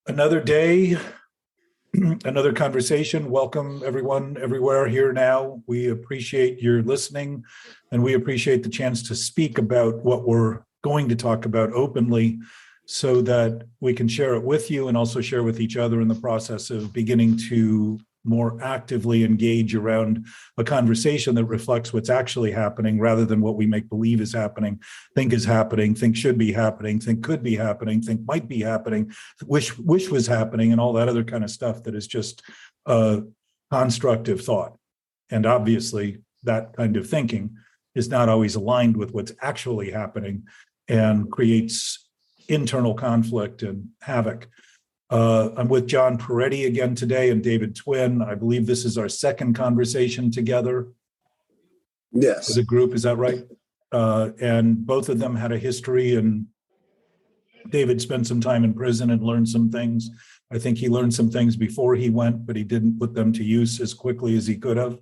Another day, another conversation. Welcome everyone, everywhere here now. We appreciate your listening, and we appreciate the chance to speak about what we're going to talk about openly so that we can share it with you and also share with each other in the process of beginning to more actively engage around a conversation that reflects what's actually happening rather than what we make believe is happening, think is happening, think should be happening, think could be happening, think might be happening, wish was happening, and all that other kind of stuff that is just constructive thought. And obviously that kind of thinking is not always aligned with what's actually happening and creates internal conflict and havoc. I'm with John Perretti again today and David Twinn. I believe this is our second conversation together. Yes. As a group, is that right? And both of them had a history, and David spent some time in prison and learned some things. I think he learned some things before he went, but he didn't put them to use as quickly as he could have.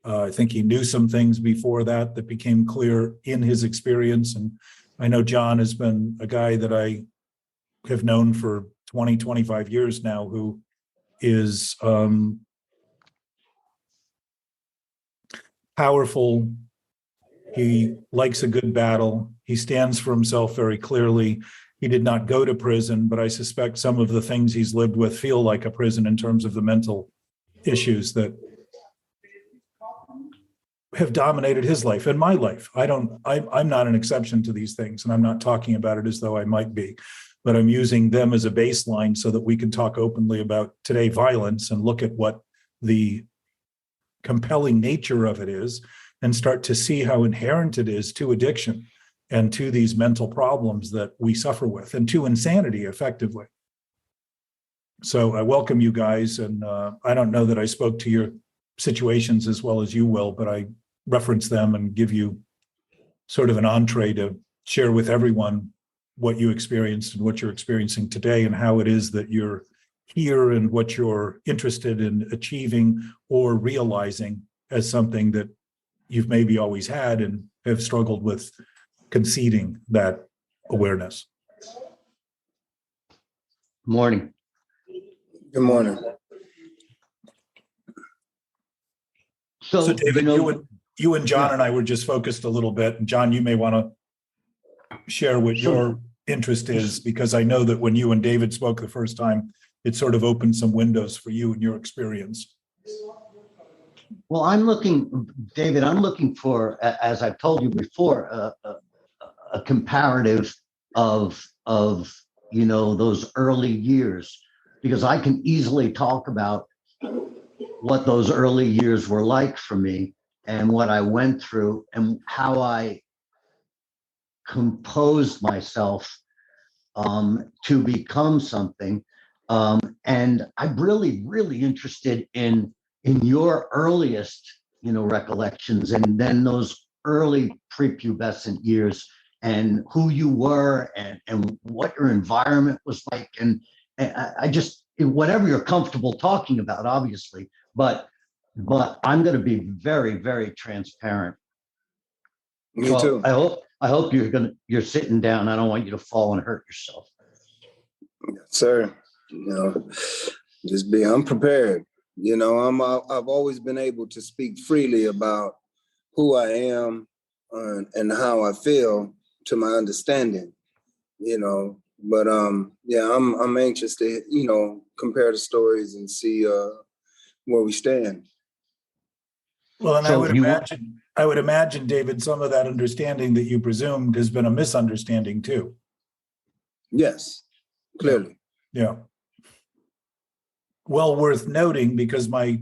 I think he knew some things before that became clear in his experience. And I know John has been a guy that I have known for 20, 25 years now, who is powerful. He likes a good battle. He stands for himself very clearly. He did not go to prison, but I suspect some of the things he's lived with feel like a prison in terms of the mental issues that have dominated his life and my life. I'm not an exception to these things, and I'm not talking about it as though I might be. But I'm using them as a baseline so that we can talk openly about today violence and look at what the compelling nature of it is and start to see how inherent it is to addiction and to these mental problems that we suffer with and to insanity effectively. So I welcome you guys, and I don't know that I spoke to your situations as well as you will, but I reference them and give you sort of an entree to share with everyone what you experienced and what you're experiencing today and how it is that you're here and what you're interested in achieving or realizing as something that you've maybe always had and have struggled with conceding that awareness. Morning. Good morning. So David, you and John and I were just focused a little bit, and John, you may want to share what your interest is, because I know that when you and David spoke the first time, it sort of opened some windows for you and your experience. Well, David, I'm looking for, as I've told you before, a comparative of those early years, because I can easily talk about what those early years were like for me and what I went through and how I composed myself to become something. And I'm really, really interested in your earliest, recollections, and then those early prepubescent years and who you were and what your environment was like. And I just, whatever you're comfortable talking about, obviously, but I'm going to be very, very transparent. Me too. I hope you're sitting down. I don't want you to fall and hurt yourself. Yes, sir. Just be unprepared. I've always been able to speak freely about who I am and how I feel to my understanding. But I'm anxious to compare the stories and see where we stand. Well, and so I would imagine, David, some of that understanding that you presumed has been a misunderstanding too. Yes, clearly. Yeah. Well worth noting, because my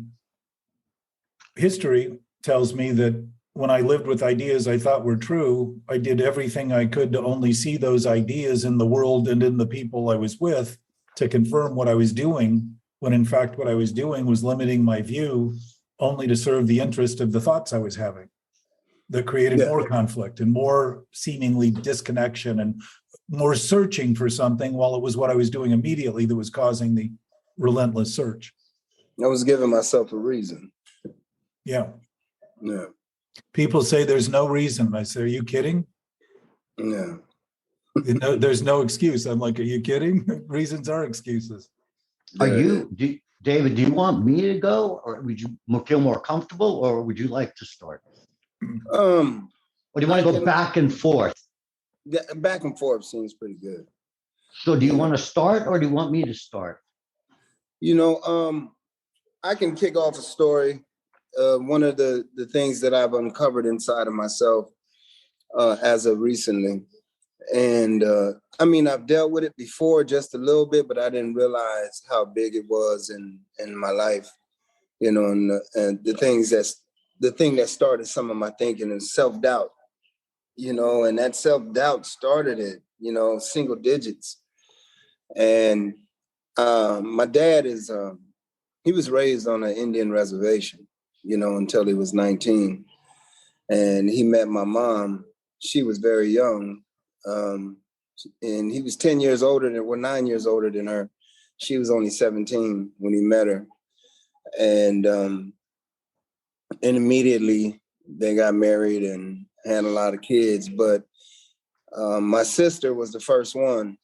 history tells me that when I lived with ideas I thought were true, I did everything I could to only see those ideas in the world and in the people I was with to confirm what I was doing, when in fact what I was doing was limiting my view only to serve the interest of the thoughts I was having that created more conflict and more seemingly disconnection and more searching for something, while it was what I was doing immediately that was causing the relentless search. I was giving myself a reason. Yeah. Yeah. People say there's no reason. I say, are you kidding? Yeah. There's no excuse. I'm like, are you kidding? Reasons are excuses. David, do you want me to go, or would you feel more comfortable, or would you like to start? Or do you want to go back and forth? Back and forth seems pretty good. So do you want to start, or do you want me to start? I can kick off a story. One of the things that I've uncovered inside of myself as of recently. And I've dealt with it before just a little bit, but I didn't realize how big it was in my life, and the thing that started some of my thinking is self-doubt, and that self-doubt started at, single digits. And my dad he was raised on an Indian reservation, until he was 19. And he met my mom. She was very young. And he was 9 years older than her. She was only 17 when he met her. And immediately they got married and had a lot of kids. But my sister was the first one.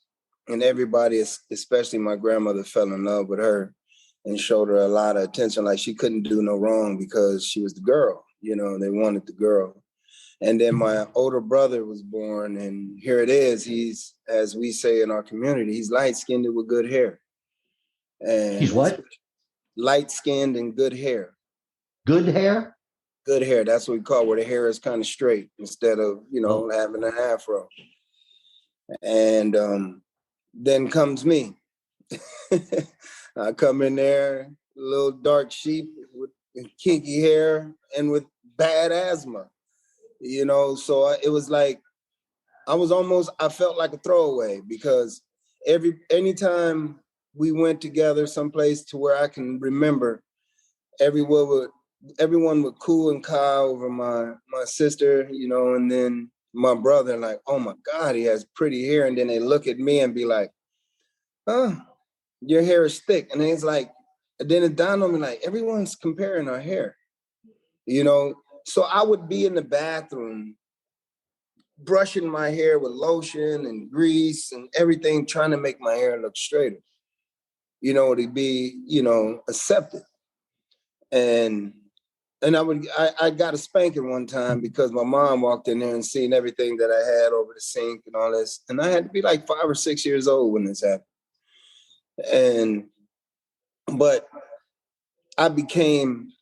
And everybody, especially my grandmother, fell in love with her and showed her a lot of attention. Like she couldn't do no wrong because she was the girl, they wanted the girl. And then my older brother was born, and here it is. He's, as we say in our community, he's light-skinned with good hair. And he's what? Light-skinned and good hair. Good hair? Good hair. That's what we call where the hair is kind of straight instead of, having an afro. And then comes me. I come in there, a little dark sheep with kinky hair and with bad asthma. So it was like, I felt like a throwaway because anytime we went together someplace to where I can remember, everyone would coo and caw over my sister, and then my brother, like, oh my God, he has pretty hair. And then they look at me and be like, oh, your hair is thick. And then it's like, and then it dawned on me, like, everyone's comparing our hair, So I would be in the bathroom brushing my hair with lotion and grease and everything, trying to make my hair look straighter, to be, accepted. And I got a spanking one time because my mom walked in there and seen everything that I had over the sink and all this. And I had to be like 5 or 6 years old when this happened. But I became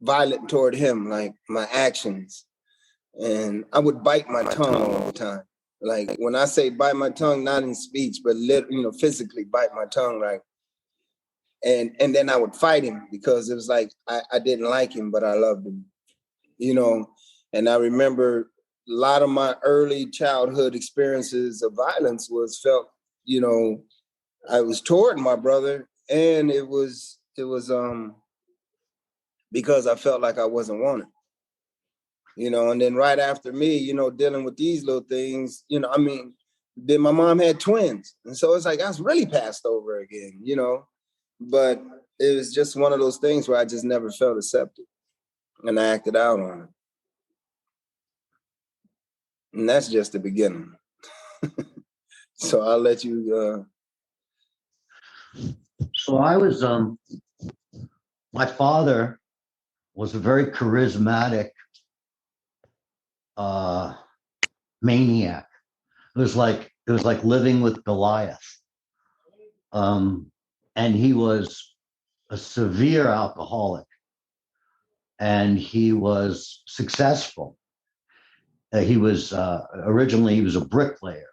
violent toward him, like my actions. And I would bite my tongue all the time. Like when I say bite my tongue, not in speech, but physically bite my tongue, like. And then I would fight him because it was like I didn't like him, but I loved him, And I remember a lot of my early childhood experiences of violence was felt, I was toward my brother, and it was because I felt like I wasn't wanted. And then right after me, dealing with these little things, then my mom had twins. And so it's like, I was really passed over again, but it was just one of those things where I just never felt accepted and I acted out on it. And that's just the beginning. So I'll let you. So I was, my father was a very charismatic maniac. It was like living with Goliath. And he was a severe alcoholic, and he was successful. He was originally he was a bricklayer,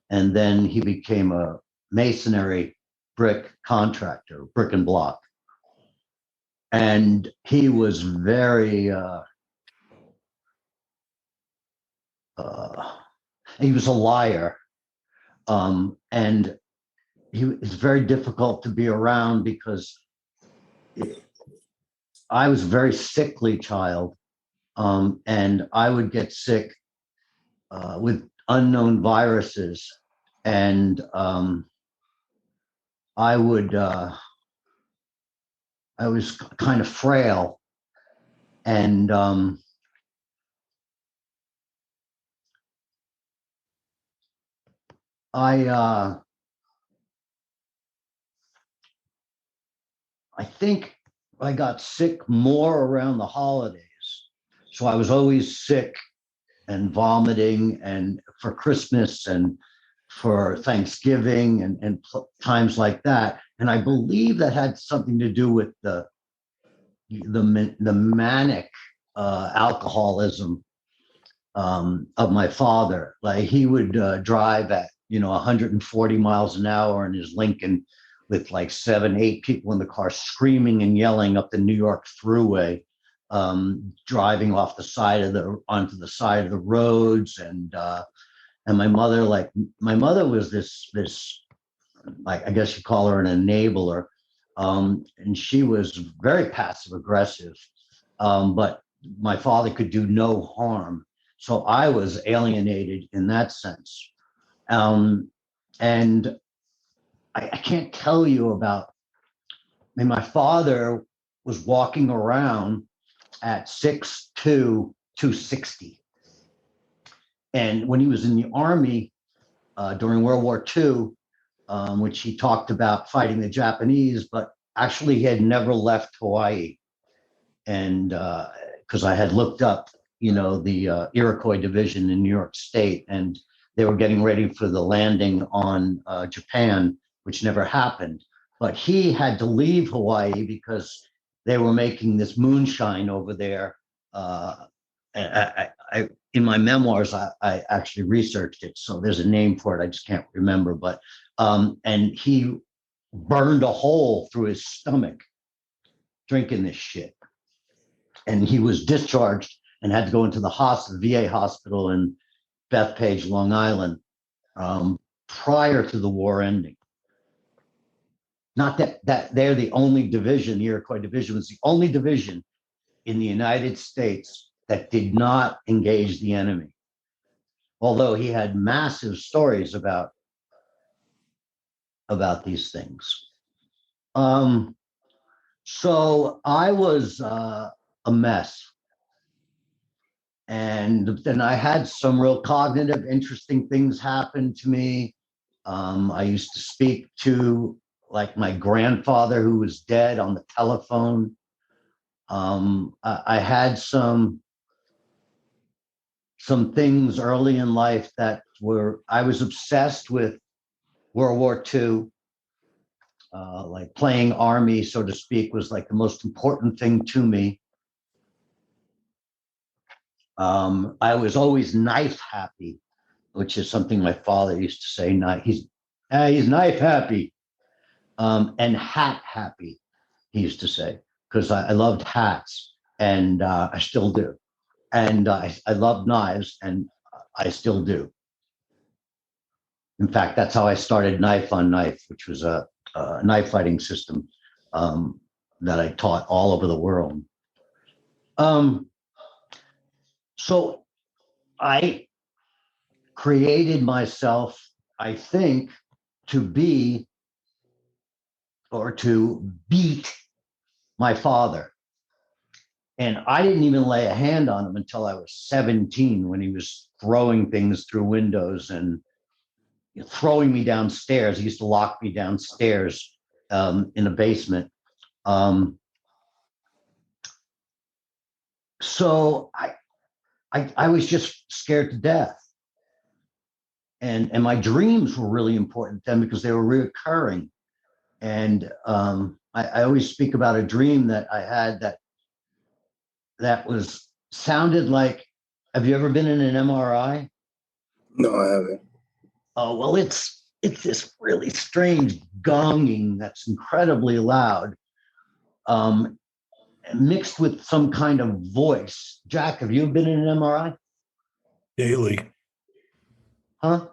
and then he became a masonry brick contractor, brick and block. And he was very he was a liar, and he was very difficult to be around because I was a very sickly child, and I would get sick with unknown viruses, and I was kind of frail, and I think I got sick more around the holidays. So I was always sick and vomiting, and for Christmas and for Thanksgiving and times like that. And I believe that had something to do with the manic alcoholism of my father. Like he would drive at 140 miles an hour in his Lincoln with like 7, 8 people in the car screaming and yelling up the New York thruway, driving off the side of onto the side of the roads. And my mother was this like, I guess you call her an enabler. And she was very passive aggressive. But my father could do no harm. So I was alienated in that sense. And I can't tell you about, my father was walking around at 6'2", 260. And when he was in the Army during World War II, which he talked about fighting the Japanese, but actually he had never left Hawaii. And because I had looked up, the Iroquois division in New York State, and they were getting ready for the landing on Japan, which never happened. But he had to leave Hawaii because they were making this moonshine over there. In my memoirs, I actually researched it, so there's a name for it. I just can't remember. But and he burned a hole through his stomach drinking this shit, and he was discharged and had to go into the VA hospital in Bethpage, Long Island, prior to the war ending. Not that they're the only division. The Iroquois division was the only division in the United States that did not engage the enemy. Although he had massive stories about these things. So I was a mess. And then I had some real cognitive, interesting things happen to me. I used to speak to like my grandfather who was dead on the telephone. I had some things early in life that I was obsessed with World War II. Like playing Army, so to speak, was like the most important thing to me. I was always knife happy, which is something my father used to say. He's knife happy, and hat happy. He used to say, because I loved hats, and I still do, and I love knives, and I still do. In fact, that's how I started Knife on Knife, which was a knife fighting system that I taught all over the world. So I created myself, I think, to be or to beat my father. And I didn't even lay a hand on him until I was 17, when he was throwing things through windows and throwing me downstairs. He used to lock me downstairs in a basement. So I was just scared to death. And my dreams were really important then because they were reoccurring. And I always speak about a dream that I had that sounded like, have you ever been in an MRI? No, I haven't. Oh, well, it's this really strange gonging that's incredibly loud, mixed with some kind of voice. Jack, have you been in an MRI? Daily. Huh?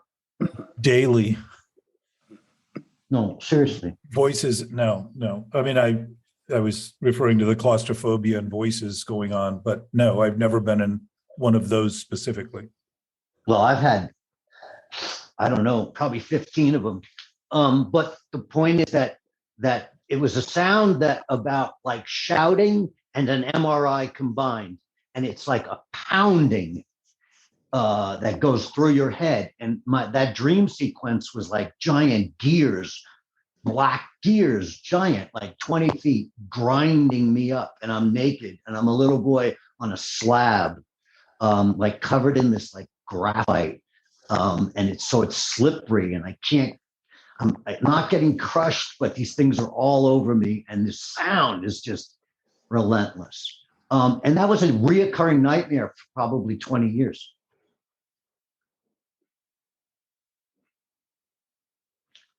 Daily. No, seriously. Voices, no. I mean, I was referring to the claustrophobia and voices going on, but no, I've never been in one of those specifically. Well, I've had, I don't know, probably 15 of them. But the point is that it was a sound that about like shouting and an MRI combined, and it's like a pounding. that goes through your head. And that dream sequence was like giant gears, black gears, giant, like 20 feet, grinding me up. And I'm naked and I'm a little boy on a slab, like covered in this like graphite. And it's slippery and I'm not getting crushed, but these things are all over me. And the sound is just relentless. And that was a reoccurring nightmare for probably 20 years.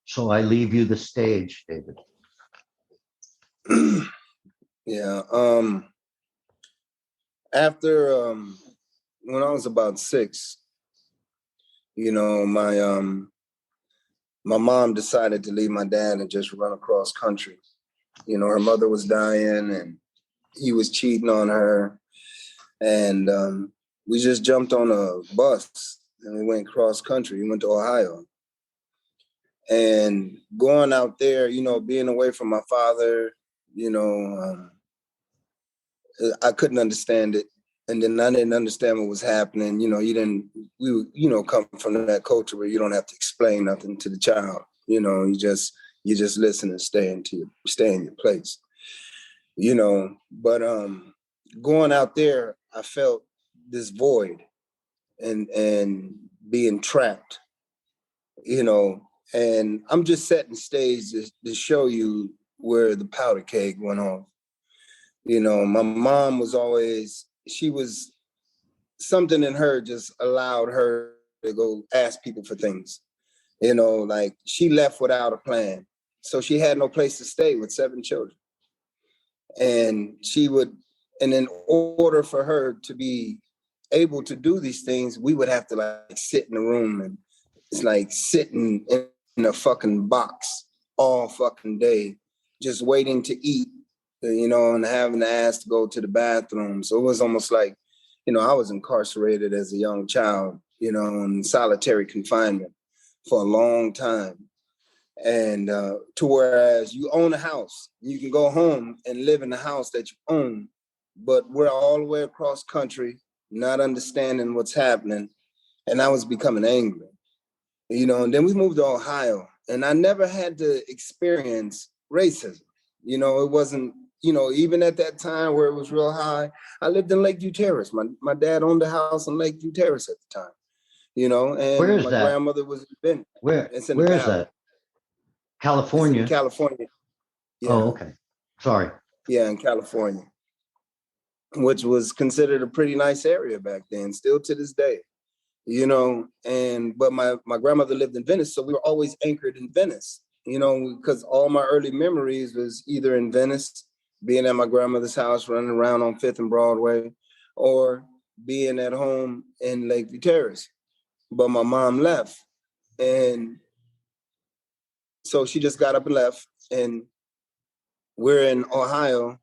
So I leave you the stage, David. Yeah. After when I was about 6, my mom decided to leave my dad and just run across country. Her mother was dying and he was cheating on her. And we just jumped on a bus and we went cross country. We went to Ohio. And going out there, being away from my father, I couldn't understand it. And then I didn't understand what was happening. We come from that culture where you don't have to explain nothing to the child. You just listen and stay in your place. But going out there, I felt this void and being trapped, and I'm just setting stage to show you where the powder keg went off. My mom was something in her just allowed her to go ask people for things. Like she left without a plan. So she had no place to stay with 7 children. And in order for her to be able to do these things, we would have to like sit in a room, and it's like sitting in a fucking box all fucking day, just waiting to eat, and having to ask to go to the bathroom. So it was almost like, I was incarcerated as a young child, in solitary confinement for a long time. And to whereas you own a house, you can go home and live in the house that you own, but we're all the way across country, not understanding what's happening. And I was becoming angry, and then we moved to Ohio, and I never had to experience racism. It wasn't, even at that time where it was real high. I lived in Lakeview Terrace. My dad owned a house in Lakeview Terrace at the time, and Where is my that? grandmother was in Benton. Where It's in is Valley. that? California. It's in California. Yeah. Oh, okay. Sorry. Yeah, in California, which was considered a pretty nice area back then, still to this day, but my grandmother lived in Venice, so we were always anchored in Venice, because all my early memories was either in Venice, being at my grandmother's house, running around on 5th and Broadway, or being at home in Lakeview Terrace. But my mom left, and so she just got up and left, and we're in Ohio.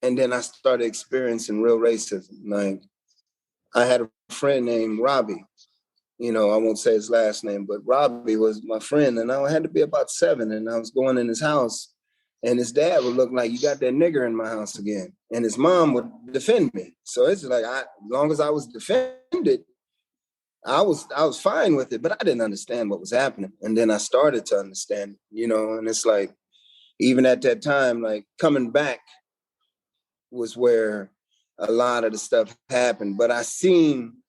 And then I started experiencing real racism. Like, I had a friend named Robbie. I won't say his last name, but Robbie was my friend. And I had to be about 7, and I was going in his house, and his dad would look like, "You got that nigger in my house again." And his mom would defend me. So it's like, as long as I was defended, I was fine with it, but I didn't understand what was happening. And then I started to understand, and it's like, even at that time, like coming back was where a lot of the stuff happened. But I seen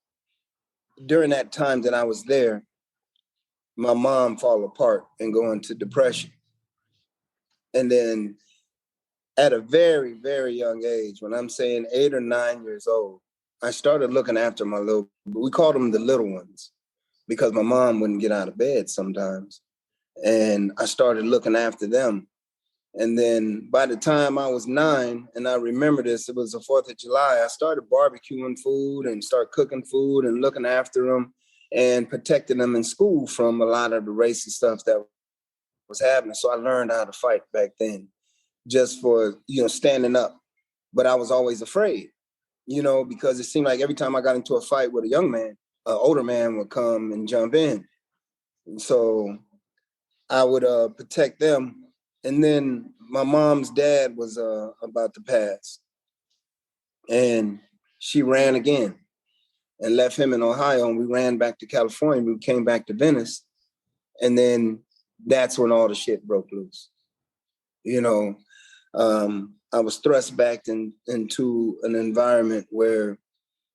during that time that I was there, my mom fall apart and go into depression. And then at a very, very young age, when I'm saying 8 or 9 years old, I started looking after we called them the little ones, because my mom wouldn't get out of bed sometimes. And I started looking after them. And then by the time I was 9, and I remember this, it was the 4th of July, I started barbecuing food and start cooking food and looking after them and protecting them in school from a lot of the racist stuff that was happening. So I learned how to fight back then, just for, standing up. But I was always afraid, because it seemed like every time I got into a fight with a young man, an older man would come and jump in. And so I would protect them. And then my mom's dad was about to pass, and she ran again. and left him in Ohio, and we ran back to California. We came back to Venice, and then that's when all the shit broke loose. You know, I was thrust back into an environment where,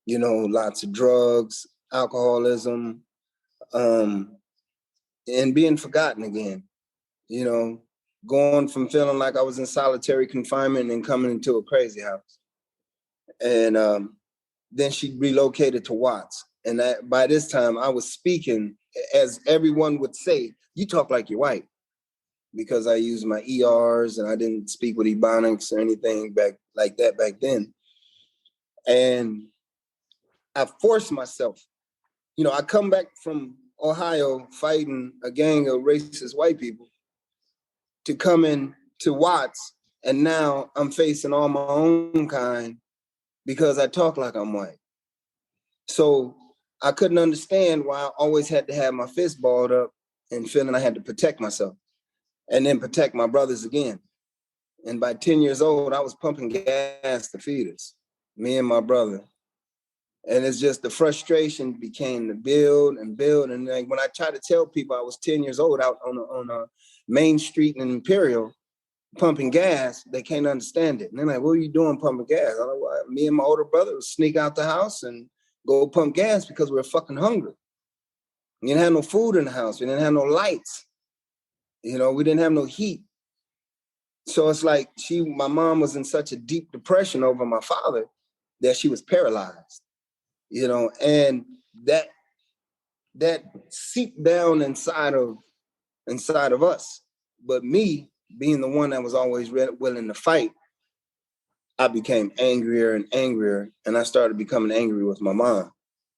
you know, lots of drugs, alcoholism, and being forgotten again. You know, going from feeling like I was in solitary confinement and coming into a crazy house. And then she relocated to Watts. And by this time I was speaking, as everyone would say, you talk like you're white, because I used my ERs and I didn't speak with Ebonics or anything back like that back then. And I forced myself, you know, I come back from Ohio fighting a gang of racist white people to come in to Watts, and now I'm facing all my own kind because I talk like I'm white. So I couldn't understand why I always had to have my fist balled up and feeling I had to protect myself and then protect my brothers again. And by 10 years old, I was pumping gas to feed us, me and my brother. And it's just the frustration became to build and build. And like when I try to tell people I was 10 years old out on a main street in Imperial pumping gas, they can't understand it. And they're like, what are you doing pumping gas? I'm like, well, me and my older brother would sneak out the house and go pump gas because we were fucking hungry. We didn't have no food in the house. We didn't have no lights. You know, we didn't have no heat. So it's like my mom was in such a deep depression over my father that she was paralyzed, you know, and that seeped down inside of us. But me being the one that was always willing to fight, I became angrier and angrier, and I started becoming angry with my mom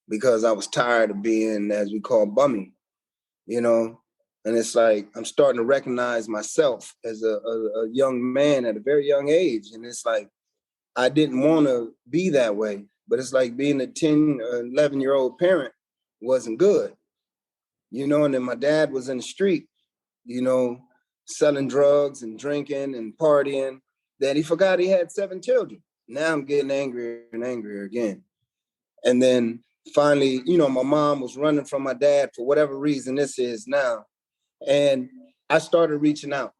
because I was tired of being, as we call, bummy, you know. And it's like I'm starting to recognize myself as a young man at a very young age. And it's like I didn't want to be that way, but it's like being a 10 or 11-year-old parent wasn't good, you know. And then my dad was in the street, you know, selling drugs and drinking and partying, that he forgot he had 7 children. Now I'm getting angrier and angrier again. And then finally, you know, my mom was running from my dad for whatever reason this is now. And I started reaching out.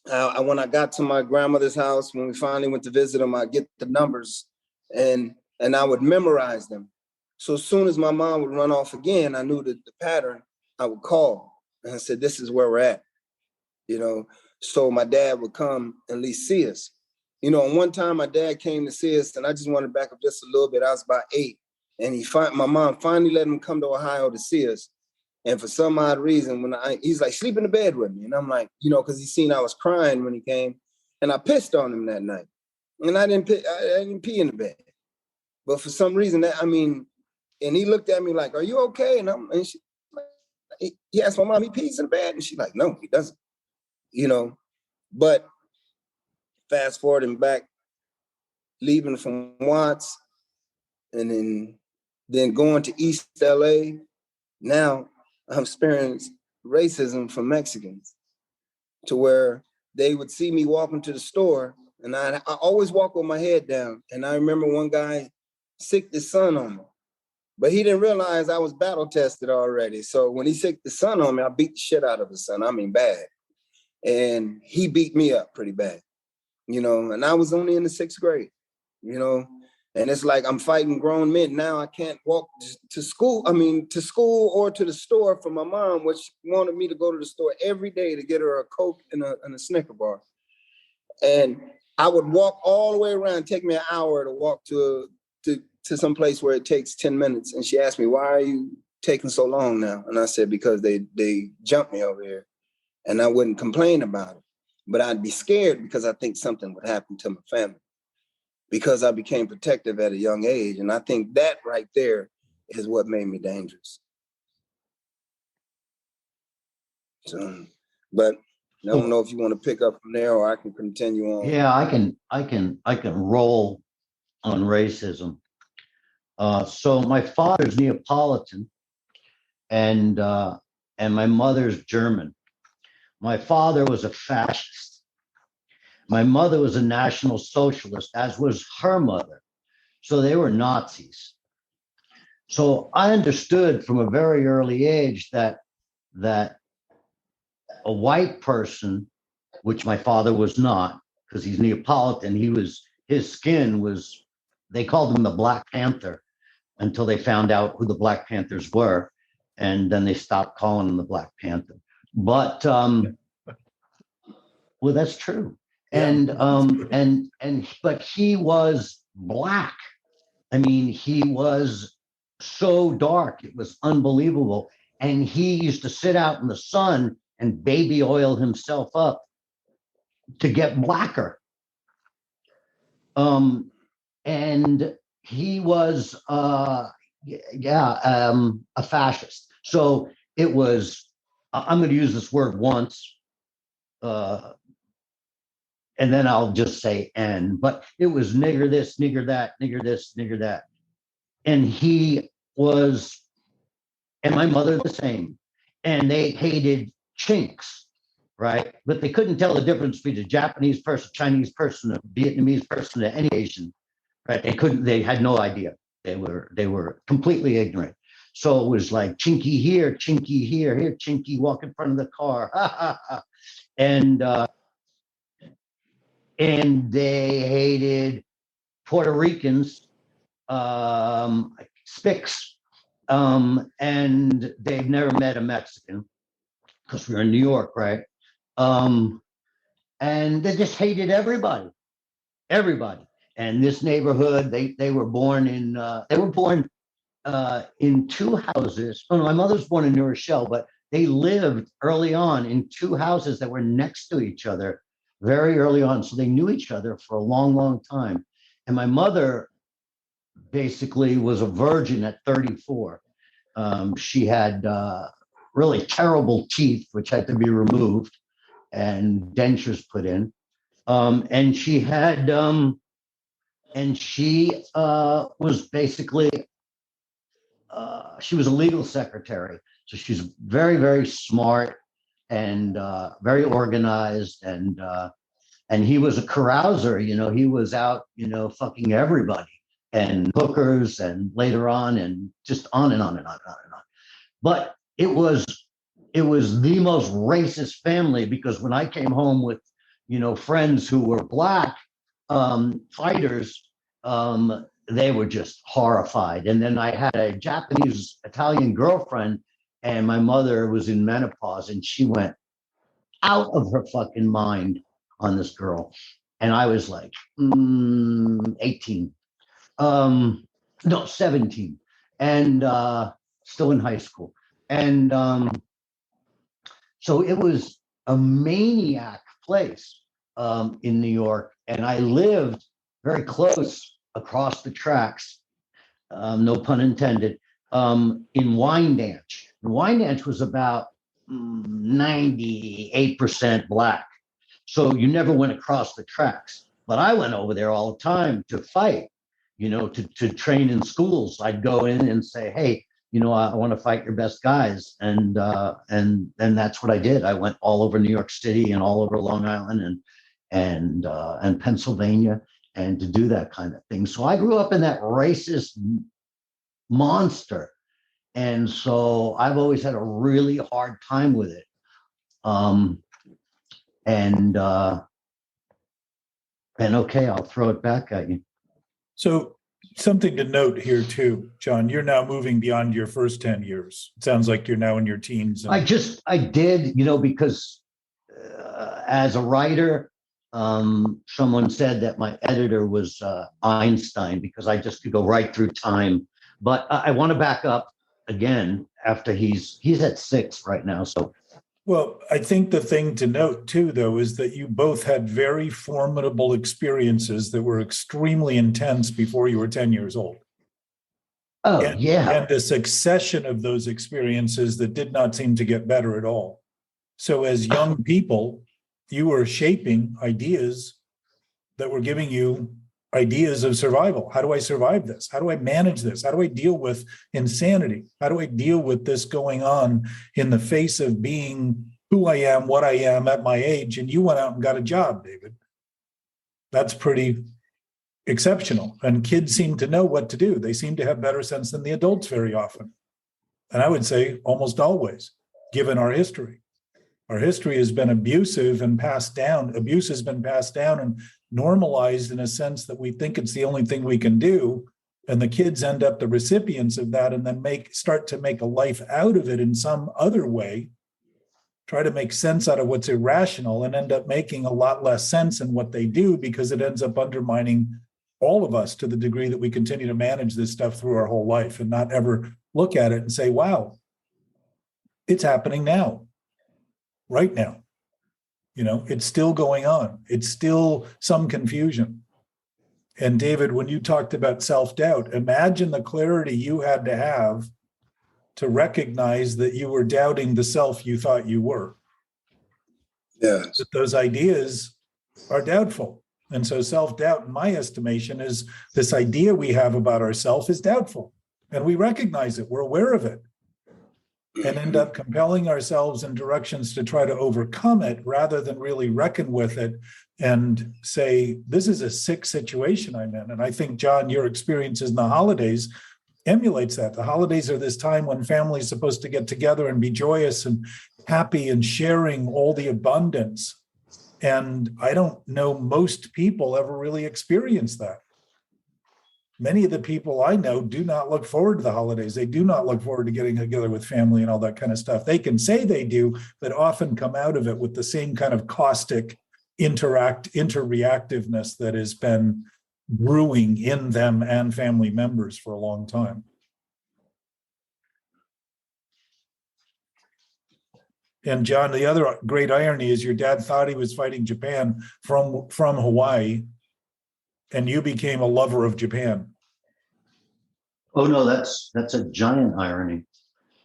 When I got to my grandmother's house, when we finally went to visit them, I get the numbers and I would memorize them. So as soon as my mom would run off again, I knew the pattern. I would call and I said, this is where we're at, you know. So my dad would come and at least see us. You know, and one time my dad came to see us, and I just want to back up just a little bit. I was about 8, and my mom finally let him come to Ohio to see us. And for some odd reason, he's like, sleep in the bed with me. And I'm like, you know, because he seen I was crying when he came, and I pissed on him that night. And I didn't pee in the bed. But for some reason, and he looked at me like, are you okay? And he asked my mom, he pees in the bed? And she's like, no, he doesn't. You know, but fast forwarding back, leaving from Watts, and then going to East LA, now I'm experiencing racism from Mexicans, to where they would see me walking to the store, and I always walk with my head down. And I remember one guy sicked his son on me, but he didn't realize I was battle tested already. So when he sicked the son on me, I beat the shit out of his son. I mean, bad. And he beat me up pretty bad, you know, and I was only in the 6th grade, you know. And it's like I'm fighting grown men. Now I can't walk to school or to the store for my mom, which wanted me to go to the store every day to get her a Coke and a Snicker bar. And I would walk all the way around, take me an hour to walk to some place where it takes 10 minutes. And she asked me, why are you taking so long now? And I said, because they jumped me over here. And I wouldn't complain about it, but I'd be scared because I think something would happen to my family, because I became protective at a young age. And I think that right there is what made me dangerous. So, but I don't know if you want to pick up from there or I can continue on. Yeah, I can roll on racism. So my father's Neapolitan and my mother's German. My father was a fascist. My mother was a National Socialist, as was her mother. So they were Nazis. So I understood from a very early age that a white person, which my father was not, because he's Neapolitan, his skin was, they called him the Black Panther until they found out who the Black Panthers were, and then they stopped calling him the Black Panther. But well, that's true. And but he was black. I mean, he was so dark, it was unbelievable. And he used to sit out in the sun and baby oil himself up to get blacker. And he was a fascist. So it was, I'm going to use this word once, and then I'll just say N, but it was nigger this, nigger that, nigger this, nigger that. And he was, and my mother the same. And they hated chinks, right? But they couldn't tell the difference between a Japanese person, Chinese person, a Vietnamese person, or any Asian, right? They had no idea. They were completely ignorant. So it was like chinky here, here, chinky, walk in front of the car. And they hated Puerto Ricans, Spics, and they've never met a Mexican because we were in New York, right? And they just hated everybody. And this neighborhood, they were born in two houses. Oh no, my mother was born in New Rochelle, but they lived early on in two houses that were next to each other very early on. So they knew each other for a long, long time. And my mother basically was a virgin at 34. She had really terrible teeth, which had to be removed and dentures put in. And she had, was basically, she was a legal secretary. So she's very, very smart and very organized. And he was a carouser, he was out, fucking everybody and hookers and later on and just on and on and on and on and on. But it was the most racist family because when I came home with, friends who were black fighters, they were just horrified. And then I had a Japanese Italian girlfriend and my mother was in menopause and she went out of her fucking mind on this girl. And I was like 18. No, 17. And still in high school. And so it was a maniac place in New York. And I lived very close across the tracks, no pun intended, in Wyandanch. And Wyandanch was about 98% black. So you never went across the tracks. But I went over there all the time to fight, to train in schools. I'd go in and say, hey, I want to fight your best guys. And that's what I did. I went all over New York City and all over Long Island and Pennsylvania and to do that kind of thing. So I grew up in that racist monster. And so I've always had a really hard time with it. And okay, I'll throw it back at you. So something to note here too, John, you're now moving beyond your first 10 years. It sounds like you're now in your teens. I did, because as a writer, someone said that my editor was Einstein because I just could go right through time. But I want to back up again after he's at 6 right now. So. Well, I think the thing to note too, though, is that you both had very formidable experiences that were extremely intense before you were 10 years old. Oh, yeah. And a succession of those experiences that did not seem to get better at all. So as young people, you were shaping ideas that were giving you ideas of survival. How do I survive this? How do I manage this? How do I deal with insanity? How do I deal with this going on in the face of being who I am, what I am at my age? And you went out and got a job, David. That's pretty exceptional. And kids seem to know what to do. They seem to have better sense than the adults very often. And I would say almost always, given our history. Our history has been abusive and passed down. Abuse has been passed down and normalized in a sense that we think it's the only thing we can do. And the kids end up the recipients of that and then start to make a life out of it in some other way, try to make sense out of what's irrational and end up making a lot less sense in what they do because it ends up undermining all of us to the degree that we continue to manage this stuff through our whole life and not ever look at it and say, wow, it's happening now, right now. It's still going on. It's still some confusion. And David, when you talked about self-doubt, imagine the clarity you had to have to recognize that you were doubting the self you thought you were. Yes. That those ideas are doubtful. And so self-doubt, in my estimation, is this idea we have about ourselves is doubtful. And we recognize it, we're aware of it, and end up compelling ourselves in directions to try to overcome it rather than really reckon with it and say, this is a sick situation I'm in. And I think, John, your experiences in the holidays emulates that. The holidays are this time when families are supposed to get together and be joyous and happy and sharing all the abundance. And I don't know most people ever really experience that. Many of the people I know do not look forward to the holidays. They do not look forward to getting together with family and all that kind of stuff. They can say they do, but often come out of it with the same kind of caustic interreactiveness that has been brewing in them and family members for a long time. And John, the other great irony is your dad thought he was fighting Japan from Hawaii, and you became a lover of Japan. Oh no, that's a giant irony.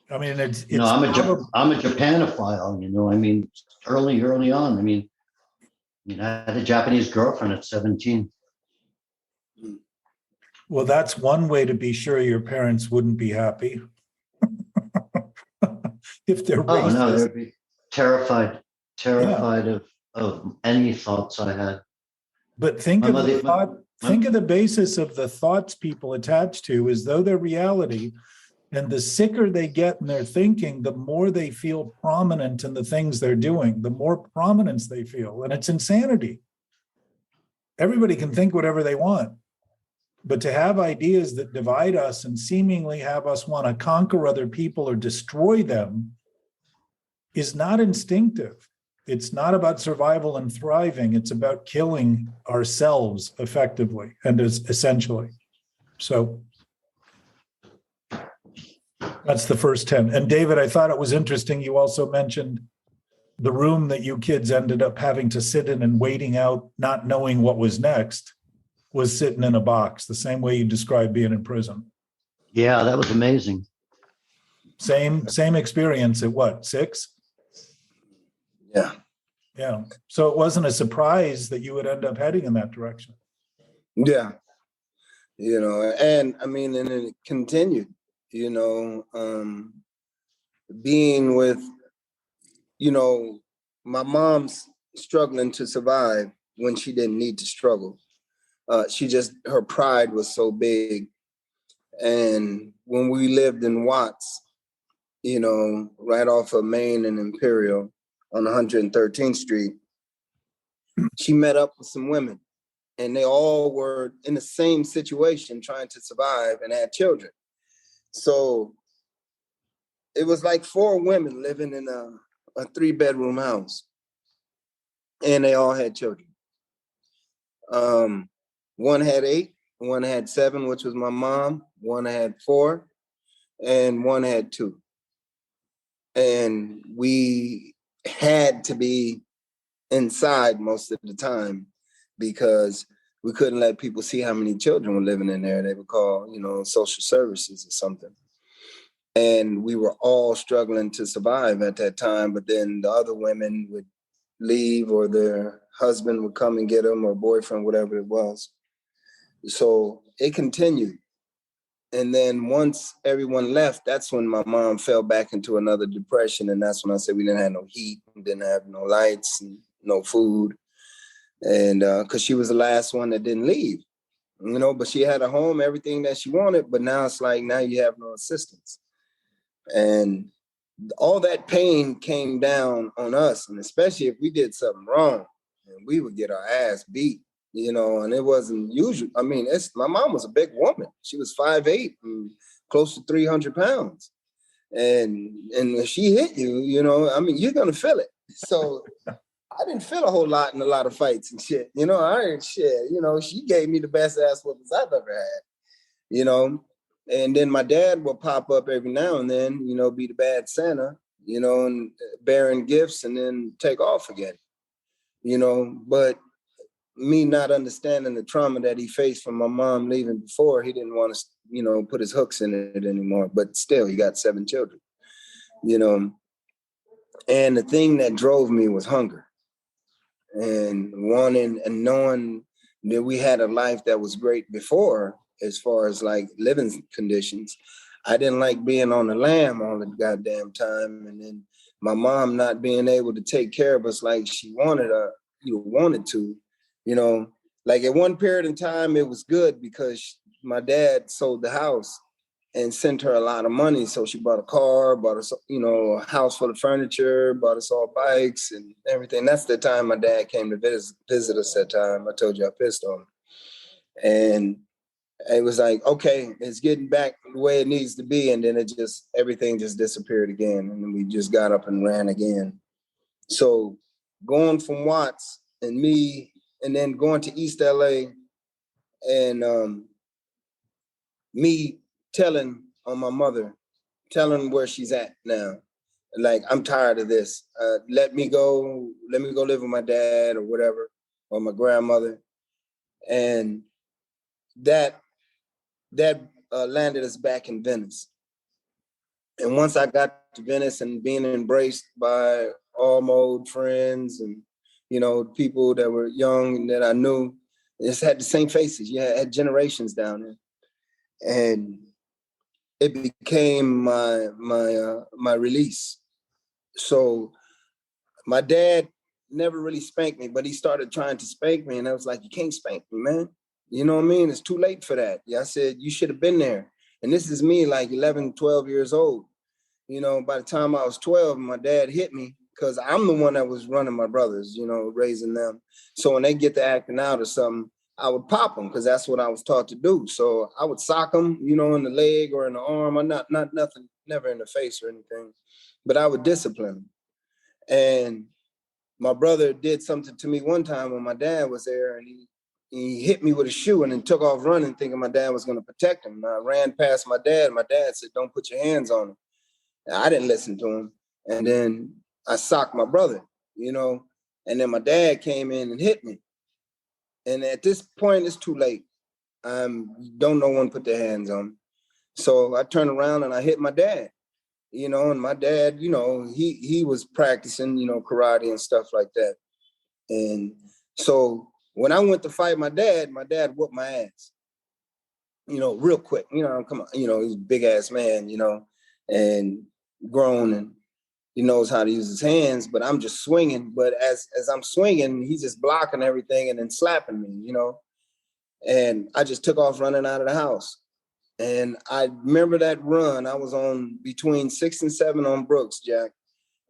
I mean, it's I'm a Japanophile. I mean, early on. I mean, I had a Japanese girlfriend at 17. Well, that's one way to be sure your parents wouldn't be happy. If they're racist. Oh no, they'd be terrified of any thoughts I had. But think of the basis of the thoughts people attach to as though they're reality. And the sicker they get in their thinking, the more they feel prominent in the things they're doing, the more prominence they feel. And it's insanity. Everybody can think whatever they want. But to have ideas that divide us and seemingly have us want to conquer other people or destroy them is not instinctive. It's not about survival and thriving. It's about killing ourselves effectively and essentially. So that's the first 10. And David, I thought it was interesting. You also mentioned the room that you kids ended up having to sit in and waiting out, not knowing what was next, was sitting in a box, the same way you described being in prison. Yeah, that was amazing. Same experience at what, 6? Yeah. Yeah. So it wasn't a surprise that you would end up heading in that direction. Yeah. And I mean, and it continued, being with, my mom's struggling to survive when she didn't need to struggle. Her pride was so big. And when we lived in Watts, right off of Main and Imperial on 113th Street, she met up with some women, and they all were in the same situation, trying to survive and had children. So it was like 4 women living in a 3-bedroom house, and they all had children. One had 8, one had 7, which was my mom, one had 4, and one had 2. And we had to be inside most of the time because we couldn't let people see how many children were living in there. They would call, social services or something. And we were all struggling to survive at that time. But then the other women would leave, or their husband would come and get them, or boyfriend, whatever it was. So it continued. And then once everyone left, that's when my mom fell back into another depression. And that's when I said we didn't have no heat, we didn't have no lights, and no food. And because she was the last one that didn't leave. but she had a home, everything that she wanted, but now it's like, now you have no assistance. And all that pain came down on us, and especially if we did something wrong, and we would get our ass beat, and it wasn't usual. I mean, my mom was a big woman. She was 5'8" and close to 300 pounds. And if she hit you, I mean, you're going to feel it. So I didn't feel a whole lot in a lot of fights and shit. I didn't shit. She gave me the best ass whoopings I've ever had, And then my dad will pop up every now and then, be the bad Santa, and bearing gifts and then take off again, But me not understanding the trauma that he faced from my mom leaving before, he didn't want to, put his hooks in it anymore. But still, he got 7 children, And the thing that drove me was hunger. And wanting and knowing that we had a life that was great before, as far as like living conditions. I didn't like being on the lam all the goddamn time. And then my mom not being able to take care of us like she wanted to, like at one period in time, it was good because my dad sold the house and sent her a lot of money. So she bought a car, bought us, a house full of furniture, bought us all bikes and everything. That's the time my dad came to visit us that time. I told you I pissed on him. And it was like, okay, it's getting back the way it needs to be. And then everything just disappeared again. And then we just got up and ran again. So going from Watts and me, and then going to East LA and me telling on my mother, telling where she's at now. Like, I'm tired of this. Let me go live with my dad or whatever, or my grandmother. And that landed us back in Venice. And once I got to Venice and being embraced by all my old friends and, people that were young that I knew, just had the same faces. You had generations down there. And it became my release. So my dad never really spanked me, but he started trying to spank me. And I was like, you can't spank me, man. You know what I mean? It's too late for that. Yeah, I said, you should have been there. And this is me like 11, 12 years old. By the time I was 12, my dad hit me because I'm the one that was running my brothers, raising them. So when they get to acting out or something, I would pop them because that's what I was taught to do. So I would sock them, in the leg or in the arm, or not nothing, never in the face or anything, but I would discipline them. And my brother did something to me one time when my dad was there, and he hit me with a shoe and then took off running, thinking my dad was going to protect him. And I ran past my dad. My dad said, "Don't put your hands on him." And I didn't listen to him. And then I socked my brother, and then my dad came in and hit me. And at this point, it's too late. Don't no one put their hands on me. So I turned around and I hit my dad, and my dad, he was practicing, karate and stuff like that. And so when I went to fight my dad whooped my ass, real quick, come on, he's a big ass man, and grown, and he knows how to use his hands, but I'm just swinging. But as I'm swinging, he's just blocking everything and then slapping me, and I just took off running out of the house. And I remember that run. I was on between 6 and 7 on Brooks, Jack.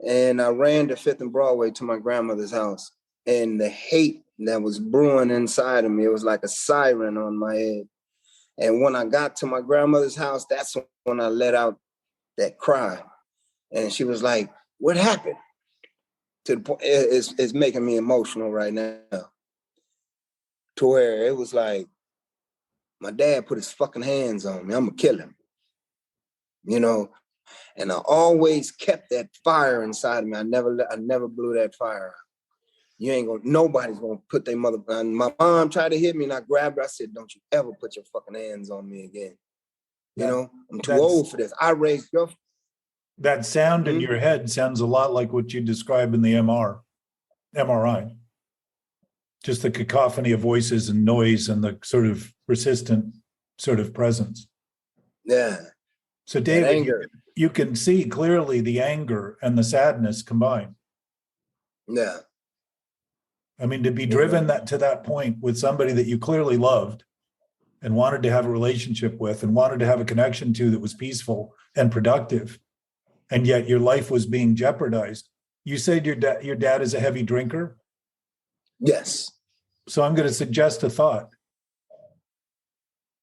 And I ran to 5th and Broadway to my grandmother's house. And the hate that was brewing inside of me, it was like a siren on my head. And when I got to my grandmother's house, that's when I let out that cry. And she was like, "What happened?" To the point, it's making me emotional right now. To where it was like, my dad put his fucking hands on me. I'm gonna kill him. And I always kept that fire inside of me. I never blew that fire out. Nobody's gonna put their mother. And my mom tried to hit me and I grabbed her. I said, "Don't you ever put your fucking hands on me again." I'm too old for this. I raised your. That sound in your head sounds a lot like what you describe in the MRI. Just the cacophony of voices and noise and the sort of persistent sort of presence. Yeah. So David, you can see clearly the anger and the sadness combined. Yeah. I mean, to be driven to that point with somebody that you clearly loved and wanted to have a relationship with and wanted to have a connection to that was peaceful and productive, and yet your life was being jeopardized. You said your dad is a heavy drinker? Yes. So I'm going to suggest a thought.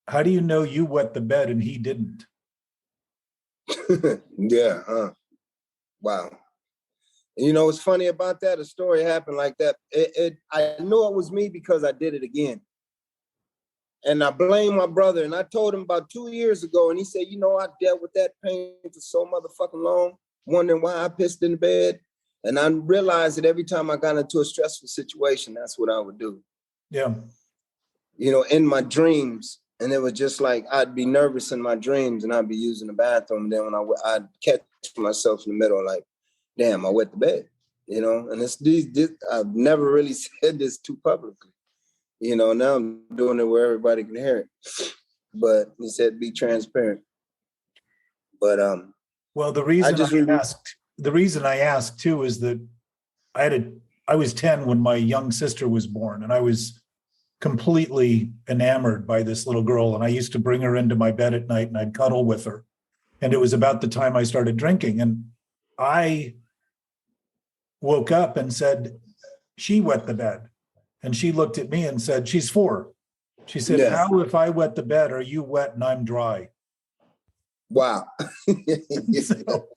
How do you know you wet the bed and he didn't? Yeah. Wow. You know what's funny about that? A story happened like that. I knew it was me because I did it again. And I blame my brother. And I told him about 2 years ago, and he said, you know, I dealt with that pain for so motherfucking long, wondering why I pissed in the bed. And I realized that every time I got into a stressful situation, that's what I would do. Yeah. You know, in my dreams. And it was just like, I'd be nervous in my dreams and I'd be using the bathroom. And then when I'd catch myself in the middle, like, damn, I wet the bed, you know? And this, I've never really said this too publicly. You know, now I'm doing it where everybody can hear it. But he said, be transparent. But well, the reason I asked too is that I was 10 when my young sister was born, and I was completely enamored by this little girl. And I used to bring her into my bed at night and I'd cuddle with her. And it was about the time I started drinking. And I woke up and said, she wet the bed. And she looked at me and said, she's 4. She said, yeah. How if I wet the bed, are you wet and I'm dry? Wow. So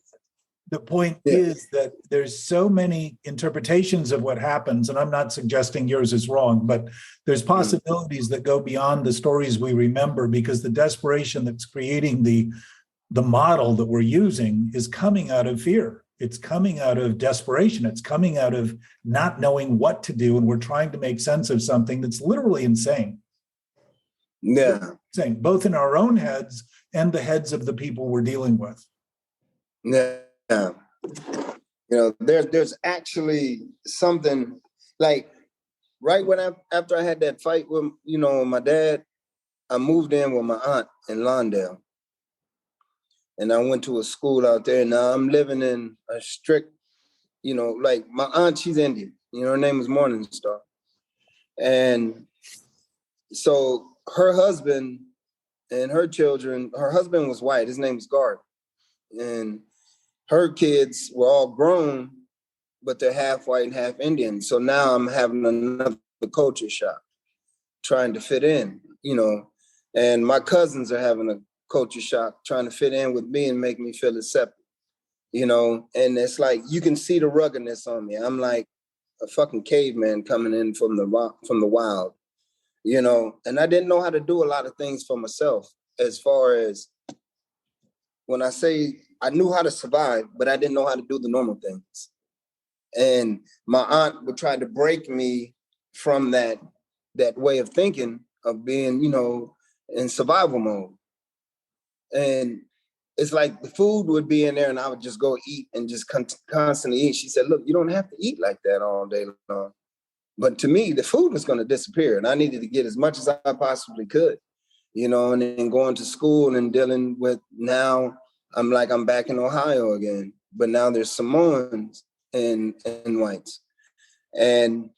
the point is that there's so many interpretations of what happens, and I'm not suggesting yours is wrong, but there's possibilities that go beyond the stories we remember, because the desperation that's creating the model that we're using is coming out of fear. It's coming out of desperation. It's coming out of not knowing what to do, and we're trying to make sense of something that's literally insane. Yeah. Insane, both in our own heads and the heads of the people we're dealing with. Yeah. You know, there's actually something like right after I had that fight with, you know, my dad, I moved in with my aunt in Lawndale. And I went to a school out there. Now I'm living in a strict, you know, like my aunt, she's Indian. You know, her name is Morningstar. And so her husband and her children, her husband was white. His name was Garth. And her kids were all grown, but they're half white and half Indian. So now I'm having another culture shock, trying to fit in, you know. And my cousins are having a culture shock, trying to fit in with me and make me feel accepted, you know. And it's like, you can see the ruggedness on me. I'm like a fucking caveman coming in from the wild, you know. And I didn't know how to do a lot of things for myself, as far as when I say I knew how to survive, but I didn't know how to do the normal things. And my aunt would try to break me from that way of thinking, of being, you know, in survival mode. And it's like the food would be in there and I would just go eat and just constantly eat. She said, look, you don't have to eat like that all day long. But to me, the food was going to disappear and I needed to get as much as I possibly could, you know. And then going to school and dealing with, now I'm like, I'm back in Ohio again, but now there's Samoans and whites. And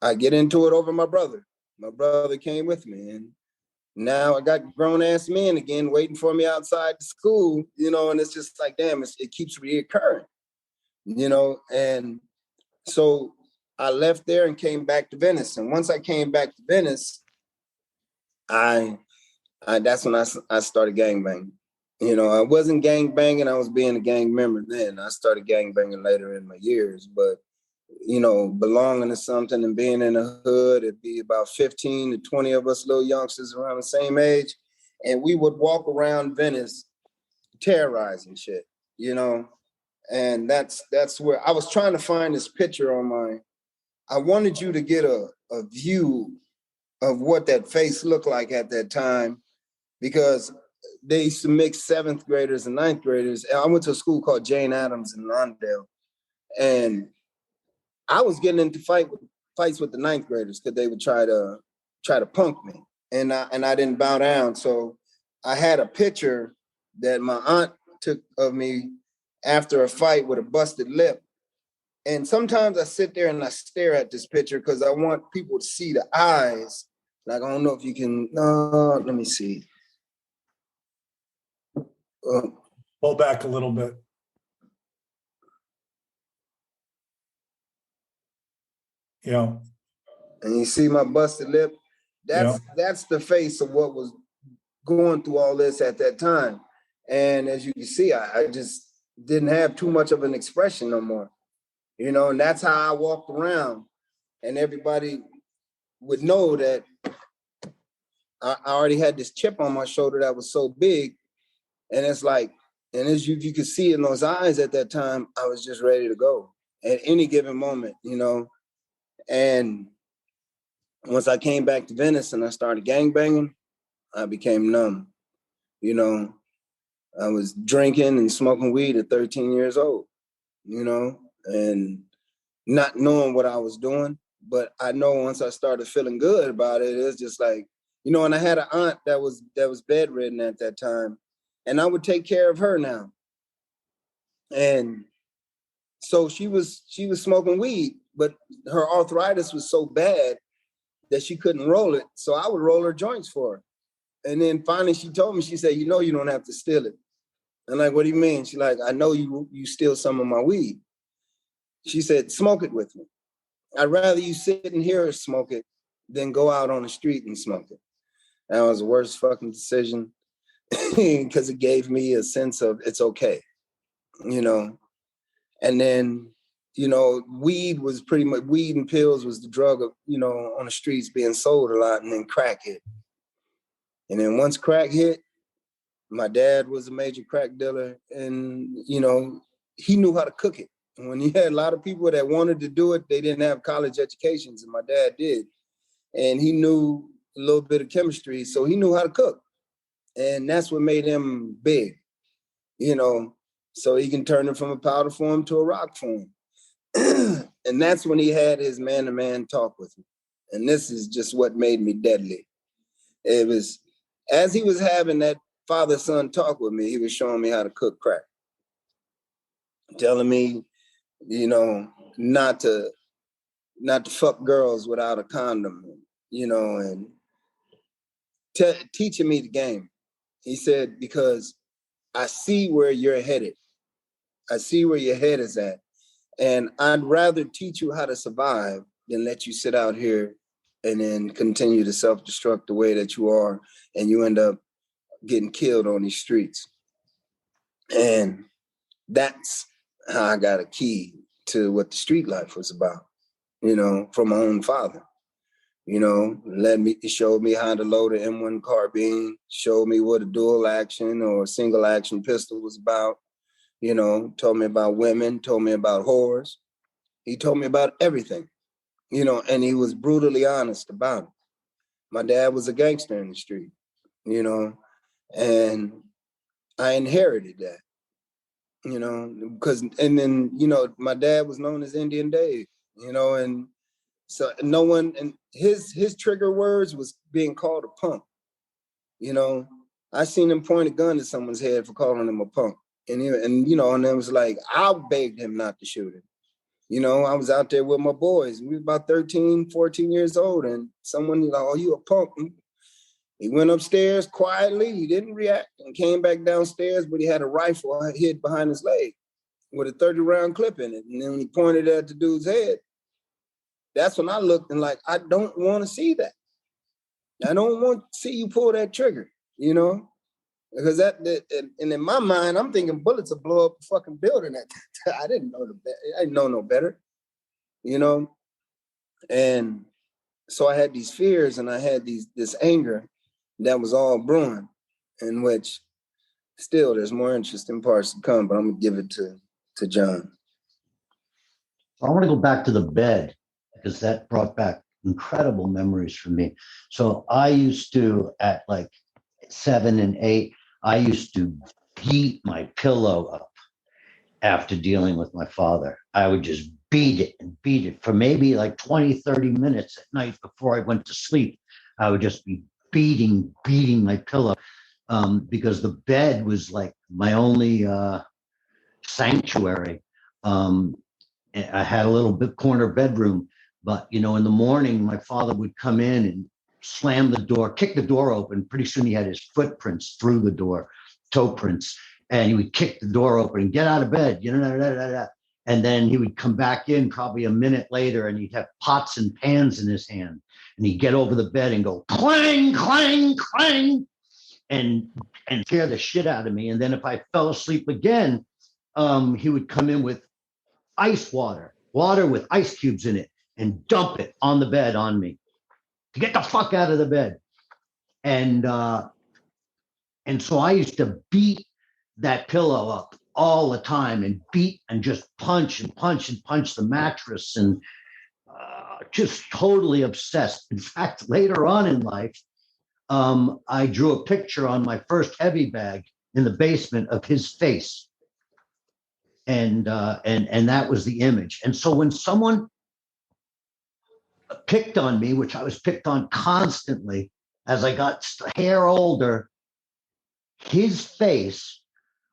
I get into it over my brother. My brother came with me, and now I got grown ass men again waiting for me outside the school, you know. And it's just like, damn, it keeps reoccurring, you know. And so I left there and came back to Venice. And once I came back to Venice, I that's when I started gangbanging. You know, I wasn't gangbanging, I was being a gang member then. I started gangbanging later in my years, but, you know, belonging to something and being in a hood, it'd be about 15 to 20 of us little youngsters around the same age. And we would walk around Venice terrorizing shit, you know. And that's where I was trying to find this picture on I wanted you to get a view of what that face looked like at that time, because they used to mix 7th graders and 9th graders. I went to a school called Jane Addams in Lawndale, and I was getting into fights with the 9th graders because they would try to punk me, and I didn't bow down. So I had a picture that my aunt took of me after a fight with a busted lip. And sometimes I sit there and I stare at this picture because I want people to see the eyes Like, I don't know if you can, let me see. Pull back a little bit. Yeah. And you see my busted lip? That's the face of what was going through all this at that time. And as you can see, I just didn't have too much of an expression no more. You know, and that's how I walked around. And everybody would know that I already had this chip on my shoulder that was so big. And it's like, and as you could see in those eyes at that time, I was just ready to go at any given moment, you know. And once I came back to Venice and I started gangbanging, I became numb. You know, I was drinking and smoking weed at 13 years old, you know, and not knowing what I was doing. But I know once I started feeling good about it, it's just like, you know, and I had an aunt that was bedridden at that time, and I would take care of her now. And so she was smoking weed, but her arthritis was so bad that she couldn't roll it. So I would roll her joints for her. And then finally she told me, she said, you know, you don't have to steal it. I'm like, what do you mean? She's like, I know you steal some of my weed. She said, smoke it with me. I'd rather you sit in here and smoke it than go out on the street and smoke it. That was the worst fucking decision because it gave me a sense of it's okay, you know. And then, you know, weed and pills was the drug of, you know, on the streets being sold a lot, and then crack hit. And then once crack hit, my dad was a major crack dealer, and, you know, he knew how to cook it. And when you had a lot of people that wanted to do it, they didn't have college educations, and my dad did. And he knew a little bit of chemistry, so he knew how to cook. And that's what made him big, you know, so he can turn it from a powder form to a rock form. And that's when he had his man-to-man talk with me. And this is just what made me deadly. It was, as he was having that father-son talk with me, he was showing me how to cook crack. Telling me, you know, not to fuck girls without a condom, you know, and teaching me the game. He said, because I see where you're headed. I see where your head is at. And I'd rather teach you how to survive than let you sit out here and then continue to self-destruct the way that you are, and you end up getting killed on these streets. And that's how I got a key to what the street life was about, you know, from my own father. You know, showed me how to load an M1 carbine, showed me what a dual action or a single action pistol was about, you know, told me about women, told me about whores. He told me about everything, you know, and he was brutally honest about it. My dad was a gangster in the street, you know, and I inherited that, you know, and then, you know, my dad was known as Indian Dave, you know, and so no one, and his trigger words was being called a punk, you know. I seen him point a gun at someone's head for calling him a punk. And you know, and it was like, I begged him not to shoot him. You know, I was out there with my boys. We were about 13, 14 years old, and someone like, oh, you a punk. He went upstairs quietly. He didn't react and came back downstairs, but he had a rifle hid behind his leg with a 30-round clip in it. And then when he pointed at the dude's head, that's when I looked and like, I don't want to see that. I don't want to see you pull that trigger, you know? Because and in my mind, I'm thinking bullets will blow up a fucking building. I didn't know no better, you know? And so I had these fears and I had this anger that was all brewing, in which still there's more interesting parts to come, but I'm gonna give it to John. I want to go back to the bed because that brought back incredible memories for me. So I used to, at like 7 and 8, I used to beat my pillow up after dealing with my father. I would just beat it for maybe like 20, 30 minutes at night before I went to sleep. I would just be beating my pillow because the bed was like my only sanctuary. I had a little bit corner bedroom, but you know, in the morning, my father would come in and slam the door, kick the door open. Pretty soon he had his footprints through the door, toe prints, and he would kick the door open and get out of bed, and then he would come back in probably a minute later and he'd have pots and pans in his hand. And he'd get over the bed and go clang, clang, clang, and scare the shit out of me. And then if I fell asleep again, he would come in with water with ice cubes in it, and dump it on the bed on me to get the fuck out of the bed. And so I used to beat that pillow up all the time, and beat and just punch the mattress, and just totally obsessed. In fact, later on in life, I drew a picture on my first heavy bag in the basement of his face. And that was the image. And so when someone picked on me, which I was picked on constantly as I got a hair older, his face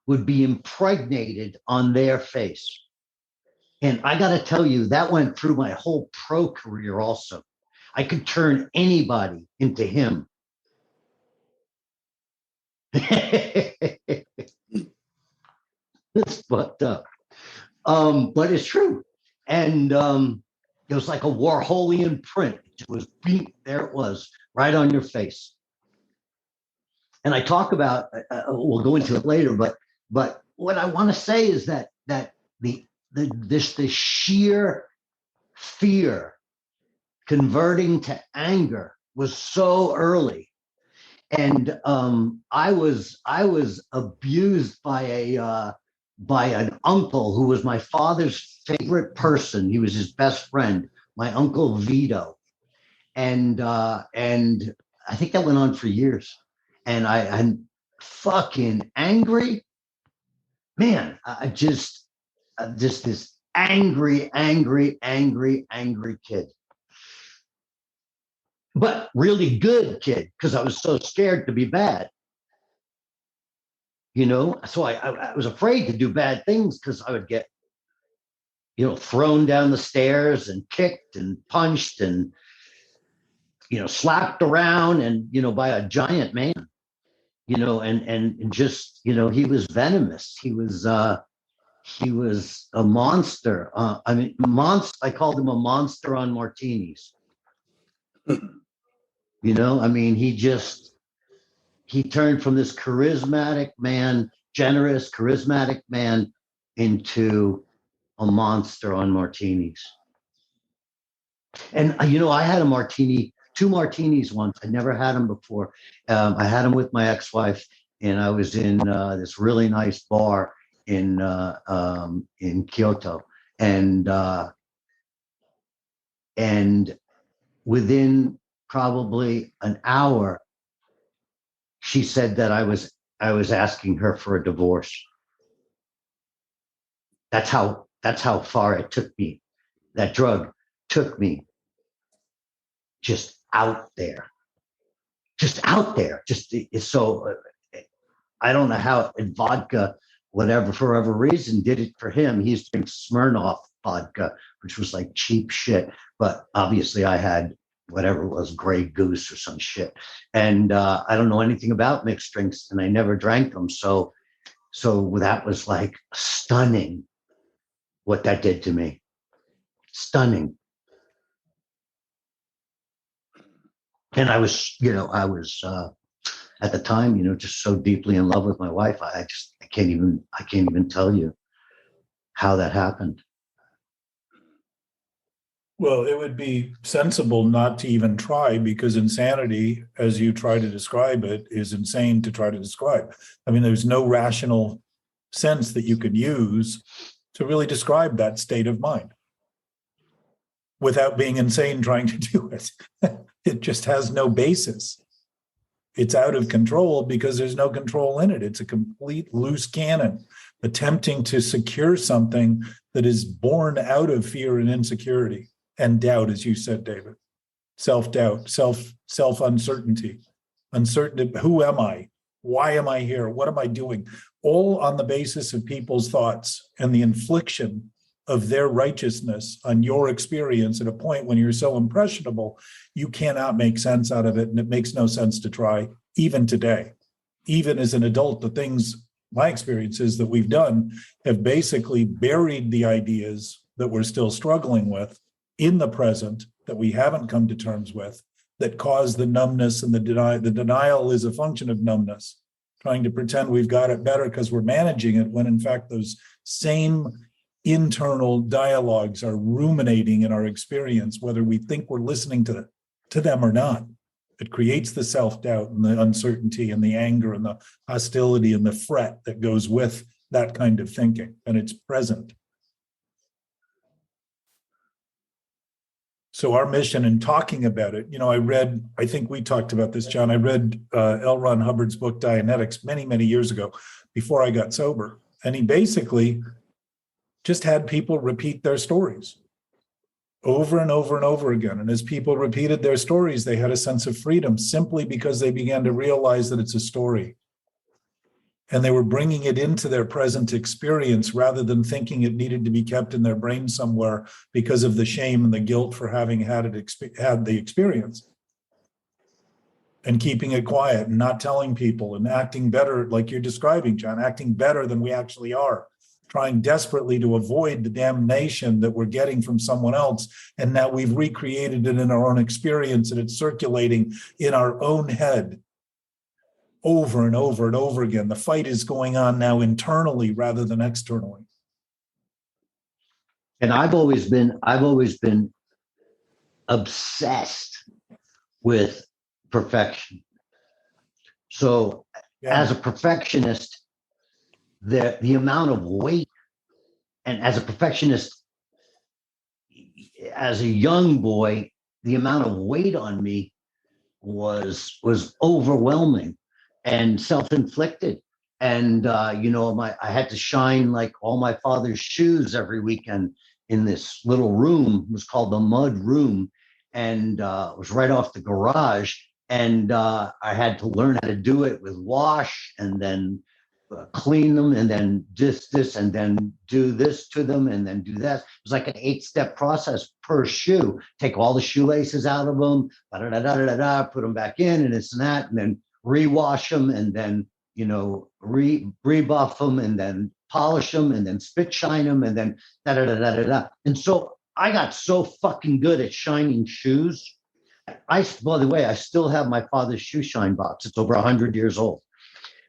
would be impregnated on their face. And I got to tell you, that went through my whole pro career also. I could turn anybody into him. It's fucked up. But it's true. And it was like a Warholian print. It was beat. There it was, right on your face. And I talk about, we'll go into it later, but what I want to say is that the sheer fear converting to anger was so early. And I was abused by an uncle who was my father's favorite person. He was his best friend, my Uncle Vito. And I think that went on for years. And I'm fucking angry. Man, I just this angry kid. But really good kid, because I was so scared to be bad. So I was afraid to do bad things because I would get, thrown down the stairs and kicked and punched and, slapped around and, by a giant man, and just, he was venomous. He was a monster. I called him a monster on martinis. He turned from this charismatic man, generous, charismatic man, into a monster on martinis. And, I had two martinis once. I never had them before. I had them with my ex-wife, and I was in this really nice bar in Kyoto. And within probably an hour, she said that I was asking her for a divorce. That's how far it took me. That drug took me just out there. So I don't know how vodka, whatever, for whatever reason, did it for him. He used to drink Smirnoff vodka, which was like cheap shit. But obviously I had whatever it was, Grey Goose or some shit. And I don't know anything about mixed drinks, and I never drank them. So that was like stunning what that did to me. Stunning. And I was at the time, just so deeply in love with my wife. I can't even tell you how that happened. Well, it would be sensible not to even try, because insanity, as you try to describe it, is insane to try to describe. There's no rational sense that you could use to really describe that state of mind without being insane trying to do it. It just has no basis. It's out of control because there's no control in it. It's a complete loose cannon attempting to secure something that is born out of fear and insecurity and doubt, as you said, David. Self-doubt, self-uncertainty, uncertainty. Who am I? Why am I here? What am I doing? All on the basis of people's thoughts and the infliction of their righteousness on your experience at a point when you're so impressionable, you cannot make sense out of it. And it makes no sense to try, even today. Even as an adult, the things, my experiences that we've done have basically buried the ideas that we're still struggling with in the present, that we haven't come to terms with, that cause the numbness and the denial. The denial is a function of numbness, trying to pretend we've got it better because we're managing it, when in fact those same internal dialogues are ruminating in our experience, whether we think we're listening to them or not. It creates the self-doubt and the uncertainty and the anger and the hostility and the fret that goes with that kind of thinking, and it's present. So our mission in talking about it, I think we talked about this, John. I read L. Ron Hubbard's book, Dianetics, many, many years ago, before I got sober. And he basically just had people repeat their stories over and over and over again. And as people repeated their stories, they had a sense of freedom simply because they began to realize that it's a story. And they were bringing it into their present experience rather than thinking it needed to be kept in their brain somewhere because of the shame and the guilt for having had the experience. And keeping it quiet and not telling people and acting better, like you're describing, John, acting better than we actually are, trying desperately to avoid the damnation that we're getting from someone else. And now we've recreated it in our own experience, and it's circulating in our own head over and over and over again. The fight is going on now internally rather than externally. And I've always been obsessed with perfection. So as a perfectionist, the amount of weight, and as a perfectionist, as a young boy, the amount of weight on me was overwhelming and self-inflicted. And I had to shine like all my father's shoes every weekend in this little room. It was called the mud room, and it was right off the garage. And I had to learn how to do it with wash, and then clean them, and then this, and then do this to them, and then do that. It was like an 8-step process per shoe. Take all the shoelaces out of them, put them back in, and this and that, and then rewash them, and then rebuff them, and then polish them, and then spit shine them, and then And so I got so fucking good at shining shoes. By the way, I still have my father's shoe shine box. It's over 100 years old.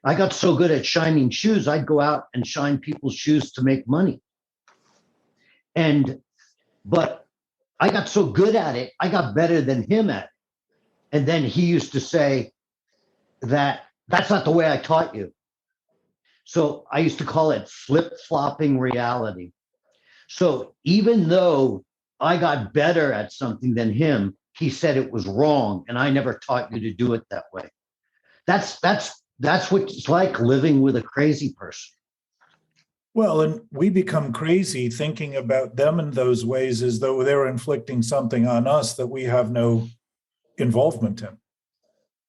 I got so good at shining shoes, I'd go out and shine people's shoes to make money. But I got so good at it, I got better than him at it. And then he used to say that's not the way I taught you. So I used to call it flip-flopping reality. So even though I got better at something than him, he said it was wrong, and I never taught you to do it that way. That's what it's like living with a crazy person. Well, and we become crazy thinking about them in those ways as though they're inflicting something on us that we have no involvement in.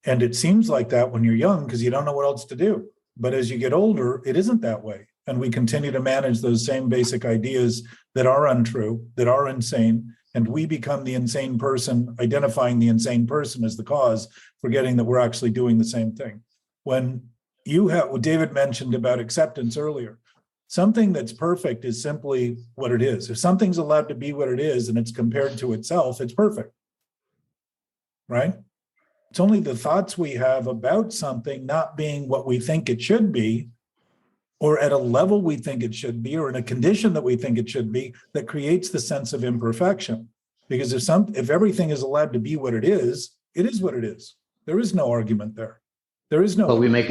And it seems like that when you're young because you don't know what else to do. But as you get older, it isn't that way. And we continue to manage those same basic ideas that are untrue, that are insane. And we become the insane person, identifying the insane person as the cause, forgetting that we're actually doing the same thing. When what David mentioned about acceptance earlier, something that's perfect is simply what it is. If something's allowed to be what it is and it's compared to itself, it's perfect, right? It's only the thoughts we have about something not being what we think it should be, or at a level we think it should be, or in a condition that we think it should be, that creates the sense of imperfection. Because if everything is allowed to be what it is what it is. There is no argument there. There is no. But we make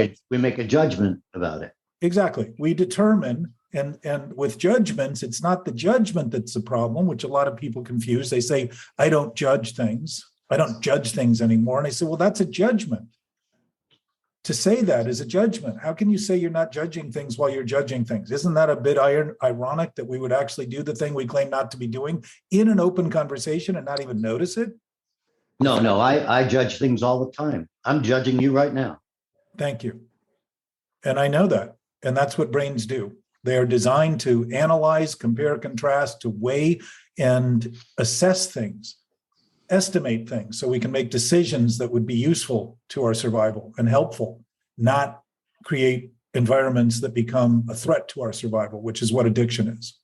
a judgment about it. Exactly. We determine, and with judgments, it's not the judgment that's the problem, which a lot of people confuse. They say, I don't judge things. I don't judge things anymore. And I say, well, that's a judgment. To say that is a judgment. How can you say you're not judging things while you're judging things? Isn't that a bit ironic that we would actually do the thing we claim not to be doing in an open conversation and not even notice it? No, I judge things all the time. I'm judging you right now. Thank you. And I know that. And that's what brains do. They are designed to analyze, compare, contrast, to weigh and assess things, estimate things, so we can make decisions that would be useful to our survival and helpful, not create environments that become a threat to our survival, which is what addiction is.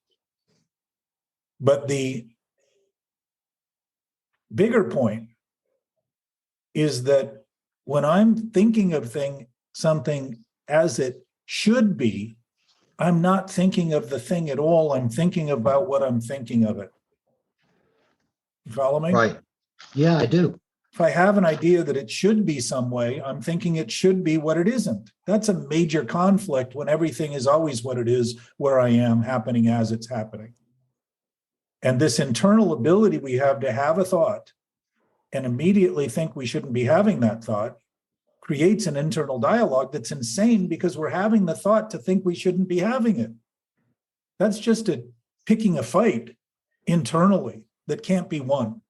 But the bigger point is that when I'm thinking of something as it should be, I'm not thinking of the thing at all. I'm thinking about what I'm thinking of it. You follow me? Right. Yeah, I do. If I have an idea that it should be some way, I'm thinking it should be what it isn't. That's a major conflict when everything is always what it is, where I am, happening as it's happening. And this internal ability we have to have a thought and immediately think we shouldn't be having that thought creates an internal dialogue that's insane, because we're having the thought to think we shouldn't be having it. That's just picking a fight internally that can't be won.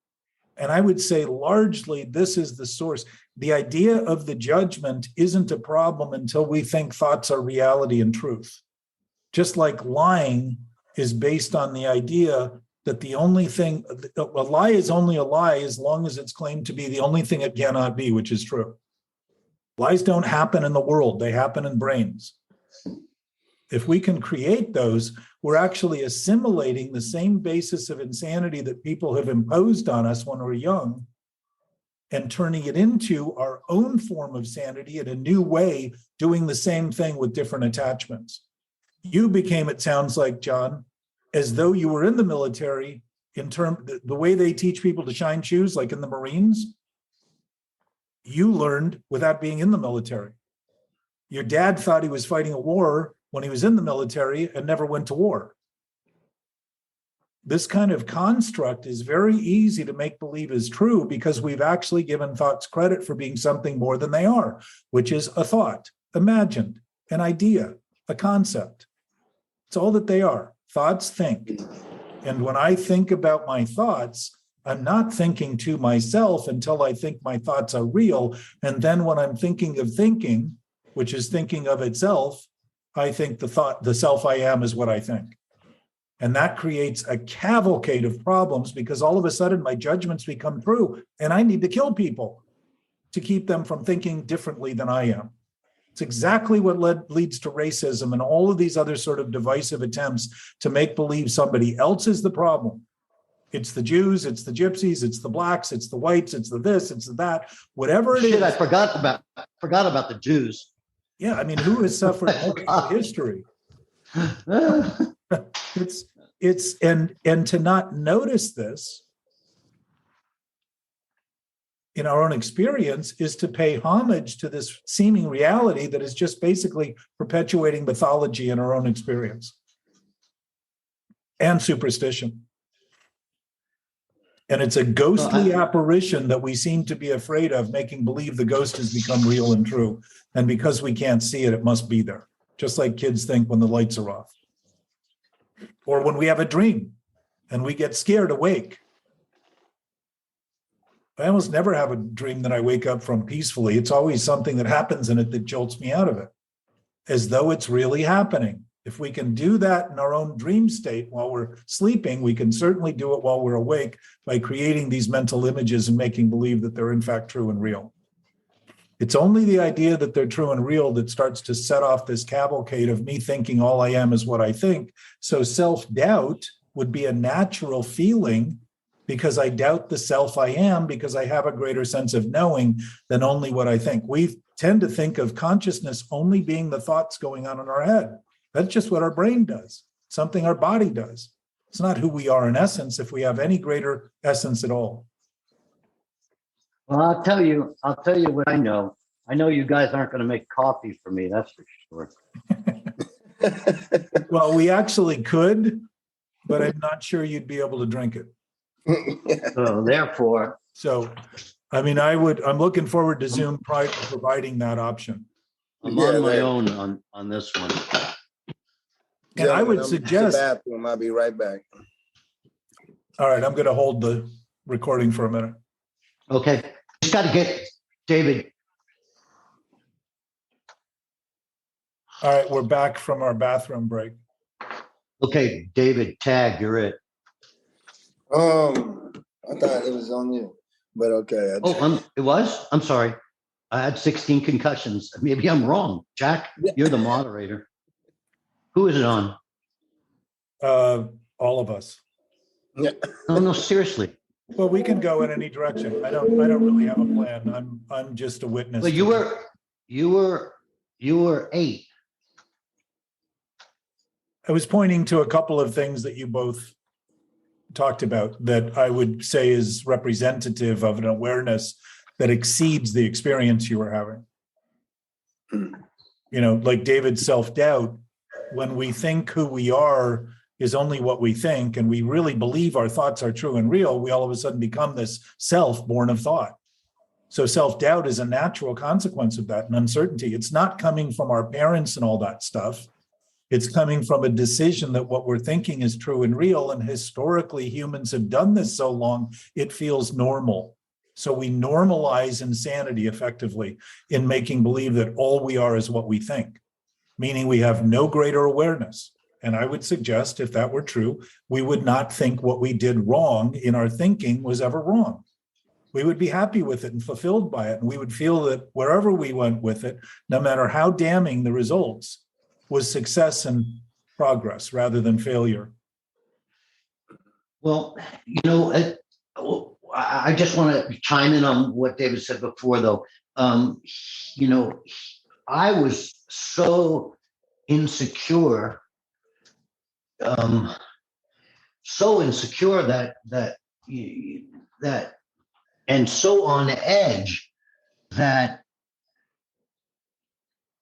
And I would say largely this is the source. The idea of the judgment isn't a problem until we think thoughts are reality and truth. Just like lying is based on the idea that the only thing, a lie is only a lie as long as it's claimed to be the only thing it cannot be, which is true. Lies don't happen in the world, they happen in brains. If we can create those, we're actually assimilating the same basis of insanity that people have imposed on us when we're young and turning it into our own form of sanity in a new way, doing the same thing with different attachments. You became, it sounds like, John, as though you were in the military, in the way they teach people to shine shoes, like in the Marines, you learned without being in the military. Your dad thought he was fighting a war when he was in the military and never went to war. This kind of construct is very easy to make believe is true because we've actually given thoughts credit for being something more than they are, which is a thought, imagined, an idea, a concept. It's all that they are. Thoughts think. And when I think about my thoughts, I'm not thinking to myself until I think my thoughts are real. And then when I'm thinking of thinking, which is thinking of itself, I think the self I am is what I think. And that creates a cavalcade of problems because all of a sudden my judgments become true and I need to kill people to keep them from thinking differently than I am. It's exactly what leads to racism and all of these other sort of divisive attempts to make believe somebody else is the problem. It's the Jews, it's the gypsies, it's the blacks, it's the whites, it's the this, it's the that, whatever it is. I forgot about the Jews. Yeah, I mean, who has suffered in history? And to not notice this in our own experience is to pay homage to this seeming reality that is just basically perpetuating mythology in our own experience and superstition. And it's a ghostly apparition that we seem to be afraid of, making believe the ghost has become real and true. And because we can't see it, it must be there. Just like kids think when the lights are off. Or when we have a dream and we get scared awake. I almost never have a dream that I wake up from peacefully. It's always something that happens in it that jolts me out of it, as though it's really happening. If we can do that in our own dream state while we're sleeping, we can certainly do it while we're awake by creating these mental images and making believe that they're in fact true and real. It's only the idea that they're true and real that starts to set off this cavalcade of me thinking all I am is what I think. So self-doubt would be a natural feeling because I doubt the self I am because I have a greater sense of knowing than only what I think. We tend to think of consciousness only being the thoughts going on in our head. That's just what our brain does, something our body does. It's not who we are in essence, if we have any greater essence at all. Well, I'll tell you what I know. I know you guys aren't going to make coffee for me, that's for sure. Well, we actually could, but I'm not sure you'd be able to drink it. So therefore. So, I mean, I'm looking forward to Zoom providing that option. I'm on my own on this one. And I would suggest. Bathroom. I'll be right back. All right, I'm going to hold the recording for a minute. Okay, just got to get David. All right, we're back from our bathroom break. Okay, David, tag, you're it. I thought it was on you, but okay. It was? I'm sorry. I had 16 concussions. Maybe I'm wrong. Jack, you're the moderator. Who is it on? All of us. Yeah. No, seriously. Well, we can go in any direction. I don't really have a plan. I'm just a witness. Well, you were 8. I was pointing to a couple of things that you both talked about that I would say is representative of an awareness that exceeds the experience you were having. You know, like David's self-doubt, when we think who we are is only what we think, and we really believe our thoughts are true and real, we all of a sudden become this self born of thought. So self-doubt is a natural consequence of that, and uncertainty. It's not coming from our parents and all that stuff. It's coming from a decision that what we're thinking is true and real. And historically, humans have done this so long, it feels normal. So we normalize insanity effectively in making believe that all we are is what we think, meaning we have no greater awareness. And I would suggest, if that were true, we would not think what we did wrong in our thinking was ever wrong. We would be happy with it and fulfilled by it. And we would feel that wherever we went with it, no matter how damning the results, was success and progress rather than failure. Well, you know, I just want to chime in on what David said before, though. You know, I was so insecure, that and so on edge that,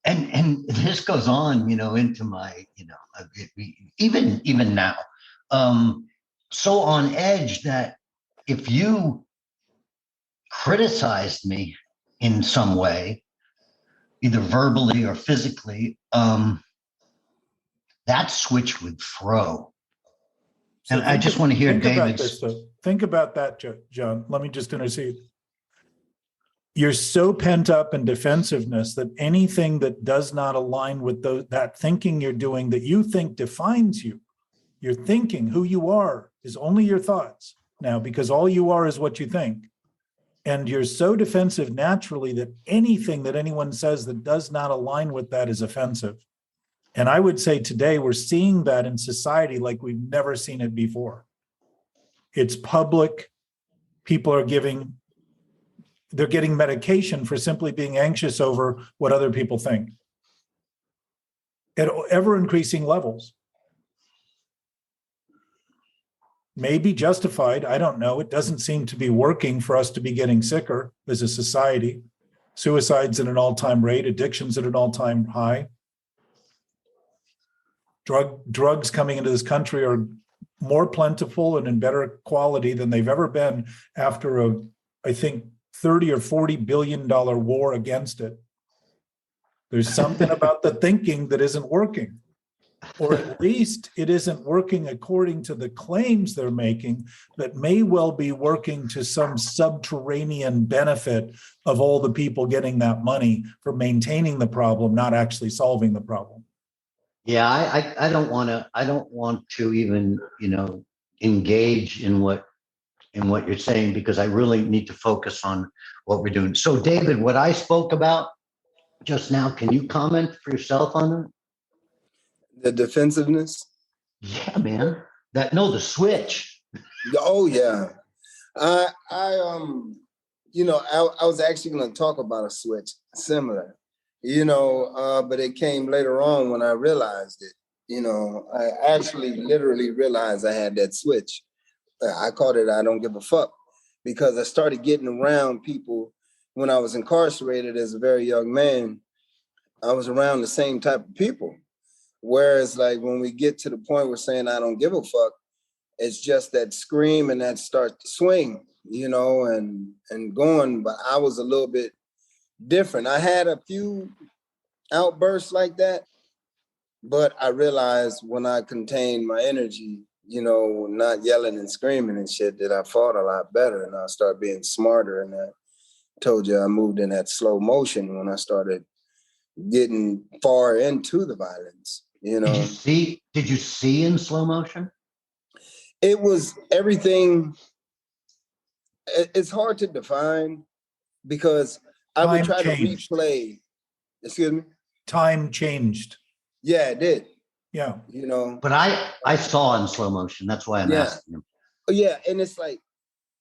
and this goes on, you know, into my, you know, even now, so on edge that if you criticized me in some way, either verbally or physically, that switch would throw. So and I just want to hear David's. Think about that, John. Let me just intercede. You're so pent up in defensiveness that anything that does not align with that thinking you're doing that you think defines you, your thinking, who you are, is only your thoughts now, because all you are is what you think. And you're so defensive naturally that anything that anyone says that does not align with that is offensive. And I would say today we're seeing that in society like we've never seen it before. It's public. People are getting medication for simply being anxious over what other people think at ever increasing levels. Maybe justified, I don't know. It doesn't seem to be working for us to be getting sicker as a society. Suicides at an all-time rate, addictions at an all-time high. Drugs coming into this country are more plentiful and in better quality than they've ever been after I think, $30 or $40 billion war against it. There's something about the thinking that isn't working, or at least it isn't working according to the claims they're making that may well be working to some subterranean benefit of all the people getting that money for maintaining the problem, not actually solving the problem. Yeah, I don't want to even, you know, engage in what you're saying, because I really need to focus on what we're doing. So, David, what I spoke about just now, can you comment for yourself on that? The defensiveness? Yeah, man. The switch. Oh yeah. You know, I was actually going to talk about a switch similar, you know, but it came later on when I realized it. You know, I actually literally realized I had that switch. I called it I don't give a fuck, because I started getting around people when I was incarcerated as a very young man. I was around the same type of people. Whereas like when we get to the point where saying I don't give a fuck, it's just that scream and that start to swing, you know, and going. But I was a little bit different. I had a few outbursts like that, but I realized when I contained my energy, you know, not yelling and screaming and shit, that I fought a lot better, and I started being smarter. And I told you I moved in that slow motion when I started getting far into the violence, you Did you know. see? Did you see in slow motion? It was everything. It's hard to define because I would Time try to changed. replay. Excuse me. Time changed. Yeah, it did. Yeah. You know. But I saw in slow motion. That's why I'm Yeah. asking him. Yeah, and it's like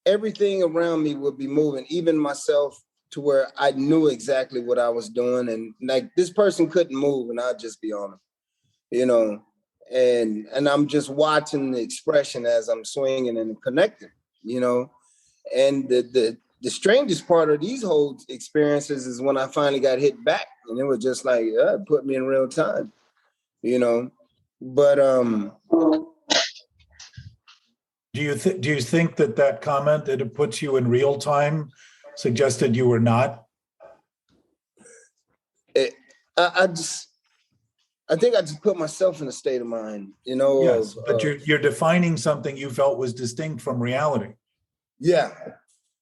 everything around me would be moving, even myself, to where I knew exactly what I was doing, and like this person couldn't move, and I'd just be on them, you know. And I'm just watching the expression as I'm swinging and connecting, you know. And the strangest part of these whole experiences is when I finally got hit back, and it was just like it put me in real time, you know. But Do you think that comment that it puts you in real time suggested you were not? I think I just put myself in a state of mind, you know. Yes, but you're defining something you felt was distinct from reality. Yeah.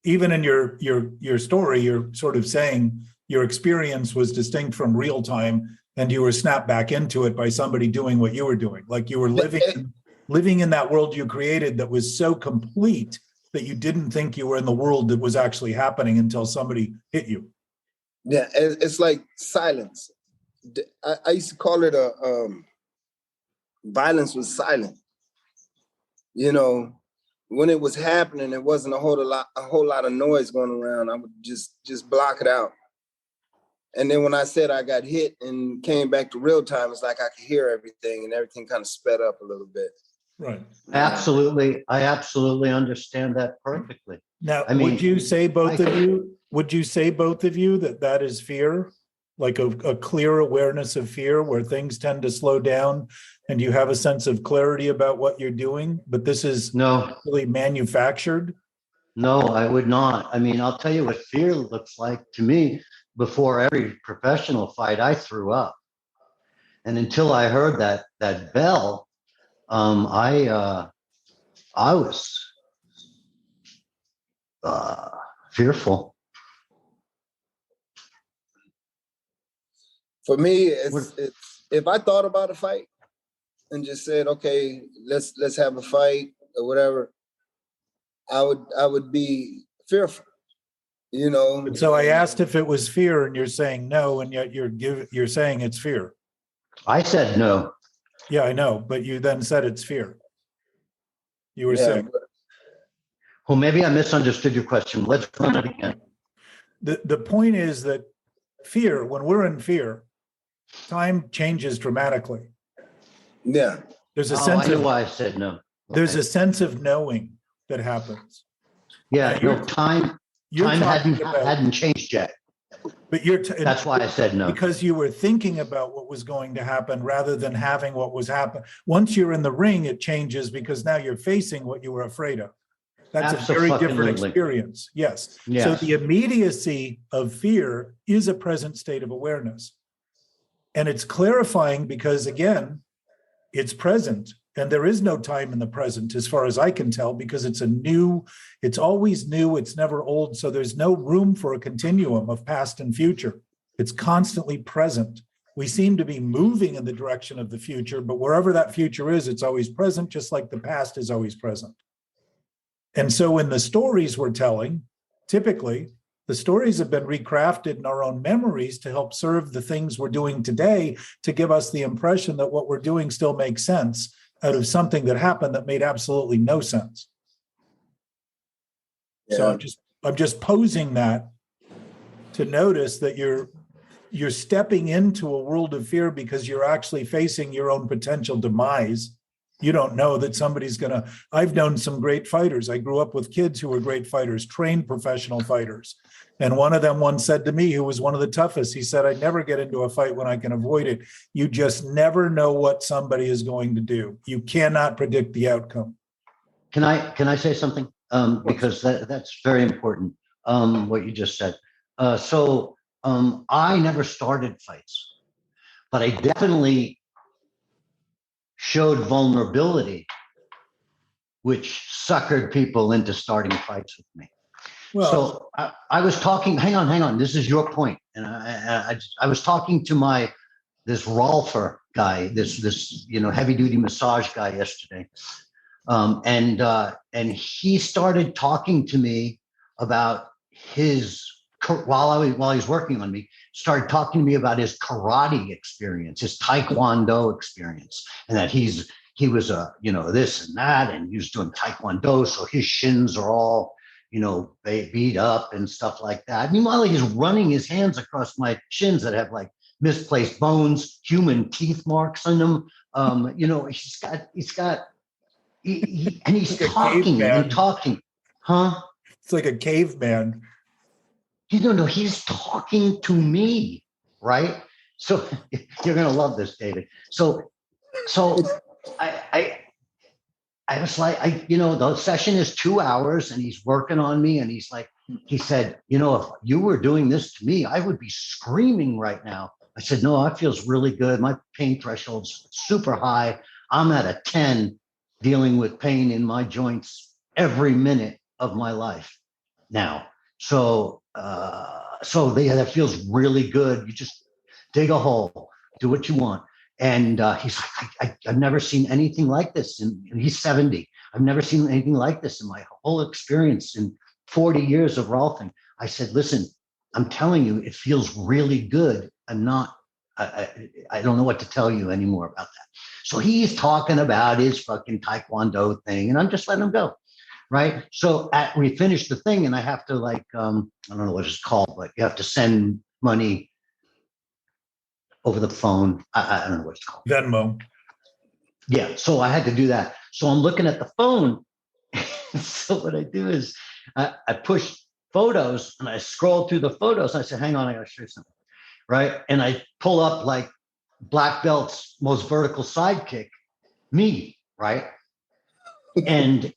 Even in your story, you're sort of saying your experience was distinct from real time, and you were snapped back into it by somebody doing what you were doing, like you were living in that world you created that was so complete that you didn't think you were in the world that was actually happening until somebody hit you. Yeah, it's like silence. I used to call it violence was silent. You know, when it was happening, it wasn't a whole lot of noise going around. I would just block it out. And then when I said I got hit and came back to real time, it's like I could hear everything, and everything kind of sped up a little bit. Right. Absolutely. I absolutely understand that perfectly. Now, I mean, would you say both of you that is fear, like a clear awareness of fear where things tend to slow down and you have a sense of clarity about what you're doing, but this is no, really manufactured? no, I would not. I mean, I'll tell you what fear looks like to me. Before every professional fight, I threw up. And until I heard that bell, I was fearful. For me, it's if I thought about a fight and just said, okay, let's have a fight or whatever, I would be fearful, you know. So I asked if it was fear, and you're saying no, and yet you're saying it's fear. I said no. Yeah, I know, but you then said it's fear. You were saying. Well, maybe I misunderstood your question. Let's run it again. The point is that fear, when we're in fear, time changes dramatically. Yeah. There's a sense I know of why I said no. There's a sense of knowing that happens. Yeah, no, time hadn't changed yet. But that's why I said no. Because you were thinking about what was going to happen rather than having what was happening. Once you're in the ring, it changes because now you're facing what you were afraid of. That's a very different experience. Yes. So the immediacy of fear is a present state of awareness. And it's clarifying because, again, it's present. And there is no time in the present, as far as I can tell, because it's always new, it's never old. So there's no room for a continuum of past and future. It's constantly present. We seem to be moving in the direction of the future, but wherever that future is, it's always present, just like the past is always present. And so in the stories we're telling, typically, the stories have been recrafted in our own memories to help serve the things we're doing today, to give us the impression that what we're doing still makes sense out of something that happened that made absolutely no sense. Yeah. So I'm just posing that to notice that you're stepping into a world of fear because you're actually facing your own potential demise. You don't know that I've known some great fighters. I grew up with kids who were great fighters, trained professional fighters. And one of them once said to me, who was one of the toughest, he said, I never get into a fight when I can avoid it. You just never know what somebody is going to do. You cannot predict the outcome. Can I say something? Because that's very important, what you just said. So I never started fights, but I definitely showed vulnerability, which suckered people into starting fights with me. Well, so I was talking, hang on, this is your point. And I was talking to Rolfer guy, this heavy duty massage guy yesterday, and he started talking to me about his while he was working on me, started talking to me about his karate experience, his taekwondo experience, and that he was this and that, and he was doing taekwondo, so his shins are all beat up and stuff like that. Meanwhile, he's running his hands across my shins that have like misplaced bones, human teeth marks on them. He's talking and talking, huh? It's like a caveman. No, he's talking to me, right? So you're gonna love this, David. So I was like, the session is 2 hours and he's working on me, and he said, if you were doing this to me, I would be screaming right now. I said, no, that feels really good. My pain threshold's super high. I'm at a 10 dealing with pain in my joints every minute of my life now. So that feels really good. You just dig a hole, do what you want. And he's like, I've never seen anything like this. And he's 70. I've never seen anything like this in my whole experience in 40 years of Rolfing. I said, listen, I'm telling you, it feels really good. I don't know what to tell you anymore about that. So he's talking about his fucking taekwondo thing, and I'm just letting him go. Right. So we finished the thing, and I have to I don't know what it's called, but you have to send money over the phone. I don't know what it's called. Venmo. Yeah. So I had to do that. So I'm looking at the phone. So what I do is I push photos and I scroll through the photos. I said, hang on, I got to show you something. Right. And I pull up like black belt's most vertical sidekick, me. Right. And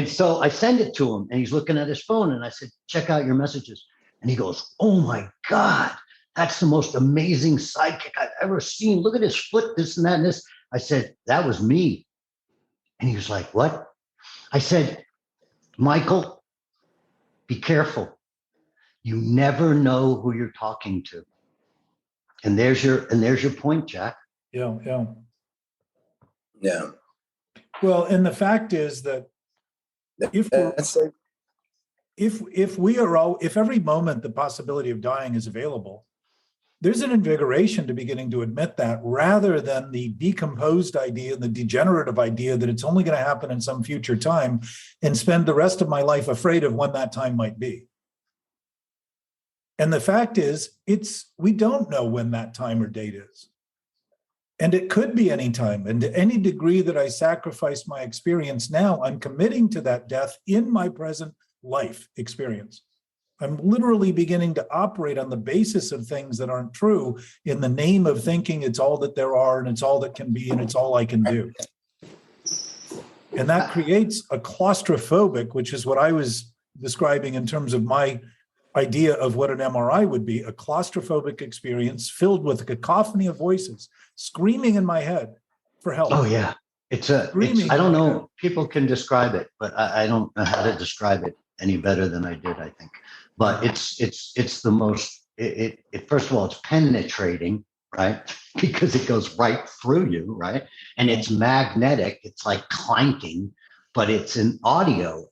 so I send it to him, and he's looking at his phone, and I said, check out your messages. And he goes, oh my God, that's the most amazing sidekick I've ever seen. Look at his foot, this and that and this. I said, that was me. And he was like, what? I said, Michael, be careful. You never know who you're talking to. And there's your point, Jack. Yeah. Yeah. Well, and the fact is that if every moment the possibility of dying is available, there's an invigoration to beginning to admit that, rather than the decomposed idea, the degenerative idea that it's only going to happen in some future time, and spend the rest of my life afraid of when that time might be. And the fact is, we don't know when that time or date is. And it could be any time. And to any degree that I sacrifice my experience now, I'm committing to that death in my present life experience. I'm literally beginning to operate on the basis of things that aren't true, in the name of thinking it's all that there are, and it's all that can be, and it's all I can do. And that creates a claustrophobic, which is what I was describing in terms of my idea of what an MRI would be, a claustrophobic experience filled with a cacophony of voices screaming in my head for help. Oh yeah. I don't know, people can describe it, but I don't know how to describe it any better than I did, I think. But it's the most, first of all, it's penetrating, right? Because it goes right through you, right? And it's magnetic, it's like clanking, but it's an audio,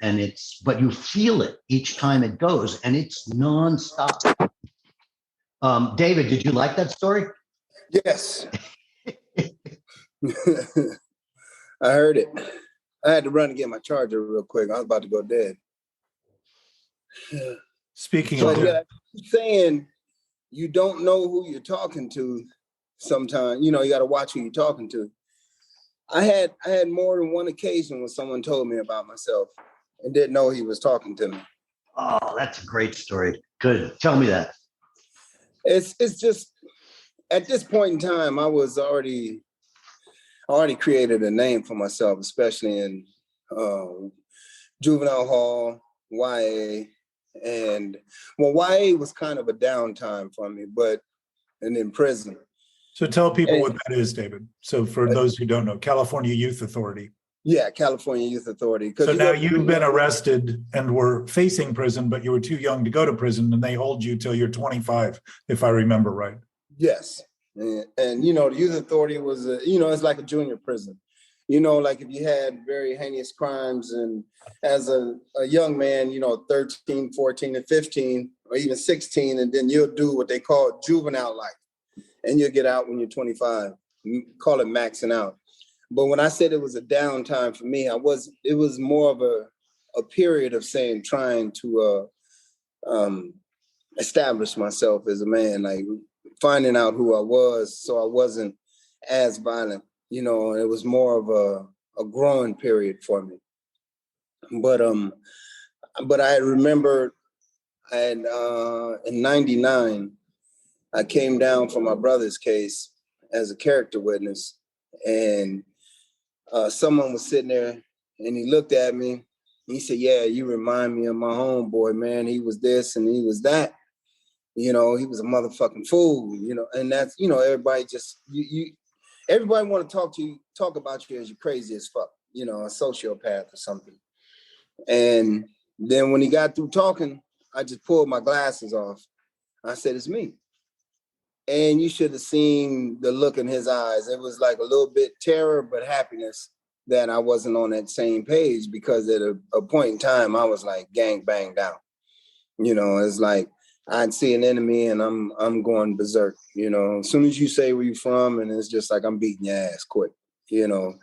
but you feel it each time it goes, and it's nonstop. David, did you like that story? Yes. I heard it. I had to run and get my charger real quick. I was about to go dead. Speaking so, of yeah, saying you don't know who you're talking to sometimes, you got to watch who you're talking to. I had more than one occasion when someone told me about myself and didn't know he was talking to me. Oh, that's a great story. Good. Tell me that. It's just, at this point in time, I already created a name for myself, especially in juvenile hall, YA. And YA was kind of a downtime for me, and in prison. So tell people what that is, David. So for those who don't know, California Youth Authority. Yeah, California Youth Authority. So now you've been arrested and were facing prison, but you were too young to go to prison, and they hold you till you're 25, if I remember right. Yes. And you know, the youth authority was, you know, it's like a junior prison. You know, like if you had very heinous crimes and as a young man, you know, 13, 14, and 15, or even 16, and then you'll do what they call juvenile life. And you'll get out when you're 25. Call it maxing out. But when I said it was a downtime for me, it was more of a period of trying to establish myself as a man, like finding out who I was so I wasn't as violent. You know, it was more of a growing period for me. But I remember in '99, I came down for my brother's case as a character witness, and someone was sitting there and he looked at me. He said, "Yeah, you remind me of my homeboy, man. He was this and he was that. You know, he was a motherfucking fool, you know." And that's, you know, everybody just, everybody want to talk about you as you're crazy as fuck, you know, a sociopath or something. And then when he got through talking, I just pulled my glasses off. I said, "It's me." And you should have seen the look in his eyes. It was like a little bit terror, but happiness that I wasn't on that same page, because at a point in time, I was like gang banged out. You know, it's like I'd see an enemy and I'm going berserk. You know, as soon as you say where you're from, and it's just like I'm beating your ass quick. You know,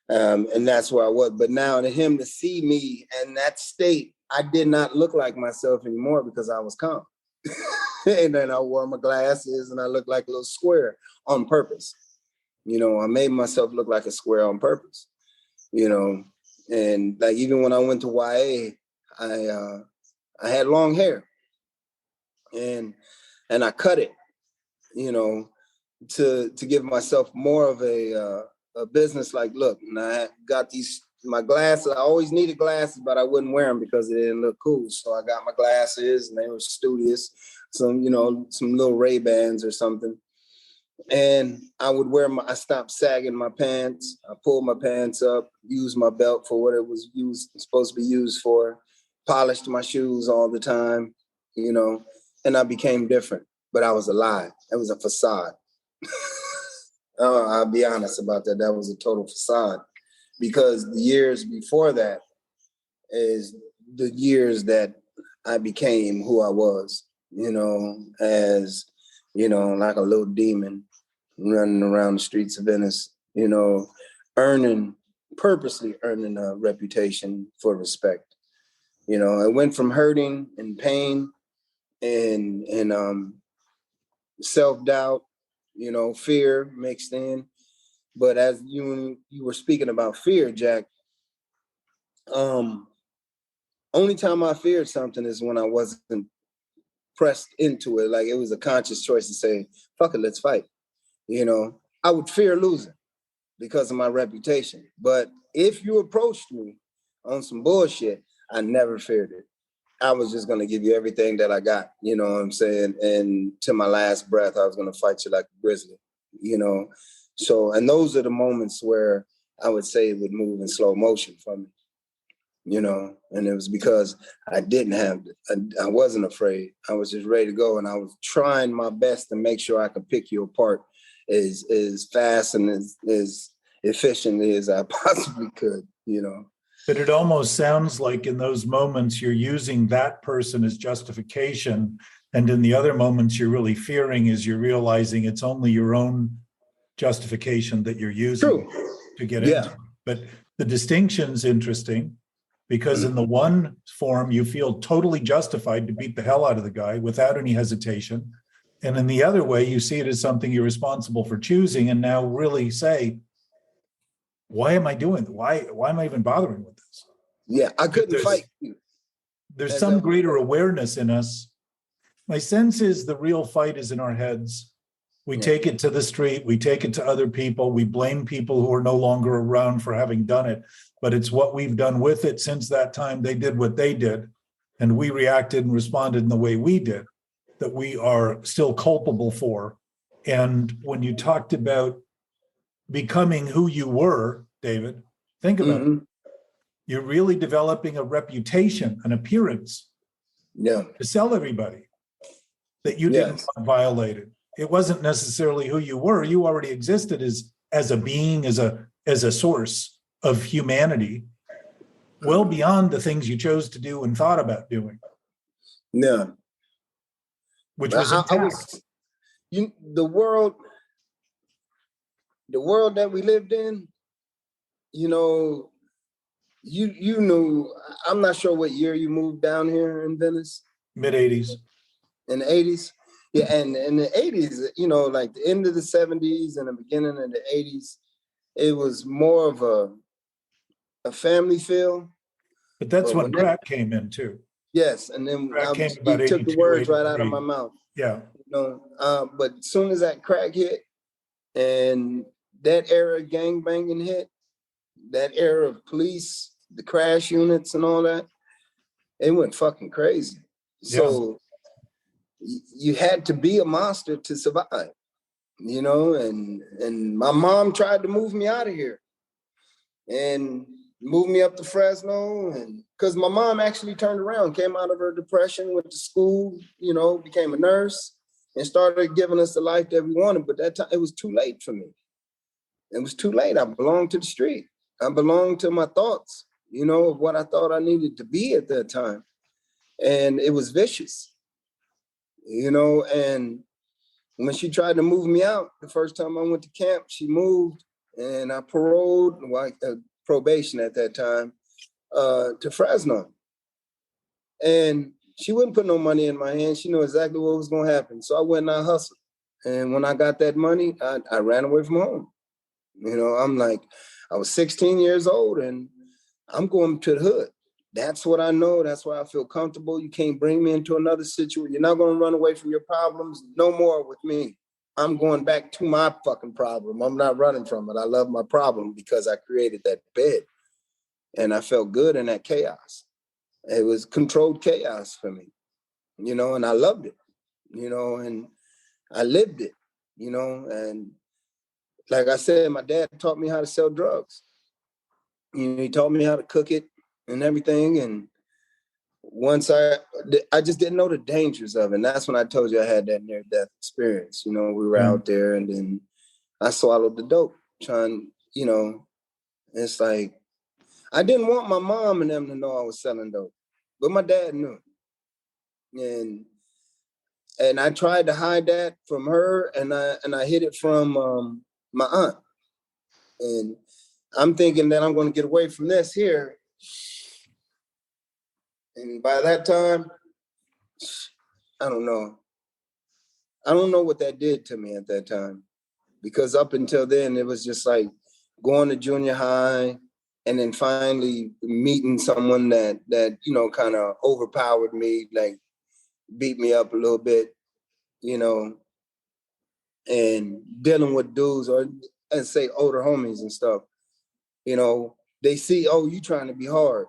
and that's where I was. But now to him to see me in that state, I did not look like myself anymore because I was calm. And then I wore my glasses and I looked like a little square on purpose. You know, I made myself look like a square on purpose. You know, and like even when I went to YA, I had long hair, and I cut it, you know, to give myself more of a business like look. And I got my glasses. I always needed glasses, but I wouldn't wear them because they didn't look cool. So I got my glasses, and they were studious. Some, you know, some little Ray-Bans or something. And I would I stopped sagging my pants. I pulled my pants up, used my belt for what it was supposed to be used for, polished my shoes all the time, you know, and I became different, but I was a lie. It was a facade. I'll be honest about that. That was a total facade, because the years before that is the years that I became who I was, you know, as, you know, like a little demon running around the streets of Venice, you know, purposely earning a reputation for respect. You know, I went from hurting and pain and self-doubt, you know, fear mixed in. But as you were speaking about fear, Jack, only time I feared something is when I wasn't pressed into it. Like it was a conscious choice to say, fuck it, let's fight. You know, I would fear losing because of my reputation. But if you approached me on some bullshit, I never feared it. I was just going to give you everything that I got, you know what I'm saying? And to my last breath, I was going to fight you like a grizzly, you know? So, and those are the moments where I would say it would move in slow motion for me, you know? And it was because I wasn't afraid. I was just ready to go. And I was trying my best to make sure I could pick you apart as fast and as efficiently as I possibly could, you know? But it almost sounds like in those moments you're using that person as justification, and in the other moments you're really fearing is you're realizing it's only your own justification that you're using to get into it. But the distinction's interesting, because in the one form you feel totally justified to beat the hell out of the guy without any hesitation, and in the other way you see it as something you're responsible for choosing, and now really say, why am I doing it? Why am I even bothering with this? Yeah, I couldn't fight you. There's some greater awareness in us. My sense is the real fight is in our heads. We take it to the street, we take it to other people, we blame people who are no longer around for having done it, but it's what we've done with it since that time they did what they did, and we reacted and responded in the way we did, that we are still culpable for. And when you talked about becoming who you were, David, think about it. You're really developing a reputation, an appearance to sell everybody that you didn't want violated. it wasn't necessarily who you were. You already existed as a being, as a source of humanity, well beyond the things you chose to do and thought about doing. Yeah. Which was intact. The world that we lived in, you know, you knew, I'm not sure what year you moved down here in Venice. Mid-'80s. In the 80s. Yeah, and in the 80s, you know, like the end of the 70s and the beginning of the 80s, it was more of a family feel. But that's when crack came in too. Yes, and then you took the words right out of my mouth. Yeah. You know, but as soon as that crack hit and that era of gangbanging hit, that era of police, the crash units and all that, it went fucking crazy. So you had to be a monster to survive, you know, and my mom tried to move me out of here and move me up to Fresno, and because my mom actually turned around, came out of her depression, went to school, you know, became a nurse and started giving us the life that we wanted. But that time it was too late for me. It was too late. I belonged to the street. I belonged to my thoughts, you know, of what I thought I needed to be at that time. And it was vicious, you know, and when she tried to move me out, the first time I went to camp, she moved and I paroled, probation at that time, to Fresno. And she wouldn't put no money in my hand. She knew exactly what was going to happen. So I went and I hustled. And when I got that money, I ran away from home. You know, I'm like, I was 16 years old and I'm going to the hood. That's what I know. That's why I feel comfortable. You can't bring me into another situation. You're not going to run away from your problems. No more with me. I'm going back to my fucking problem. I'm not running from it. I love my problem because I created that bed and I felt good in that chaos. It was controlled chaos for me, you know, and I loved it, you know, and I lived it, you know, and like I said, my dad taught me how to sell drugs. You know, he taught me how to cook it and everything. And once I just didn't know the dangers of it. And that's when I told you I had that near-death experience. You know, we were out there and then I swallowed the dope trying, you know, it's like, I didn't want my mom and them to know I was selling dope, but my dad knew. And I tried to hide that from her and I hid it from my aunt. And I'm thinking that I'm going to get away from this here. And by that time, I don't know. I don't know what that did to me at that time. Because up until then, it was just like going to junior high and then finally meeting someone that you know, kind of overpowered me, like beat me up a little bit, you know, and dealing with dudes or let's say older homies and stuff. You know, they see, oh, you trying to be hard,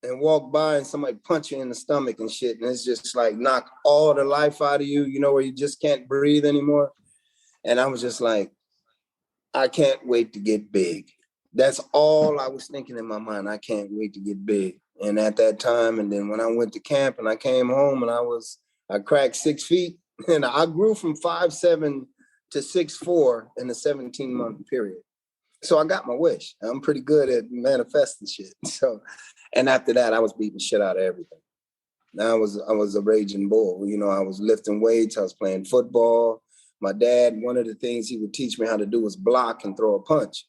and walk by and somebody punch you in the stomach and shit. And it's just like knock all the life out of you, you know, where you just can't breathe anymore. And I was just like, I can't wait to get big. That's all I was thinking in my mind. I can't wait to get big. And at that time, and then when I went to camp and I came home and I cracked 6 feet and I grew from 5'7" to 6'4" in a 17-month period. So I got my wish. I'm pretty good at manifesting shit. So, and after that, I was beating shit out of everything. Now I was a raging bull. You know, I was lifting weights. I was playing football. My dad, one of the things he would teach me how to do was block and throw a punch.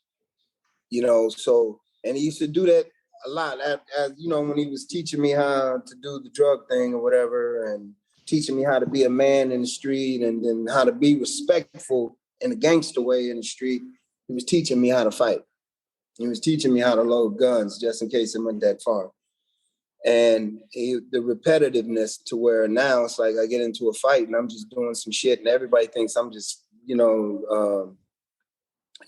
You know, so, and he used to do that a lot. As you know, when he was teaching me how to do the drug thing or whatever, and teaching me how to be a man in the street and then how to be respectful in a gangster way in the street. He was teaching me how to fight. He was teaching me how to load guns just in case it went that far. And the repetitiveness to where now it's like I get into a fight and I'm just doing some shit and everybody thinks I'm just, you know,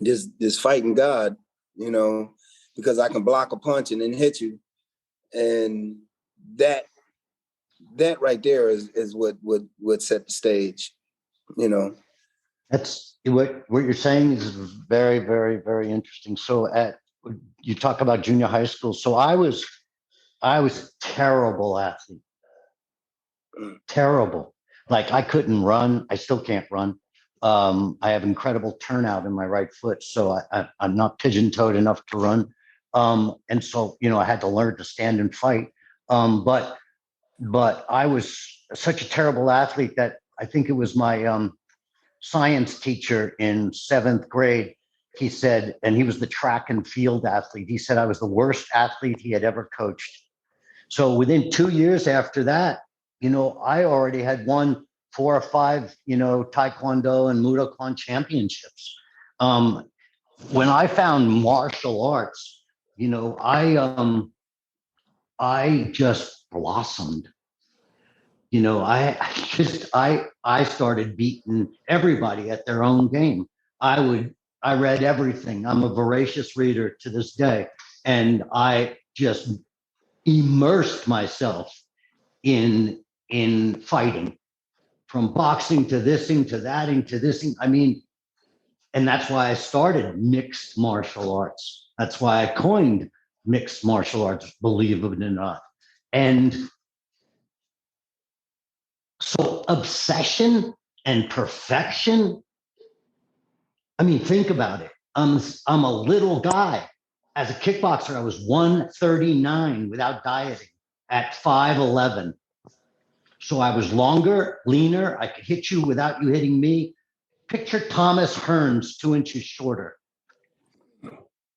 this fighting God, you know, because I can block a punch and then hit you. And that right there is what set the stage, you know. That's what you're saying is very, very, very interesting. So you talk about junior high school. So I was terrible athlete, terrible. Like I couldn't run. I still can't run. I have incredible turnout in my right foot, so I'm not pigeon-toed enough to run. And so, I had to learn to stand and fight. But I was such a terrible athlete that I think it was my science teacher in 7th grade. He said, and he was the track and field athlete. He said I was the worst athlete he had ever coached. So within 2 years after that, I already had won 4 or 5, Taekwondo and Mudokan championships. When I found martial arts, I just blossomed. I started beating everybody at their own game. I read everything. I'm a voracious reader to this day. And I just immersed myself in fighting, from boxing to thising to thating to thising. I mean, and that's why I started mixed martial arts. That's why I coined mixed martial arts, believe it or not. And so obsession and perfection. I mean, think about it. I'm a little guy. As a kickboxer, I was 139 without dieting at 5'11". So I was longer, leaner. I could hit you without you hitting me. Picture Thomas Hearns 2 inches shorter,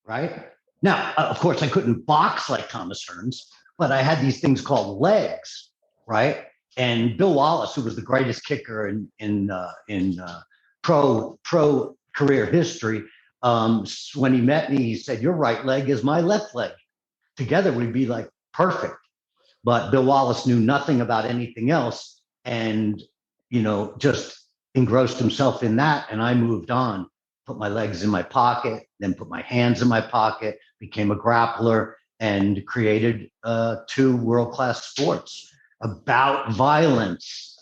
right? Now, of course, I couldn't box like Thomas Hearns, but I had these things called legs, right? And Bill Wallace, who was the greatest kicker in pro career history, when he met me, he said, "Your right leg is my left leg. Together we'd be like perfect." But Bill Wallace knew nothing about anything else, and just engrossed himself in that. And I moved on, put my legs in my pocket, then put my hands in my pocket, became a grappler, and created 2 world-class sports about violence.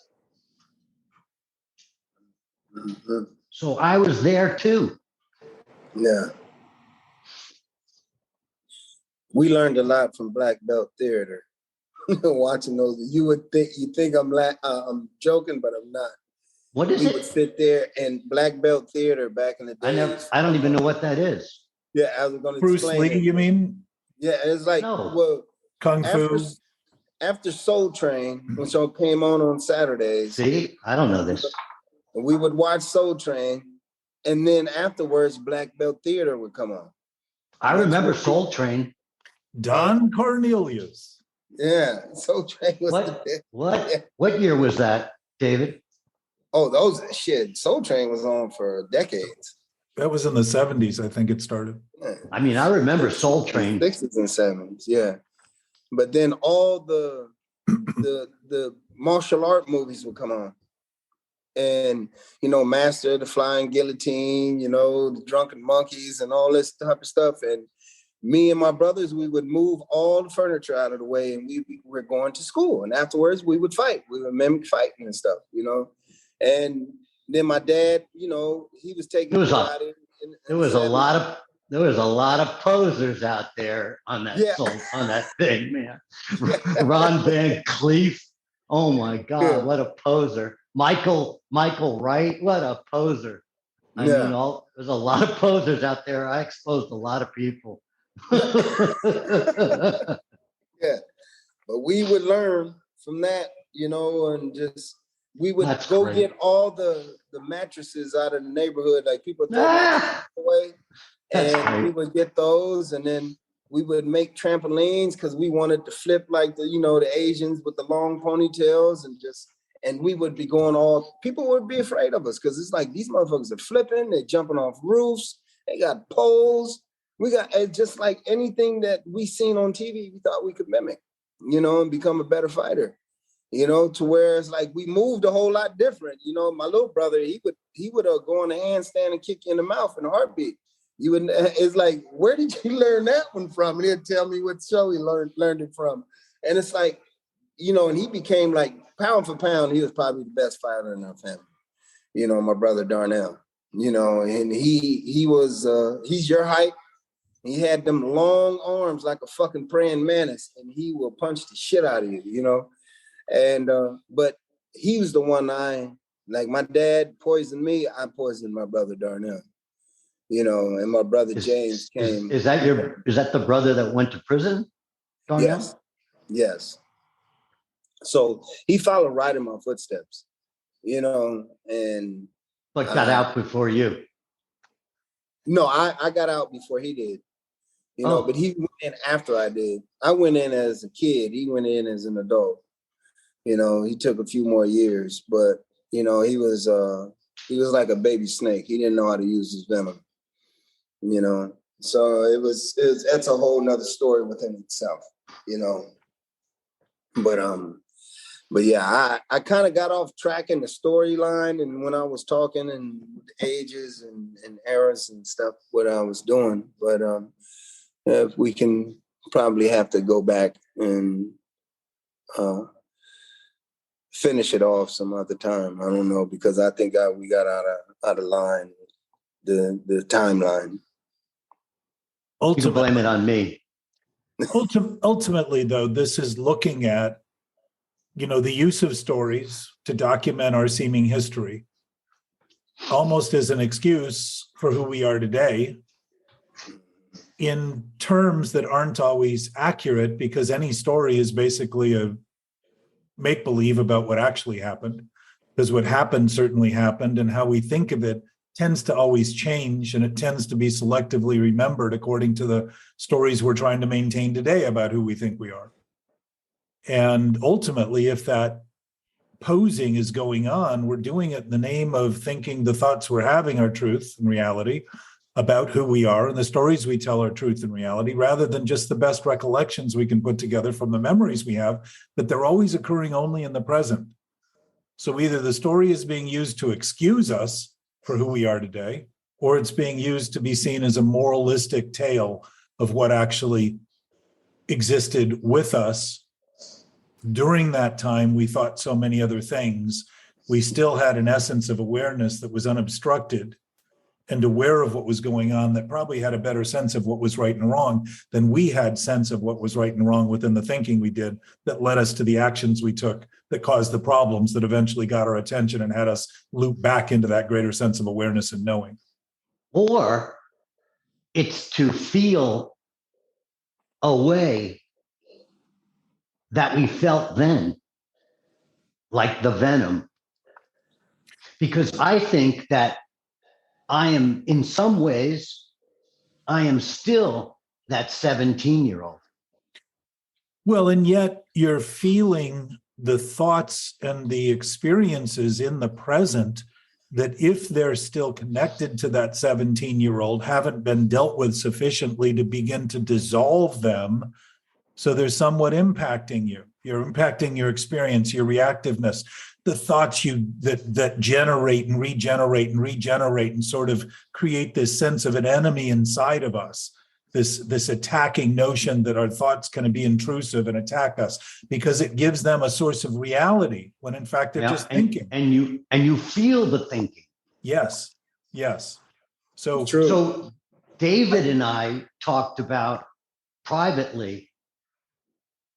Mhm. So I was there too. Yeah. We learned a lot from Black Belt Theater. Watching those, you think I'm joking, but I'm not. What is We it? would sit there and Black Belt Theater back in the day. I don't even know what that is. Yeah, I was going to Bruce explain Lee, it. you mean? Yeah, it's like, No. well, Kung Fu? after Soul Train, which all came on Saturdays, See, I don't know this. we would watch Soul Train, and then afterwards, Black Belt Theater would come on. I remember Soul Train. Don Cornelius. Yeah, Soul Train was the What year was that, David? Oh, those shit. Soul Train was on for decades. That was in the 70s, I think it started. Yeah. I mean, I remember Soul Train. 60s and 70s, yeah. But then all the martial art movies would come on. And, Master of the Flying Guillotine, the Drunken Monkeys and all this type of stuff. And me and my brothers, we would move all the furniture out of the way, and we were going to school. And afterwards, we would fight. We would mimic fighting and stuff, And then my dad, he was taking me out. There was a lot of posers out there on that on that thing, man. Ron Van Cleef. Oh my God, what a poser. Michael Wright, what a poser. I mean, there's a lot of posers out there. I exposed a lot of people. Yeah, but we would learn from that, and just we would get all the mattresses out of the neighborhood, like people throw away, and we would get those, and then we would make trampolines because we wanted to flip like the Asians with the long ponytails, and we would be going people would be afraid of us because it's like these motherfuckers are flipping, they're jumping off roofs, they got poles. We got just like anything that we seen on TV, we thought we could mimic, and become a better fighter, to where it's like we moved a whole lot different. My little brother, he would go on a handstand and kick you in the mouth in a heartbeat. It's like, where did you learn that one from? And he'd tell me what show he learned it from. And it's like, and he became like pound for pound, he was probably the best fighter in our family. My brother Darnell, and he was, he's your height. He had them long arms like a fucking praying mantis, and he will punch the shit out of you, And but he was the one I Like my dad poisoned me, I poisoned my brother Darnell. You know, and my brother James came. Is that the brother that went to prison, Darnell? Yes, yes. So he followed right in my footsteps, you know, and But got out before you. no, I got out before he did, you know, but he went in after I did. I went in as a kid, he went in as an adult. You know, he took a few more years, but you know, he was like a baby snake. He didn't know how to use his venom, you know. So it was that's a whole nother story within itself, you know. But yeah, I kind of got off track in the storyline, and when I was talking and ages and eras and stuff, what I was doing. But if we can probably have to go back and finish it off some other time. I don't know, because I think we got out of line, the timeline. You can blame it on me. Ultimately, though, this is looking at, you know, the use of stories to document our seeming history, almost as an excuse for who we are today, in terms that aren't always accurate, because any story is basically a make-believe about what actually happened, because what happened certainly happened, and how we think of it tends to always change, and it tends to be selectively remembered according to the stories we're trying to maintain today about who we think we are. And ultimately, if that posing is going on, we're doing it in the name of thinking the thoughts we're having are truth and reality about who we are, and the stories we tell are truth and reality, rather than just the best recollections we can put together from the memories we have, but they're always occurring only in the present. So either the story is being used to excuse us for who we are today, or it's being used to be seen as a moralistic tale of what actually existed with us. During that time, we thought so many other things. We still had an essence of awareness that was unobstructed and aware of what was going on, that probably had a better sense of what was right and wrong than we had sense of what was right and wrong within the thinking we did, that led us to the actions we took, that caused the problems that eventually got our attention and had us loop back into that greater sense of awareness and knowing. Or it's to feel a way that we felt then, like the venom. Because I think that I am, in some ways, I am still that 17-year-old. Well, and yet you're feeling the thoughts and the experiences in the present that, if they're still connected to that 17-year-old, haven't been dealt with sufficiently to begin to dissolve them. So they're somewhat impacting you. You're impacting your experience, your reactiveness, the thoughts that generate and regenerate and sort of create this sense of an enemy inside of us. This attacking notion that our thoughts can be intrusive and attack us, because it gives them a source of reality when in fact they're just thinking. And you feel the thinking. Yes. So True. So David and I talked about privately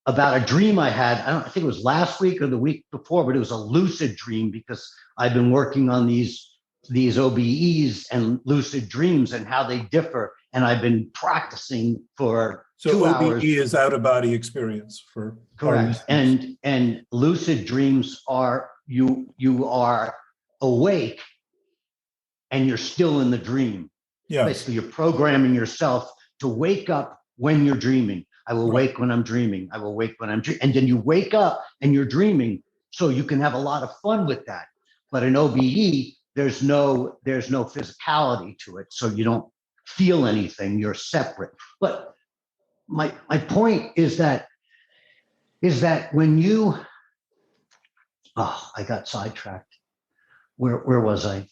about a dream I had. I think it was last week or the week before, but it was a lucid dream, because I've been working on these OBEs and lucid dreams and how they differ. And I've been practicing for 2 hours. OBE is out of body experience for correct. And lucid dreams are you are awake and you're still in the dream. Yeah. Basically, you're programming yourself to wake up when you're dreaming. I will wake when I'm dreaming. I will wake when I'm dreaming. And then you wake up and you're dreaming, so you can have a lot of fun with that. But in OBE, there's no physicality to it, so you don't feel anything. You're separate. But my point is that when you I got sidetracked. Where was I?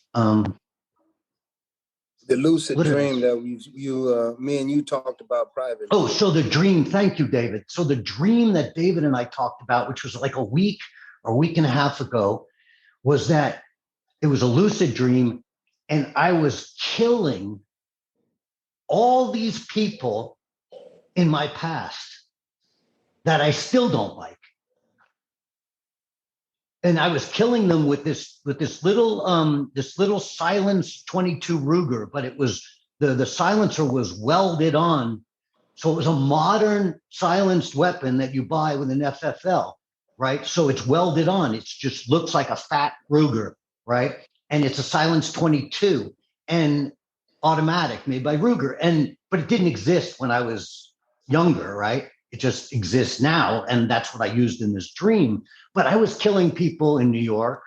The lucid dream that me and you talked about privately. Oh, so the dream. Thank you, David. So the dream that David and I talked about, which was like a week or a week and a half ago, was that it was a lucid dream, and I was killing all these people in my past that I still don't like. and I was killing them with this little silenced 22 Ruger, but it was the silencer was welded on. So it was a modern silenced weapon that you buy with an FFL, right? So it's welded on. It just looks like a fat Ruger, right? And it's a silenced 22 and automatic made by Ruger. But it didn't exist when I was younger, right? It just exists now. And that's what I used in this dream. But I was killing people in New York.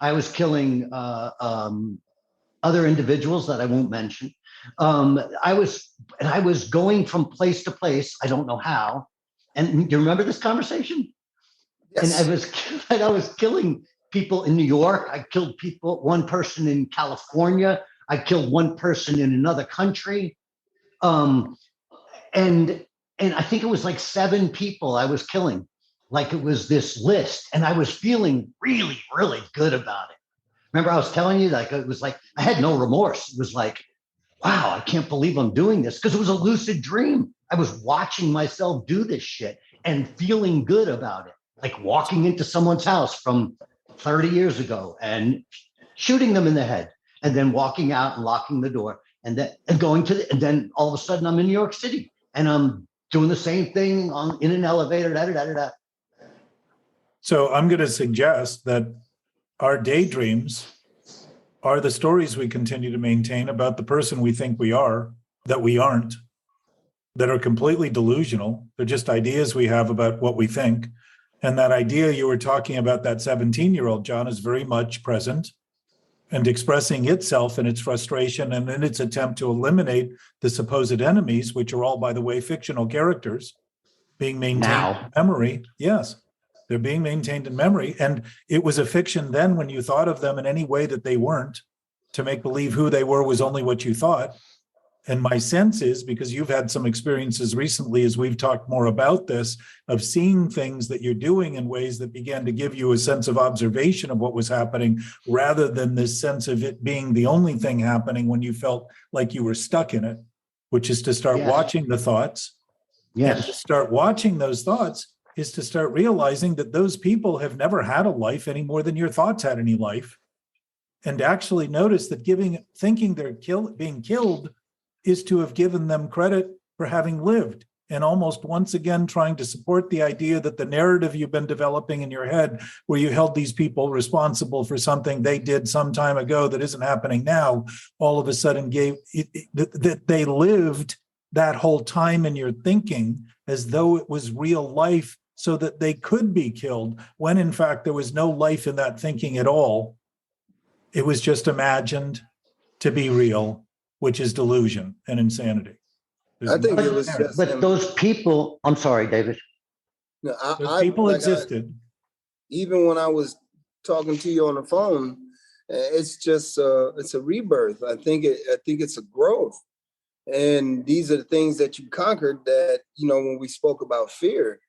I was killing other individuals that I won't mention. I was going from place to place. I don't know how. And do you remember this conversation? Yes. And I was killing people in New York. I killed one person in California. I killed one person in another country. And I think it was like 7 people I was killing. Like it was this list. And I was feeling really, really good about it. Remember I was telling you, like, it was like, I had no remorse. It was like, wow, I can't believe I'm doing this, because it was a lucid dream. I was watching myself do this shit and feeling good about it. Like walking into someone's house from 30 years ago and shooting them in the head, and then walking out and locking the door, and then all of a sudden I'm in New York City and I'm doing the same thing in an elevator. So I'm going to suggest that our daydreams are the stories we continue to maintain about the person we think we are, that we aren't, that are completely delusional. They're just ideas we have about what we think. And that idea you were talking about, that 17-year-old, John, is very much present and expressing itself in its frustration and in its attempt to eliminate the supposed enemies, which are all, by the way, fictional characters being maintained in memory. Yes, they're being maintained in memory. And it was a fiction then when you thought of them in any way that they weren't. To make believe who they were was only what you thought. And my sense is, because you've had some experiences recently as we've talked more about this, of seeing things that you're doing in ways that began to give you a sense of observation of what was happening, rather than this sense of it being the only thing happening when you felt like you were stuck in it, which is to start watching the thoughts. Yes. And to start watching those thoughts is to start realizing that those people have never had a life any more than your thoughts had any life. And actually notice that thinking they're being killed is to have given them credit for having lived. And almost once again, trying to support the idea that the narrative you've been developing in your head, where you held these people responsible for something they did some time ago that isn't happening now, all of a sudden that they lived that whole time in your thinking as though it was real life, so that they could be killed, when in fact there was no life in that thinking at all. It was just imagined to be real, which is delusion and insanity. I think it was just. But those people, I'm sorry, David. No, those people existed. Even when I was talking to you on the phone, it's just it's a rebirth. I think it's a growth. And these are the things that you conquered, that, when we spoke about fear,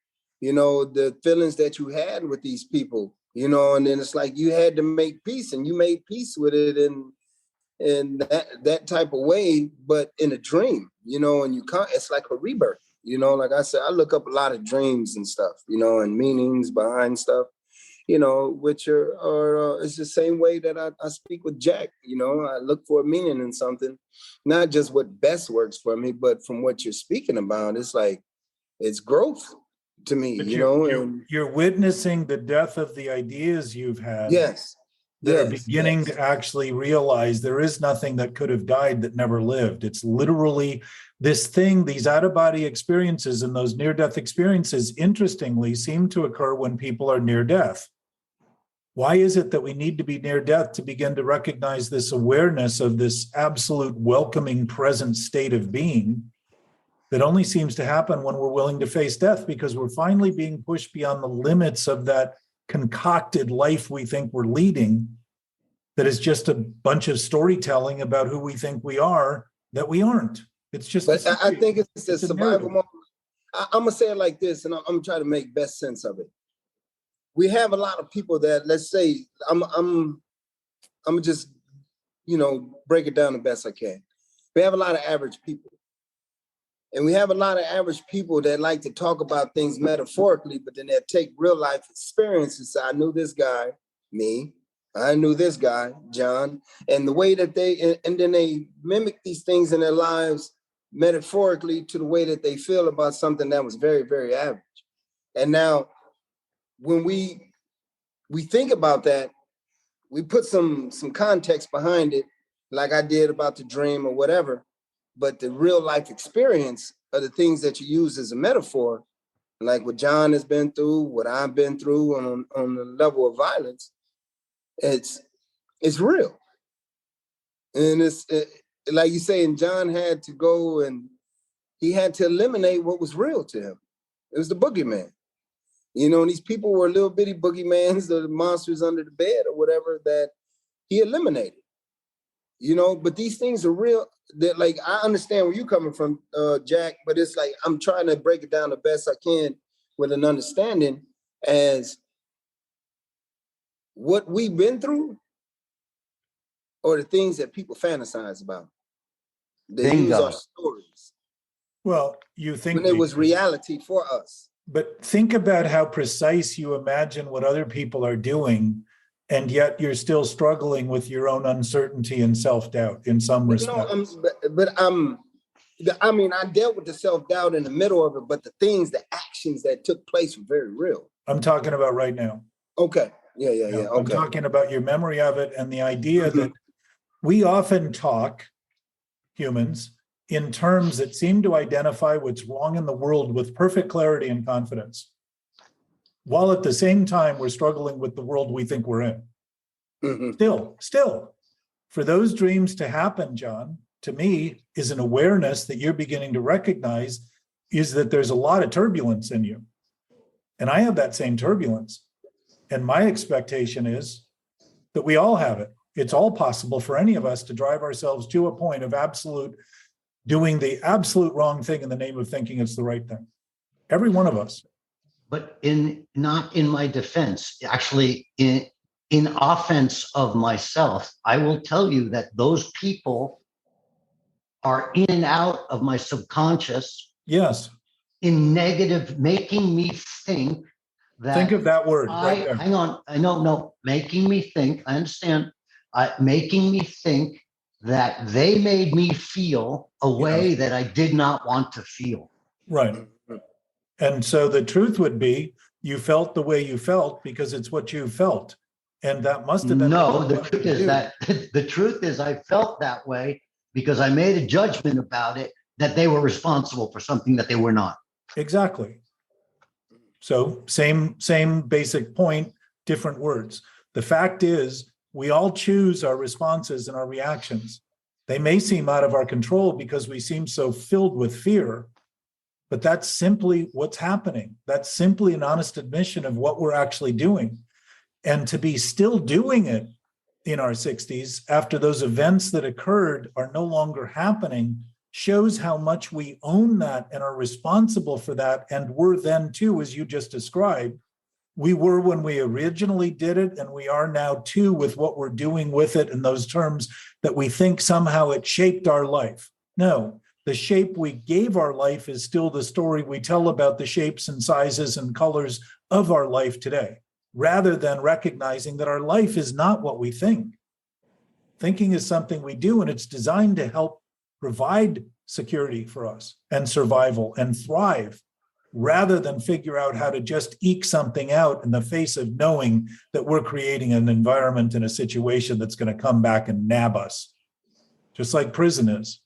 the feelings that you had with these people, and then it's like you had to make peace, and you made peace with it in that type of way, but in a dream, and it's like a rebirth, like I said, I look up a lot of dreams and stuff, and meanings behind stuff, which are it's the same way that I speak with Jack. I look for a meaning in something, not just what best works for me, but from what you're speaking about, it's like, it's growth to me, But you're witnessing the death of the ideas you've had. Yes. That are beginning to actually realize there is nothing that could have died that never lived. It's literally this thing, these out-of-body experiences and those near-death experiences, interestingly, seem to occur when people are near death. Why is it that we need to be near death to begin to recognize this awareness of this absolute welcoming present state of being that only seems to happen when we're willing to face death, because we're finally being pushed beyond the limits of that concocted life we think we're leading, that is just a bunch of storytelling about who we think we are, that we aren't. It's just. But I think it's a survival moment. I'm gonna say it like this, and I'm gonna try to make best sense of it. We have a lot of people that, let's say, I'm just, break it down the best I can. We have a lot of average people. And we have a lot of average people that like to talk about things metaphorically, but then they take real life experiences. So I knew this guy, me. I knew this guy, John. And the way that and then they mimic these things in their lives metaphorically to the way that they feel about something that was very, very average. And now when we think about that, we put some context behind it, like I did about the dream or whatever. But the real life experience are the things that you use as a metaphor, like what John has been through, what I've been through on the level of violence. It's real. And like you say, and John had to go and he had to eliminate what was real to him. It was the boogeyman. And these people were little bitty boogeymans, the monsters under the bed or whatever that he eliminated. But these things are real. That, like, I understand where you're coming from, Jack, but it's like I'm trying to break it down the best I can with an understanding as what we've been through or the things that people fantasize about. They use our stories. Well, you think when it was reality for us. But think about how precise you imagine what other people are doing, and yet you're still struggling with your own uncertainty and self-doubt in some respects. I dealt with the self-doubt in the middle of it, but the actions that took place were very real. I'm talking about right now. Okay. Yeah. Okay. I'm talking about your memory of it and the idea that we often talk, humans, in terms that seem to identify what's wrong in the world with perfect clarity and confidence, while at the same time we're struggling with the world we think we're in. Still, for those dreams to happen, John, to me, is an awareness that you're beginning to recognize is that there's a lot of turbulence in you. And I have that same turbulence. And my expectation is that we all have it. It's all possible for any of us to drive ourselves to a point of doing the absolute wrong thing in the name of thinking it's the right thing. Every one of us. But not in my defense, actually in offense of myself, I will tell you that those people are in and out of my subconscious. Yes. In negative, making me think that. Think of that word right there. Hang on. No, making me think, I understand. Making me think that they made me feel a way that I did not want to feel. Right. And so the truth would be you felt the way you felt because it's what you felt. And that must have been. No, the truth is I felt that way because I made a judgment about it that they were responsible for something that they were not. Exactly. So same basic point, different words. The fact is we all choose our responses and our reactions. They may seem out of our control because we seem so filled with fear, but that's simply what's happening. That's simply an honest admission of what we're actually doing. And to be still doing it in our 60s after those events that occurred are no longer happening shows how much we own that and are responsible for that. And we're then too, as you just described, we were when we originally did it, and we are now too with what we're doing with it in those terms that we think somehow it shaped our life. No, the shape we gave our life is still the story we tell about the shapes and sizes and colors of our life today, rather than recognizing that our life is not what we think. Thinking is something we do, and it's designed to help provide security for us and survival and thrive, rather than figure out how to just eke something out in the face of knowing that we're creating an environment and a situation that's going to come back and nab us. Just like prison is.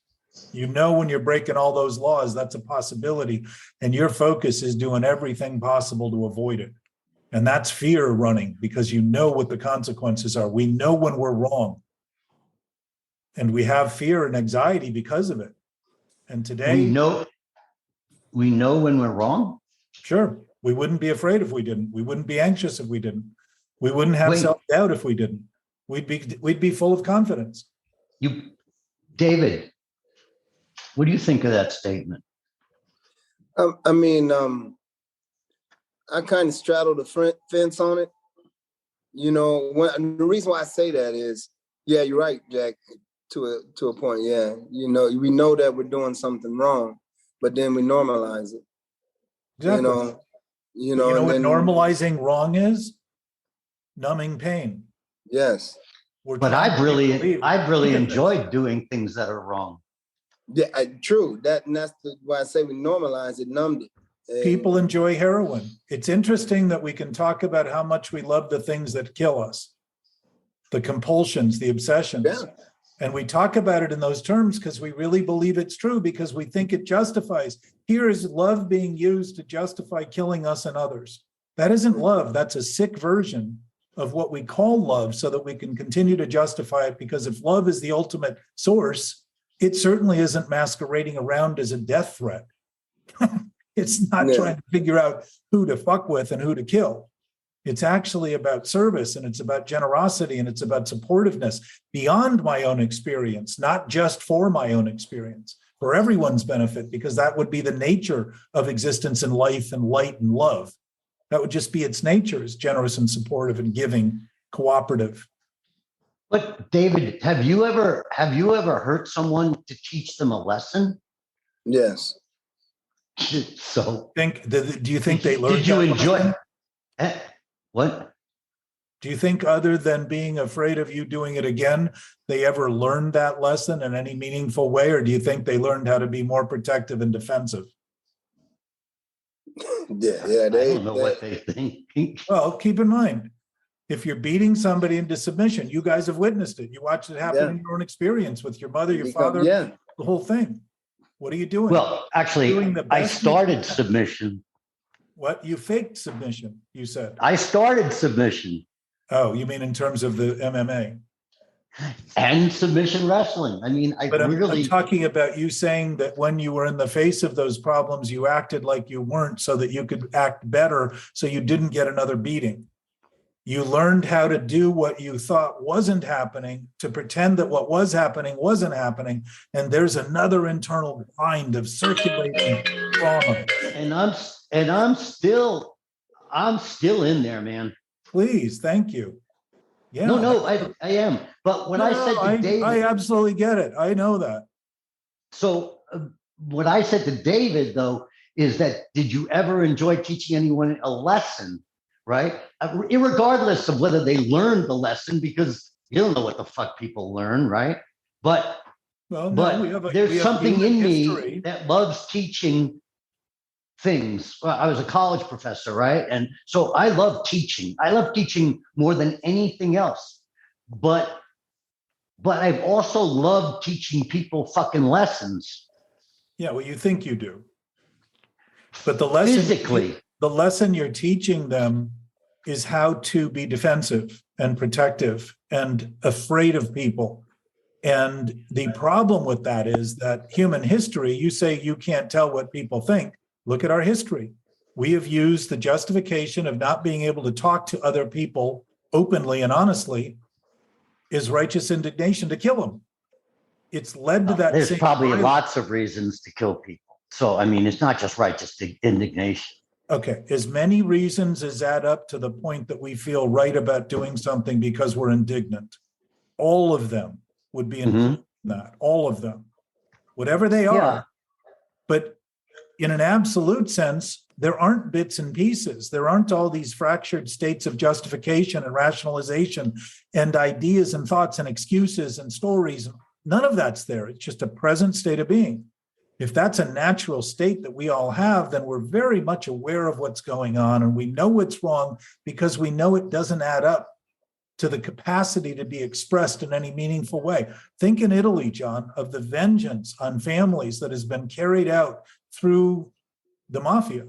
You know, when you're breaking all those laws, that's a possibility. And your focus is doing everything possible to avoid it. And that's fear running, because you know what the consequences are. We know when we're wrong. And we have fear and anxiety because of it. And today, we know when we're wrong. Sure. We wouldn't be afraid if we didn't. We wouldn't be anxious if we didn't. We wouldn't have self-doubt if we didn't. We'd be full of confidence. David, what do you think of that statement? I kind of straddle the fence on it. You know, the reason why I say that is, yeah, you're right, Jack, to a point. Yeah, you know, we know that we're doing something wrong, but then we normalize it. Exactly. You But know, you know and what then normalizing wrong is? Numbing pain. yes, We're But trying to believe- I've really Look at enjoyed doing things that are wrong. yeah, true. That's why I say we normalize it, numbed it. And people enjoy heroin. It's interesting that we can talk about how much we love the things that kill us, the compulsions, the obsessions. Yeah. And we talk about it in those terms because we really believe it's true, because we think it justifies. Here is love being used to justify killing us and others. That isn't love. That's a sick version of what we call love, so that we can continue to justify it. Because if love is the ultimate source, it certainly isn't masquerading around as a death threat. It's not Yeah. trying to figure out who to fuck with and who to kill. It's actually about service, and it's about generosity, and it's about supportiveness beyond my own experience, not just for my own experience, for everyone's benefit, because that would be the nature of existence and life and light and love. That would just be its nature, is generous and supportive and giving, cooperative. But David, have you ever hurt someone to teach them a lesson? yes. So Do you think they learned? did you that enjoy lesson? what? Do you think, other than being afraid of you doing it again, they ever learned that lesson in any meaningful way? Or do you think they learned how to be more protective and defensive? Yeah. I don't know what they think. Well, keep in mind, if you're beating somebody into submission, you guys have witnessed it. You watched it happen Yeah. in your own experience with your mother, your father, Yeah. the whole thing. What are you doing? Well, actually, Doing the I best you started can. submission. What? You faked submission, you said. I started submission Oh, you mean in terms of the MMA? and submission wrestling. I mean, But I'm talking about you saying that when you were in the face of those problems, you acted like you weren't, so that you could act better, so you didn't get another beating. You learned how to do what you thought wasn't happening, to pretend that what was happening wasn't happening. And there's another internal grind of circulating trauma. and I'm still in there, man. Please, thank you. Yeah. No, I am. But when I said to David, I absolutely get it. I know that. so what I said to David, though, is that did you ever enjoy teaching anyone a lesson, right? Irregardless of whether they learned the lesson, because you don't know what the fuck people learn, right? But Well, no, we there's have something human in history. me that loves teaching things. Well, I was a college professor, right? And so I love teaching. I love teaching more than anything else. But I've also loved teaching people fucking lessons. Yeah, well, you think you do. But the lesson you're teaching them is how to be defensive and protective and afraid of people. And the problem with that is that human history, you say you can't tell what people think. Look at our history. We have used the justification of not being able to talk to other people openly and honestly is righteous indignation to kill them. It's led to that. There's same probably violence. lots of reasons to kill people. So, I mean, it's not just righteous indignation. Okay, as many reasons as add up to the point that we feel right about doing something because we're indignant. All of them would be included in that, all of them, whatever they are. Yeah. But in an absolute sense, there aren't bits and pieces. There aren't all these fractured states of justification and rationalization and ideas and thoughts and excuses and stories. None of that's there. It's just a present state of being. If that's a natural state that we all have, then we're very much aware of what's going on, and we know what's wrong because we know it doesn't add up to the capacity to be expressed in any meaningful way. Think in Italy, John, of the vengeance on families that has been carried out through the mafia,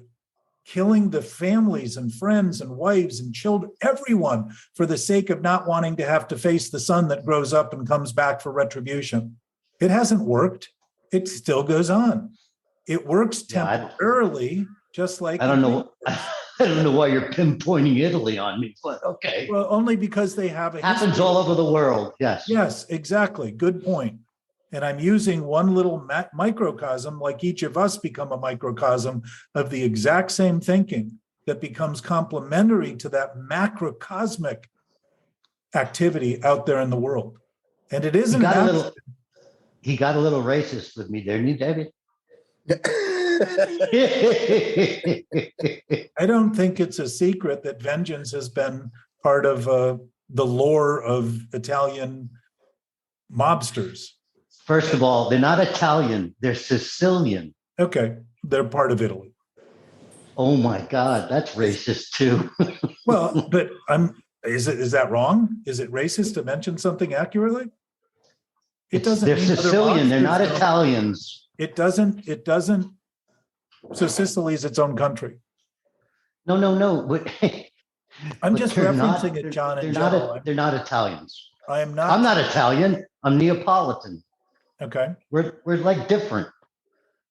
killing the families and friends and wives and children, everyone, for the sake of not wanting to have to face the son that grows up and comes back for retribution. It hasn't worked. It still goes on. It works temporarily, just like I don't know. I don't know why you're pinpointing Italy on me, but okay. Well, only because they have a Happens history. all over the world. Yes. Yes, exactly. Good point. And I'm using one little microcosm, like each of us become a microcosm of the exact same thinking that becomes complementary to that macrocosmic activity out there in the world. And it isn't. He got a little racist with me, didn't he, David? I don't think it's a secret that vengeance has been part of the lore of Italian mobsters. First of all, they're not Italian, they're Sicilian. Okay, they're part of Italy. Oh my God, that's racist too. Well, but is that wrong? Is it racist to mention something accurately? It doesn't They're mean other Sicilian, they're not mobsters don't. Italians. It doesn't. So Sicily is its own country. No. But, I'm but just they're not- referencing it, John and they're Joe. they're not Italians. I am not. I'm not Italian. I'm Neapolitan. Okay. We're like different.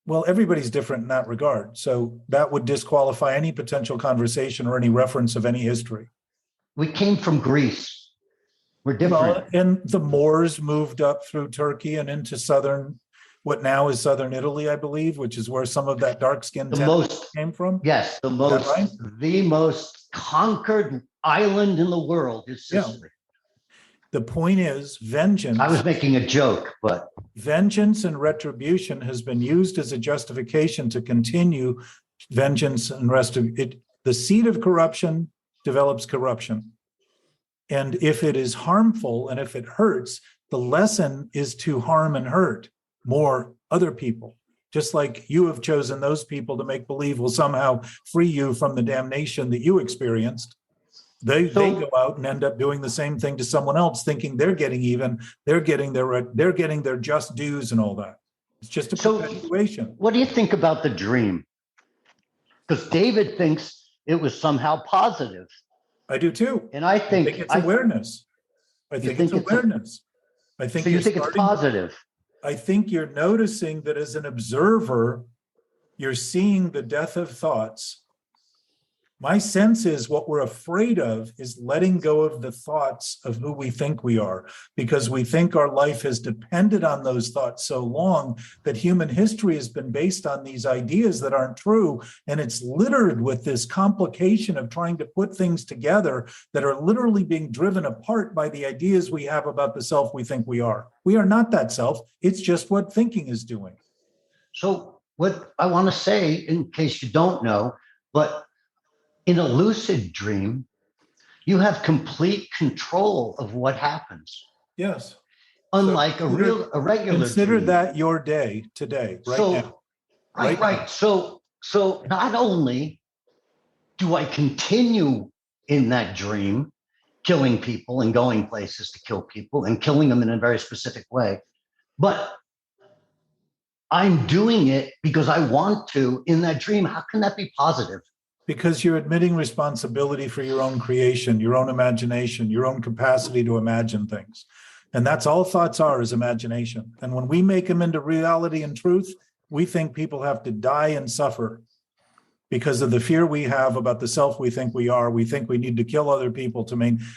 Well, everybody's different in that regard. So that would disqualify any potential conversation or any reference of any history. We came from Greece. We're different. Well, and the Moors moved up through Turkey and into what now is southern Italy, I believe, which is where some of that dark-skinned came from. Yes, the most conquered island in the world is Sicily. Yeah. The point is, vengeance. I was making a joke, but vengeance and retribution has been used as a justification to continue vengeance and rest of it. The seed of corruption develops corruption. And if it is harmful and if it hurts, the lesson is to harm and hurt more other people. Just like you have chosen those people to make believe will somehow free you from the damnation that you experienced. They go out and end up doing the same thing to someone else, thinking they're getting even, they're getting their just dues and all that. It's just a perpetuation. What do you think about the dream? Because David thinks it was somehow positive. I do too. And I think it's awareness. I think it's awareness. I think so you think it's positive. I think you're noticing that as an observer, you're seeing the death of thoughts. My sense is what we're afraid of is letting go of the thoughts of who we think we are, because we think our life has depended on those thoughts so long that human history has been based on these ideas that aren't true. And it's littered with this complication of trying to put things together that are literally being driven apart by the ideas we have about the self we think we are. We are not that self. It's just what thinking is doing. So what I want to say, in case you don't know, but in a lucid dream, you have complete control of what happens. Yes. Unlike a regular consider dream. that your day today, right now. Right. So not only do I continue in that dream, killing people and going places to kill people and killing them in a very specific way, but I'm doing it because I want to in that dream. How can that be positive? Because you're admitting responsibility for your own creation, your own imagination, your own capacity to imagine things. And that's all thoughts are, is imagination. And when we make them into reality and truth, we think people have to die and suffer because of the fear we have about the self we think we are. We think we need to kill other people to maintain.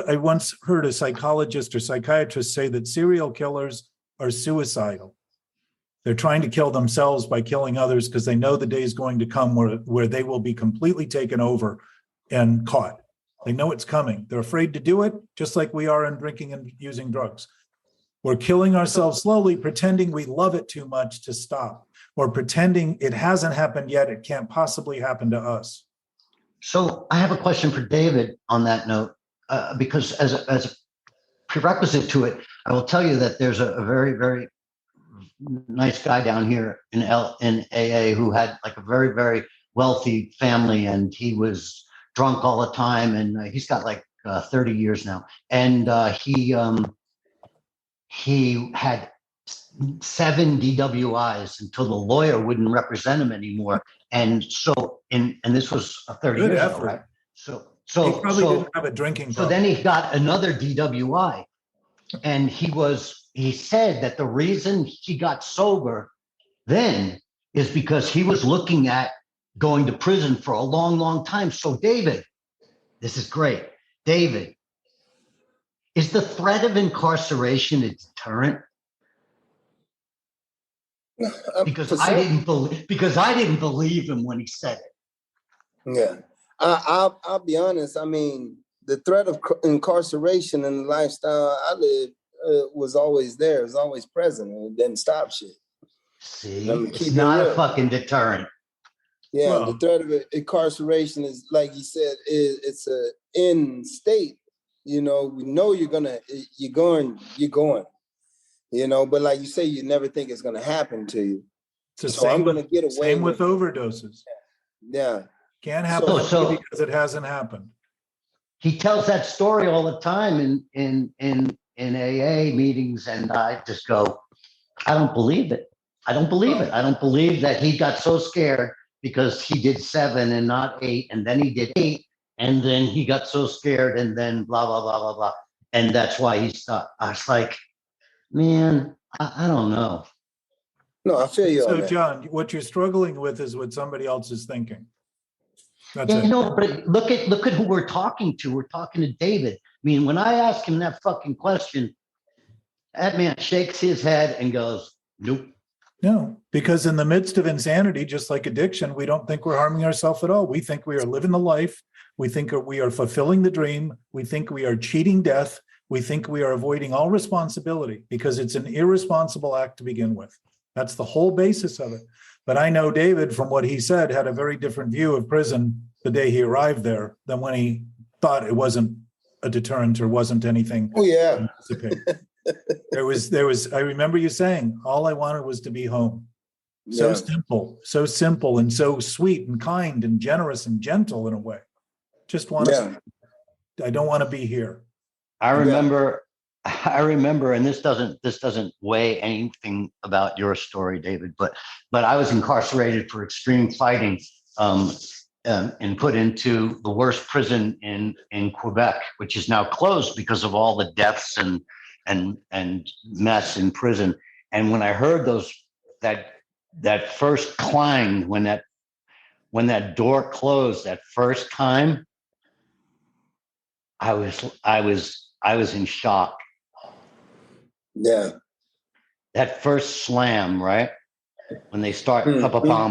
I once heard a psychologist or psychiatrist say that serial killers are suicidal. They're trying to kill themselves by killing others because they know the day is going to come where they will be completely taken over and caught. They know it's coming. They're afraid to do it, just like we are in drinking and using drugs. We're killing ourselves slowly, pretending we love it too much to stop, or pretending it hasn't happened yet. It can't possibly happen to us. So I have a question for David on that note, because as a prerequisite to it, I will tell you that there's a very, very nice guy down here in AA who had like a very, very wealthy family, and he was drunk all the time, and he's got like 30 years now, and he had 7 DWIs until the lawyer wouldn't represent him anymore, and so and this was 30 Good years effort. ago, right? So He probably didn't have a drinking so problem. then he got another DWI, and he said that the reason he got sober then is because he was looking at going to prison for a long, long time. So David, this is great. David, is the threat of incarceration a deterrent? Because I didn't believe him when he said it. Yeah, I'll be honest. I mean, the threat of incarceration and the lifestyle I lived was always there. It was always present, and it didn't stop shit. See, I'm gonna it's keep it not a real. fucking deterrent. Yeah, Well- the threat of incarceration is, like you said, it's a end state. You know you're going. But like you say, you never think it's gonna happen to you. It's the So I'm gonna get away same with overdoses. Yeah. Can't happen So- to me so- because it hasn't happened. He tells that story all the time in AA meetings, and I just go, I don't believe it. I don't believe it. I don't believe that he got so scared because he did 7 and not 8, and then he did 8, and then he got so scared, and then blah blah blah blah blah, and that's why he stopped. I was like, man, I don't know. No, I feel you on So, that. John, what you're struggling with is what somebody else is thinking. That's Yeah, it. no, but look at who we're talking to. We're talking to David. I mean, when I ask him that fucking question, that man shakes his head and goes, nope. No, because in the midst of insanity, just like addiction, we don't think we're harming ourselves at all. We think we are living the life. We think we are fulfilling the dream. We think we are cheating death. We think we are avoiding all responsibility because it's an irresponsible act to begin with. That's the whole basis of it. But I know David, from what he said, had a very different view of prison the day he arrived there than when he thought it wasn't a deterrent or wasn't anything. Oh yeah. There was, I remember you saying, all I wanted was to be home. So simple and so sweet and kind and generous and gentle in a way. Just want to, I don't want to be here. I remember, and this doesn't weigh anything about your story, David, but I was incarcerated for extreme fighting, and put into the worst prison in Quebec, which is now closed because of all the deaths and mess in prison. And when I heard that first clang, when that door closed that first time, I was in shock. Yeah. That first slam, right? When they start bam,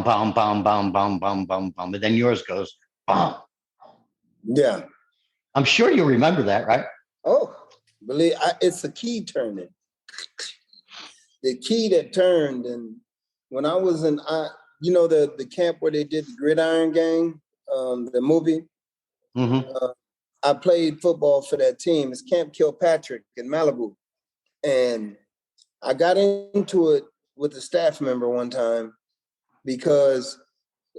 bam, bam, bam, bam, bam, bam, bam, and then yours goes bam. Yeah. I'm sure you remember that, right? Oh, it's a key turning. The key that turned, and when I was in, the camp where they did the Gridiron Gang, the movie. Mm-hmm. I played football for that team. It's Camp Kilpatrick in Malibu, and I got into it with a staff member one time because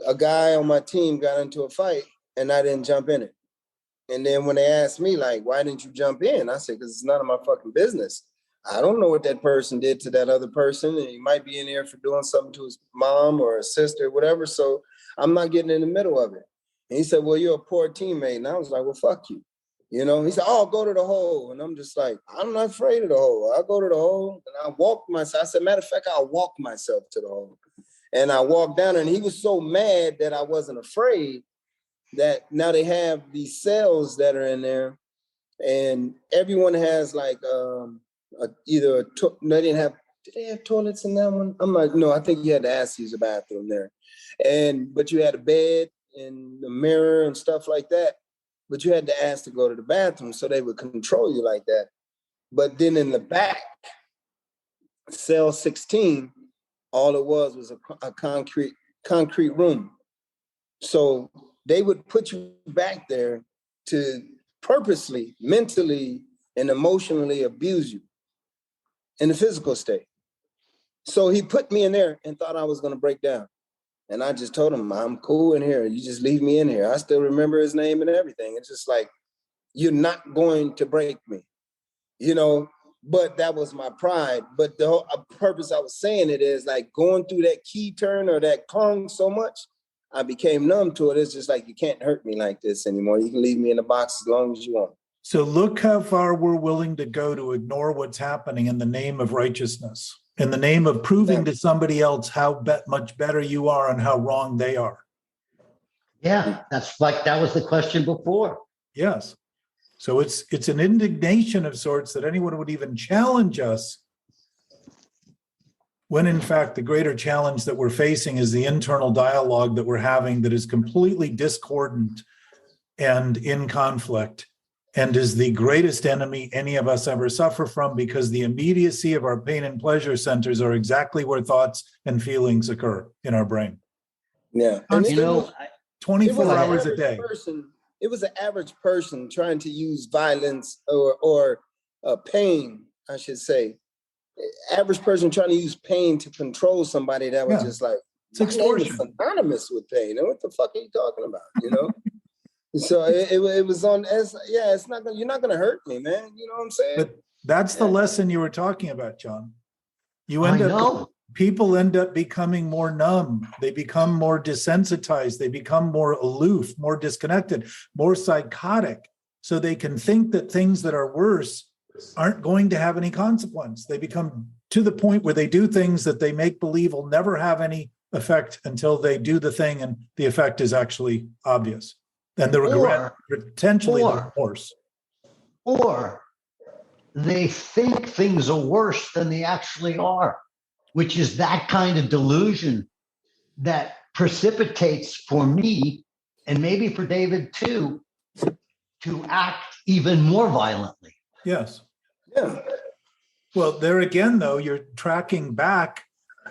a guy on my team got into a fight and I didn't jump in it. And then when they asked me, like, why didn't you jump in? I said, because it's none of my fucking business. I don't know what that person did to that other person. And he might be in there for doing something to his mom or his sister, whatever. So I'm not getting in the middle of it. And he said, well, you're a poor teammate. And I was like, well, fuck you. He said, oh, go to the hole. And I'm just like, I'm not afraid of the hole. I'll go to the hole. And I walked myself. I said, matter of fact, I'll walk myself to the hole. And I walked down, and he was so mad that I wasn't afraid that now they have these cells that are in there, and everyone has like did they have toilets in that one? I'm like, no, I think you had to ask to use a bathroom there. But you had a bed and a mirror and stuff like that. But you had to ask to go to the bathroom, so they would control you like that. But then in the back, cell 16, all it was a concrete room. So they would put you back there to purposely, mentally, and emotionally abuse you in the physical state. So he put me in there and thought I was going to break down. And I just told him, I'm cool in here. You just leave me in here. I still remember his name and everything. It's just like, you're not going to break me, but that was my pride. But the whole purpose I was saying it is like going through that key turn or that clung so much, I became numb to it. It's just like, you can't hurt me like this anymore. You can leave me in the box as long as you want. So look how far we're willing to go to ignore what's happening in the name of righteousness, in the name of proving to somebody else how much better you are and how wrong they are. Yeah, that was the question before. Yes. So it's an indignation of sorts that anyone would even challenge us, when in fact the greater challenge that we're facing is the internal dialogue that we're having that is completely discordant and in conflict. and is the greatest enemy any of us ever suffer from, because the immediacy of our pain and pleasure centers are exactly where thoughts and feelings occur in our brain. Yeah. And You know, 24 hours a average day. It was an average person trying to use violence or pain, I should say. Average person trying to use pain to control somebody that was just like, it's extortion. My name is synonymous with pain. What the fuck are you talking about? You know? So it was on as, yeah, it's not gonna, you're not gonna hurt me, man. You know what I'm saying? But that's the lesson you were talking about, John. People end up becoming more numb. They become more desensitized. They become more aloof, more disconnected, more psychotic. So they can think that things that are worse aren't going to have any consequence. They become to the point where they do things that they make believe will never have any effect until they do the thing and the effect is actually obvious. And the regret, potentially the remorse. Or they think things are worse than they actually are, which is that kind of delusion that precipitates for me, and maybe for David too, to act even more violently. Yes. Yeah. Well, there again, though, you're tracking back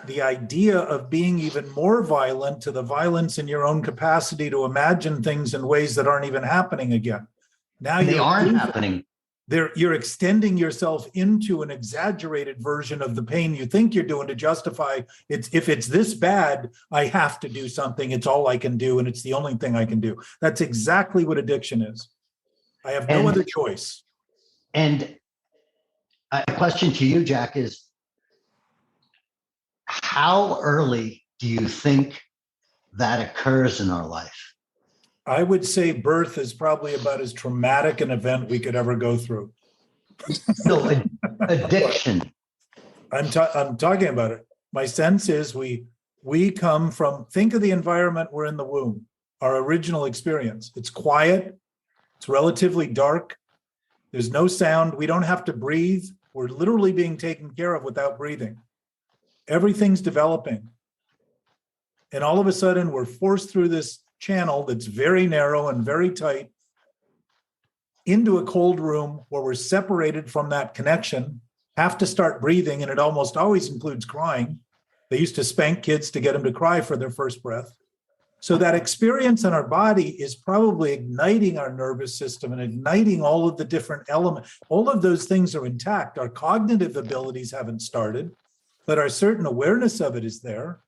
the idea of being even more violent to the violence in your own capacity to imagine things in ways that aren't even happening again. Now they aren't happening. You're extending yourself into an exaggerated version of the pain you think you're doing to justify if it's this bad, I have to do something. It's all I can do, and it's the only thing I can do. That's exactly what addiction is. I have no other choice. And a question to you, Jack, is how early do you think that occurs in our life? I would say birth is probably about as traumatic an event we could ever go through. No, addiction. I'm talking about it. My sense is we come from, think of the environment we're in the womb, our original experience. It's quiet. It's relatively dark. There's no sound. We don't have to breathe. We're literally being taken care of without breathing. Everything's developing. And all of a sudden, we're forced through this channel that's very narrow and very tight into a cold room where we're separated from that connection, have to start breathing, and it almost always includes crying. They used to spank kids to get them to cry for their first breath. So that experience in our body is probably igniting our nervous system and igniting all of the different elements. All of those things are intact. Our cognitive abilities haven't started, but our certain awareness of it is there.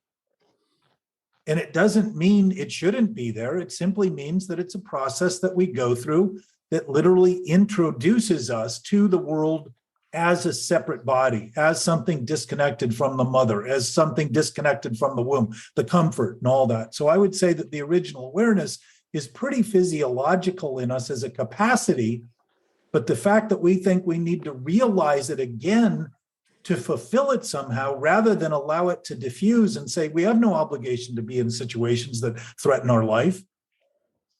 And it doesn't mean it shouldn't be there. It simply means that it's a process that we go through that literally introduces us to the world as a separate body, as something disconnected from the mother, as something disconnected from the womb, the comfort and all that. So I would say that the original awareness is pretty physiological in us as a capacity, but the fact that we think we need to realize it again to fulfill it somehow, rather than allow it to diffuse and say, we have no obligation to be in situations that threaten our life,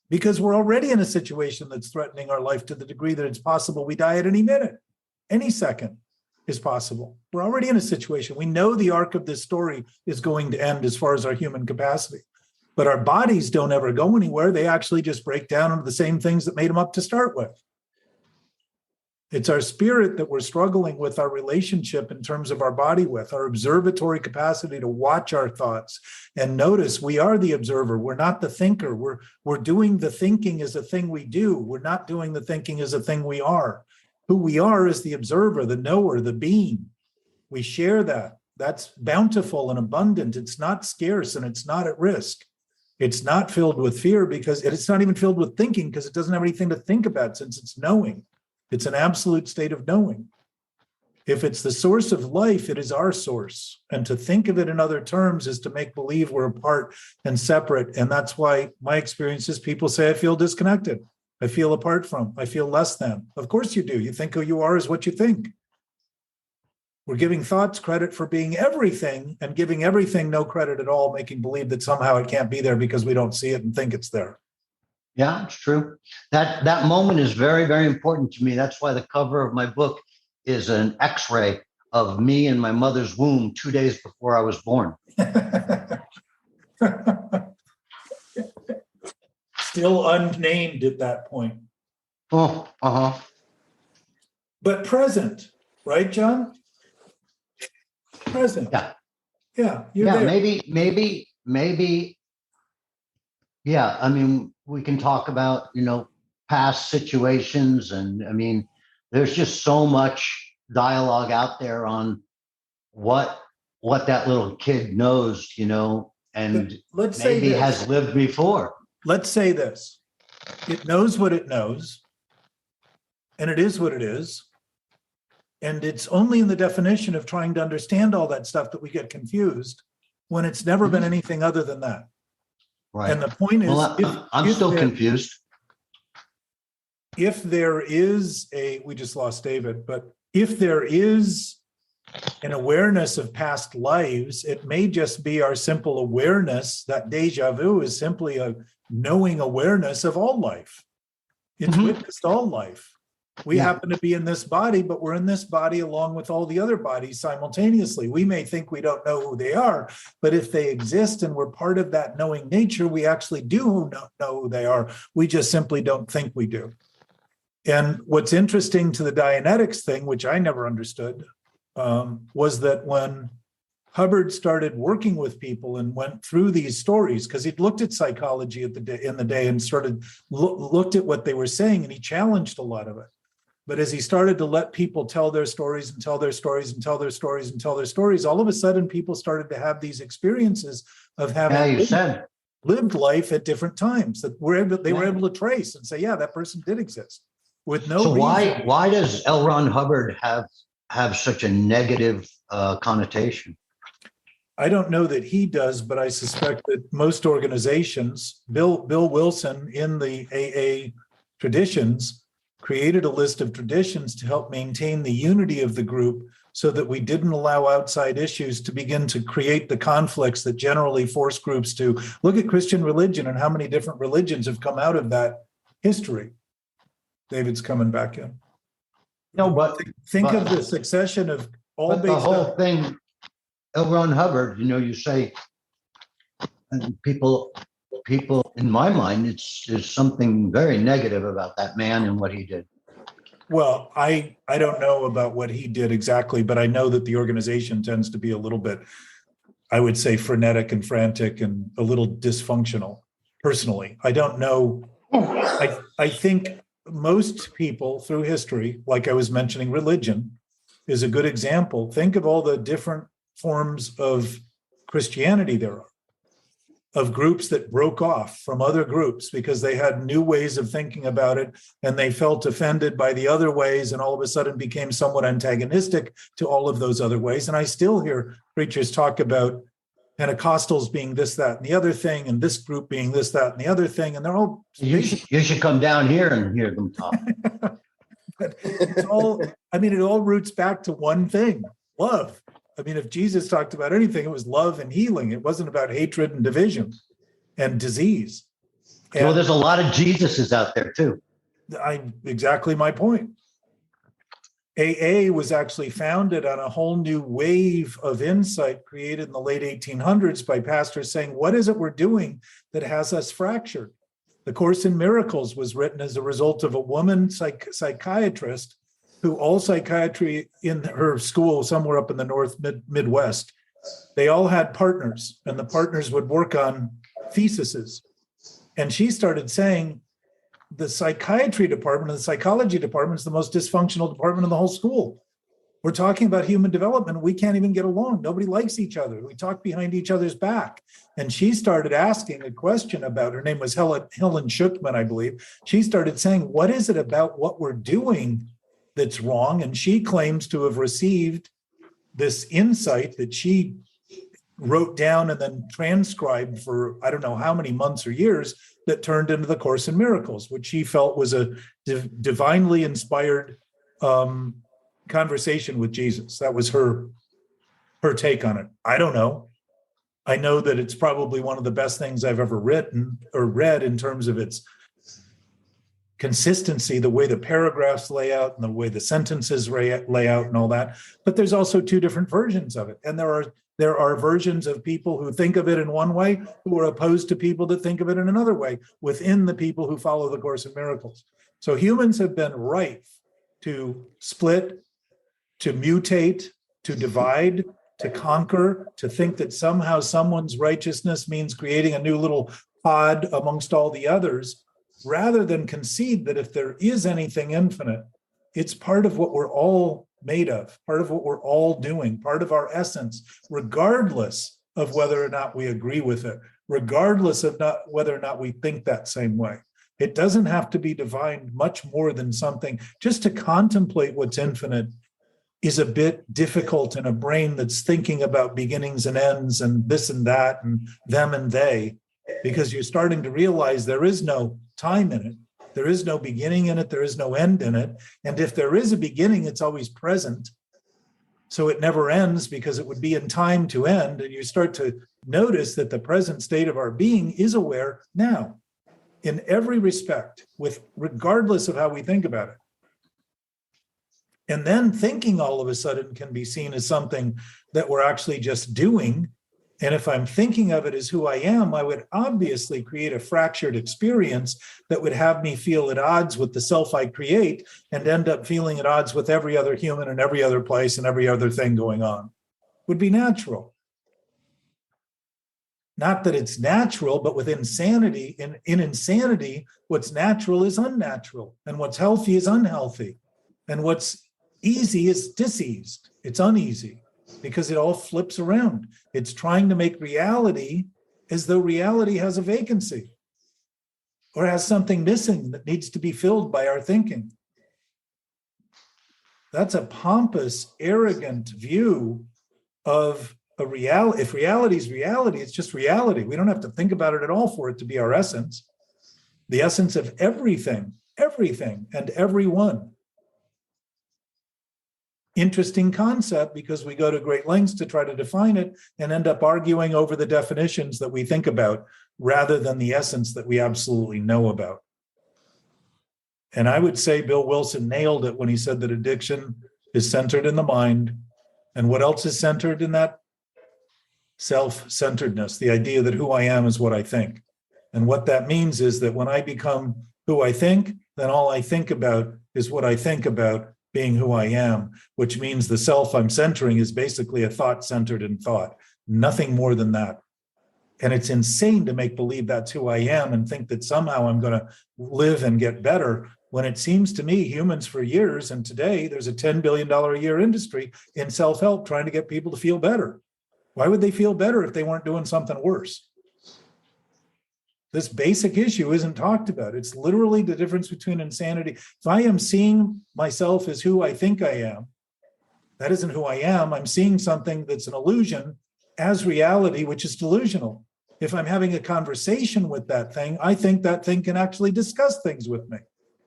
because we're already in a situation that's threatening our life to the degree that it's possible we die at any minute. Any second is possible. We're already in a situation. We know the arc of this story is going to end as far as our human capacity, but our bodies don't ever go anywhere. They actually just break down into the same things that made them up to start with. It's our spirit that we're struggling with, our relationship in terms of our body with, our observatory capacity to watch our thoughts and notice we are the observer. We're not the thinker. We're doing the thinking as a thing we do. We're not doing the thinking as a thing we are. Who we are is the observer, the knower, the being. We share that. That's bountiful and abundant. It's not scarce and it's not at risk. It's not filled with fear because it's not even filled with thinking because it doesn't have anything to think about since it's knowing. It's an absolute state of knowing. If it's the source of life, it is our source. And to think of it in other terms is to make believe we're apart and separate. And that's why my experience is people say, I feel disconnected. I feel apart from, I feel less than. Of course you do. You think who you are is what you think. We're giving thoughts credit for being everything and giving everything no credit at all, making believe that somehow it can't be there because we don't see it and think it's there. Yeah, it's true. That moment is very, very important to me. That's why the cover of my book is an X-ray of me in my mother's womb 2 days before I was born. Still unnamed at that point. Oh, uh-huh. but present, right, John? Present. Yeah. Yeah, you're Yeah, there. maybe. Yeah, I mean, we can talk about, past situations, and I mean, there's just so much dialogue out there on what that little kid knows, and Let's say maybe this. has lived before. Let's say this. It knows what it knows, and it is what it is. And it's only in the definition of trying to understand all that stuff that we get confused when it's never been anything other than that. Right. And the point is, Well, I'm still confused. If there is we just lost David, but if there is an awareness of past lives, it may just be our simple awareness. That deja vu is simply a knowing awareness of all life. It's witnessed all life. We happen to be in this body, but we're in this body along with all the other bodies simultaneously. We may think we don't know who they are, but if they exist and we're part of that knowing nature, we actually do know who they are. We just simply don't think we do. And what's interesting to the Dianetics thing, which I never understood, was that when Hubbard started working with people and went through these stories, because he'd looked at psychology in the day and started looked at what they were saying, and he challenged a lot of it. But as he started to let people tell their stories and tell their stories and tell their stories and tell their stories, all of a sudden people started to have these experiences of having lived life at different times that they were able to trace and say, yeah, that person did exist with no reason. Why does L. Ron Hubbard have such a negative connotation? I don't know that he does, but I suspect that most organizations, Bill Wilson in the AA traditions, created a list of traditions to help maintain the unity of the group so that we didn't allow outside issues to begin to create the conflicts that generally force groups to look at Christian religion and how many different religions have come out of that history. David's coming back in. No, but think of the succession of all but the whole thing, L. Ron Hubbard, you say, and people in my mind, there's something very negative about that man and what he did. Well, I don't know about what he did exactly, but I know that the organization tends to be a little bit, I would say, frenetic and frantic and a little dysfunctional. Personally, I don't know. I think most people through history, like I was mentioning, religion is a good example. Think of all the different forms of Christianity there are, of groups that broke off from other groups because they had new ways of thinking about it and they felt offended by the other ways and all of a sudden became somewhat antagonistic to all of those other ways. And I still hear preachers talk about Pentecostals being this, that, and the other thing, and this group being this, that, and the other thing, and they're all... You should come down here and hear them talk. But it's all, it all roots back to one thing, love. If Jesus talked about anything, it was love and healing. It wasn't about hatred and division and disease. Well, there's a lot of Jesuses out there too. Exactly my point. AA was actually founded on a whole new wave of insight created in the late 1800s by pastors saying, what is it we're doing that has us fractured? The Course in Miracles was written as a result of a woman psychiatrist who all psychiatry in her school somewhere up in the Midwest, they all had partners and the partners would work on theses. And she started saying the psychiatry department and the psychology department is the most dysfunctional department in the whole school. We're talking about human development. We can't even get along. Nobody likes each other. We talk behind each other's back. And she started asking a question about, her name was Helen Schuckman, I believe. She started saying, what is it about what we're doing that's wrong? And she claims to have received this insight that she wrote down and then transcribed for I don't know how many months or years that turned into the Course in Miracles, which she felt was a divinely inspired conversation with Jesus. That was her take on it. I don't know. I know that it's probably one of the best things I've ever written or read in terms of its consistency, the way the paragraphs lay out and the way the sentences lay out and all that. But there's also two different versions of it. And there are versions of people who think of it in one way who are opposed to people that think of it in another way within the people who follow the Course in Miracles. So humans have been rife to split, to mutate, to divide, to conquer, to think that somehow someone's righteousness means creating a new little pod amongst all the others, rather than concede that if there is anything infinite, it's part of what we're all made of, part of what we're all doing, part of our essence, regardless of whether or not we agree with it, regardless of whether or not we think that same way. It doesn't have to be defined much more than something. Just to contemplate what's infinite is a bit difficult in a brain that's thinking about beginnings and ends and this and that and them and they, because you're starting to realize there is no time in it. There is no beginning in it. There is no end in it. And if there is a beginning, it's always present. So it never ends because it would be in time to end. And you start to notice that the present state of our being is aware now in every respect, regardless of how we think about it. And then thinking all of a sudden can be seen as something that we're actually just doing. And if I'm thinking of it as who I am, I would obviously create a fractured experience that would have me feel at odds with the self I create and end up feeling at odds with every other human and every other place and every other thing going on. Would be natural. Not that it's natural, but with insanity, in insanity, what's natural is unnatural, and what's healthy is unhealthy, and what's easy is diseased. It's uneasy because it all flips around. It's trying to make reality as though reality has a vacancy or has something missing that needs to be filled by our thinking. That's a pompous, arrogant view of a reality. If reality is reality, it's just reality. We don't have to think about it at all for it to be our essence. The essence of everything, and everyone. Interesting concept because we go to great lengths to try to define it and end up arguing over the definitions that we think about rather than the essence that we absolutely know about. And I would say Bill Wilson nailed it when he said that addiction is centered in the mind. And what else is centered in that? Self-centeredness, the idea that who I am is what I think. And what that means is that when I become who I think, then all I think about is what I think about being who I am, which means the self I'm centering is basically a thought centered in thought, nothing more than that. And it's insane to make believe that's who I am and think that somehow I'm going to live and get better, when it seems to me humans for years, and today there's a $10 billion a year industry in self-help trying to get people to feel better. Why would they feel better if they weren't doing something worse? This basic issue isn't talked about. It's literally the difference between insanity. If I am seeing myself as who I think I am, that isn't who I am. I'm seeing something that's an illusion as reality, which is delusional. If I'm having a conversation with that thing, I think that thing can actually discuss things with me.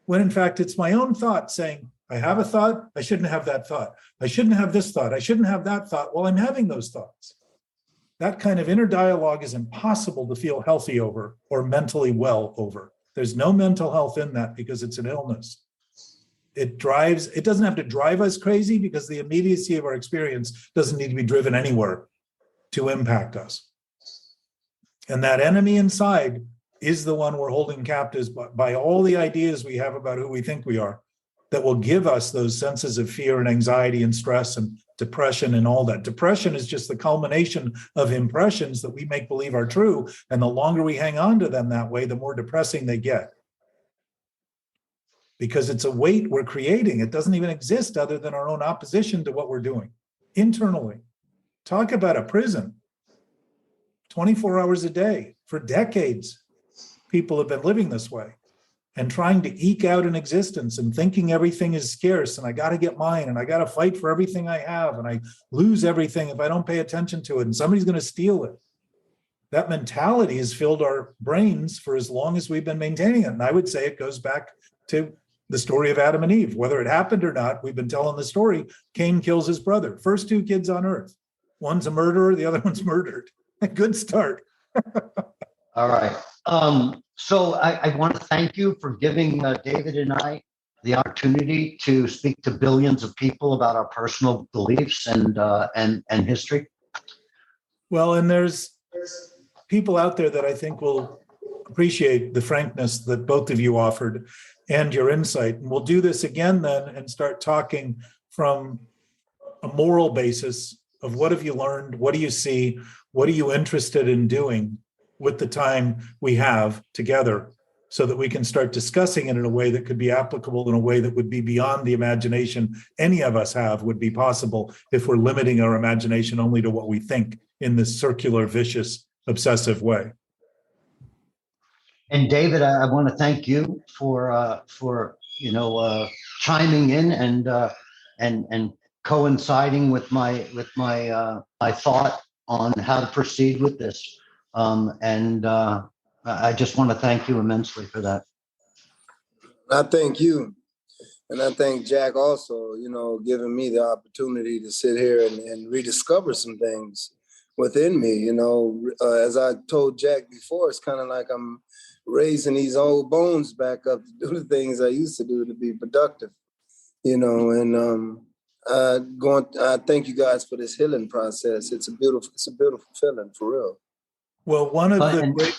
When in fact, it's my own thought saying, I have a thought, I shouldn't have that thought. I shouldn't have this thought. I shouldn't have that thought while I'm having those thoughts. That kind of inner dialogue is impossible to feel healthy over or mentally well over. There's no mental health in that because it's an illness. It doesn't have to drive us crazy because the immediacy of our experience doesn't need to be driven anywhere to impact us. And that enemy inside is the one we're holding captives by all the ideas we have about who we think we are, that will give us those senses of fear and anxiety and stress and depression and all that. Depression is just the culmination of impressions that we make believe are true. And the longer we hang on to them that way, the more depressing they get. Because it's a weight we're creating. It doesn't even exist other than our own opposition to what we're doing internally. Talk about a prison. 24 hours a day for decades, people have been living this way and trying to eke out an existence and thinking everything is scarce and I got to get mine and I got to fight for everything I have and I lose everything if I don't pay attention to it and somebody's going to steal it. That mentality has filled our brains for as long as we've been maintaining it. And I would say it goes back to the story of Adam and Eve. Whether it happened or not, we've been telling the story. Cain kills his brother. First two kids on earth. One's a murderer, the other one's murdered. A good start. All right. So I want to thank you for giving David and I the opportunity to speak to billions of people about our personal beliefs and history. Well, and there's people out there that I think will appreciate the frankness that both of you offered and your insight. And we'll do this again then and start talking from a moral basis of what have you learned? What do you see? What are you interested in doing with the time we have together so that we can start discussing it in a way that could be applicable in a way that would be beyond the imagination any of us have would be possible if we're limiting our imagination only to what we think in this circular, vicious, obsessive way. And David, I want to thank you for chiming in and coinciding with my thought on how to proceed with this. I just want to thank you immensely for that. I thank you. And I thank Jack also, giving me the opportunity to sit here and rediscover some things within me. As I told Jack before, it's kind of like I'm raising these old bones back up to do the things I used to do to be productive, and I thank you guys for this healing process. It's a beautiful feeling for real. Well, one of the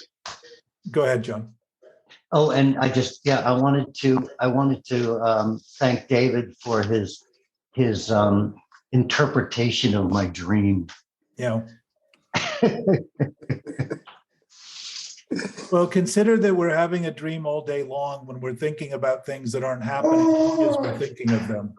go ahead, John. Oh, and I wanted to thank David for his interpretation of my dream. Yeah. Well, consider that we're having a dream all day long when we're thinking about things that aren't happening as we're thinking of them.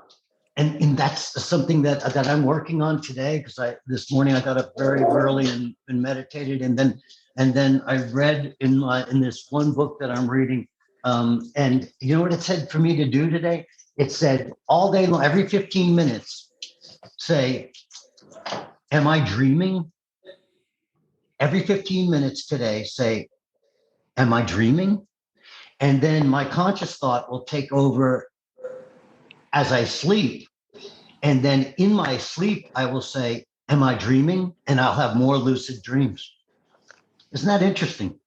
And that's something that I'm working on today, because this morning I got up very early and meditated, and then I read in this one book that I'm reading, and you know what it said for me to do today? It said all day long, every 15 minutes, say, "Am I dreaming?" Every 15 minutes today, say, "Am I dreaming?" And then my conscious thought will take over as I sleep. And then in my sleep, I will say, "Am I dreaming?" And I'll have more lucid dreams. Isn't that interesting?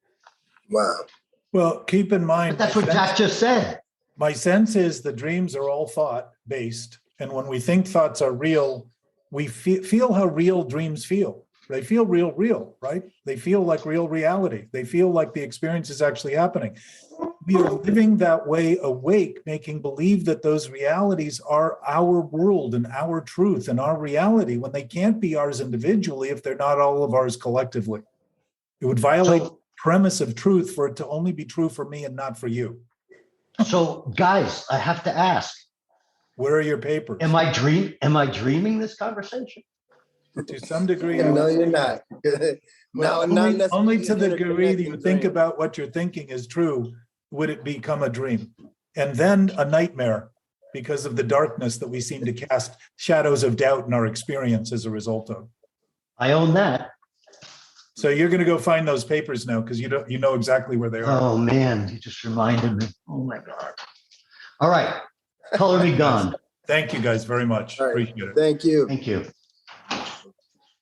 Wow. Well, keep in mind, But that's what Jack just said. my sense is the dreams are all thought based. And when we think thoughts are real, we feel how real dreams feel. They feel real, right? They feel like real reality. They feel like the experience is actually happening. We are living that way awake, making believe that those realities are our world and our truth and our reality when they can't be ours individually if they're not all of ours collectively. It would violate the premise of truth for it to only be true for me and not for you. So guys, I have to ask. Where are your papers? Am I dreaming this conversation? To some degree. No, you're not. Well, only to the degree that you think about what you're thinking is true, would it become a dream. And then a nightmare because of the darkness that we seem to cast shadows of doubt in our experience as a result of. I own that. So you're going to go find those papers now because you know exactly where they are. Oh man, you just reminded me. Oh my God. All right. Color me gone. Thank you guys very much. All right. Appreciate it. Thank you. Thank you.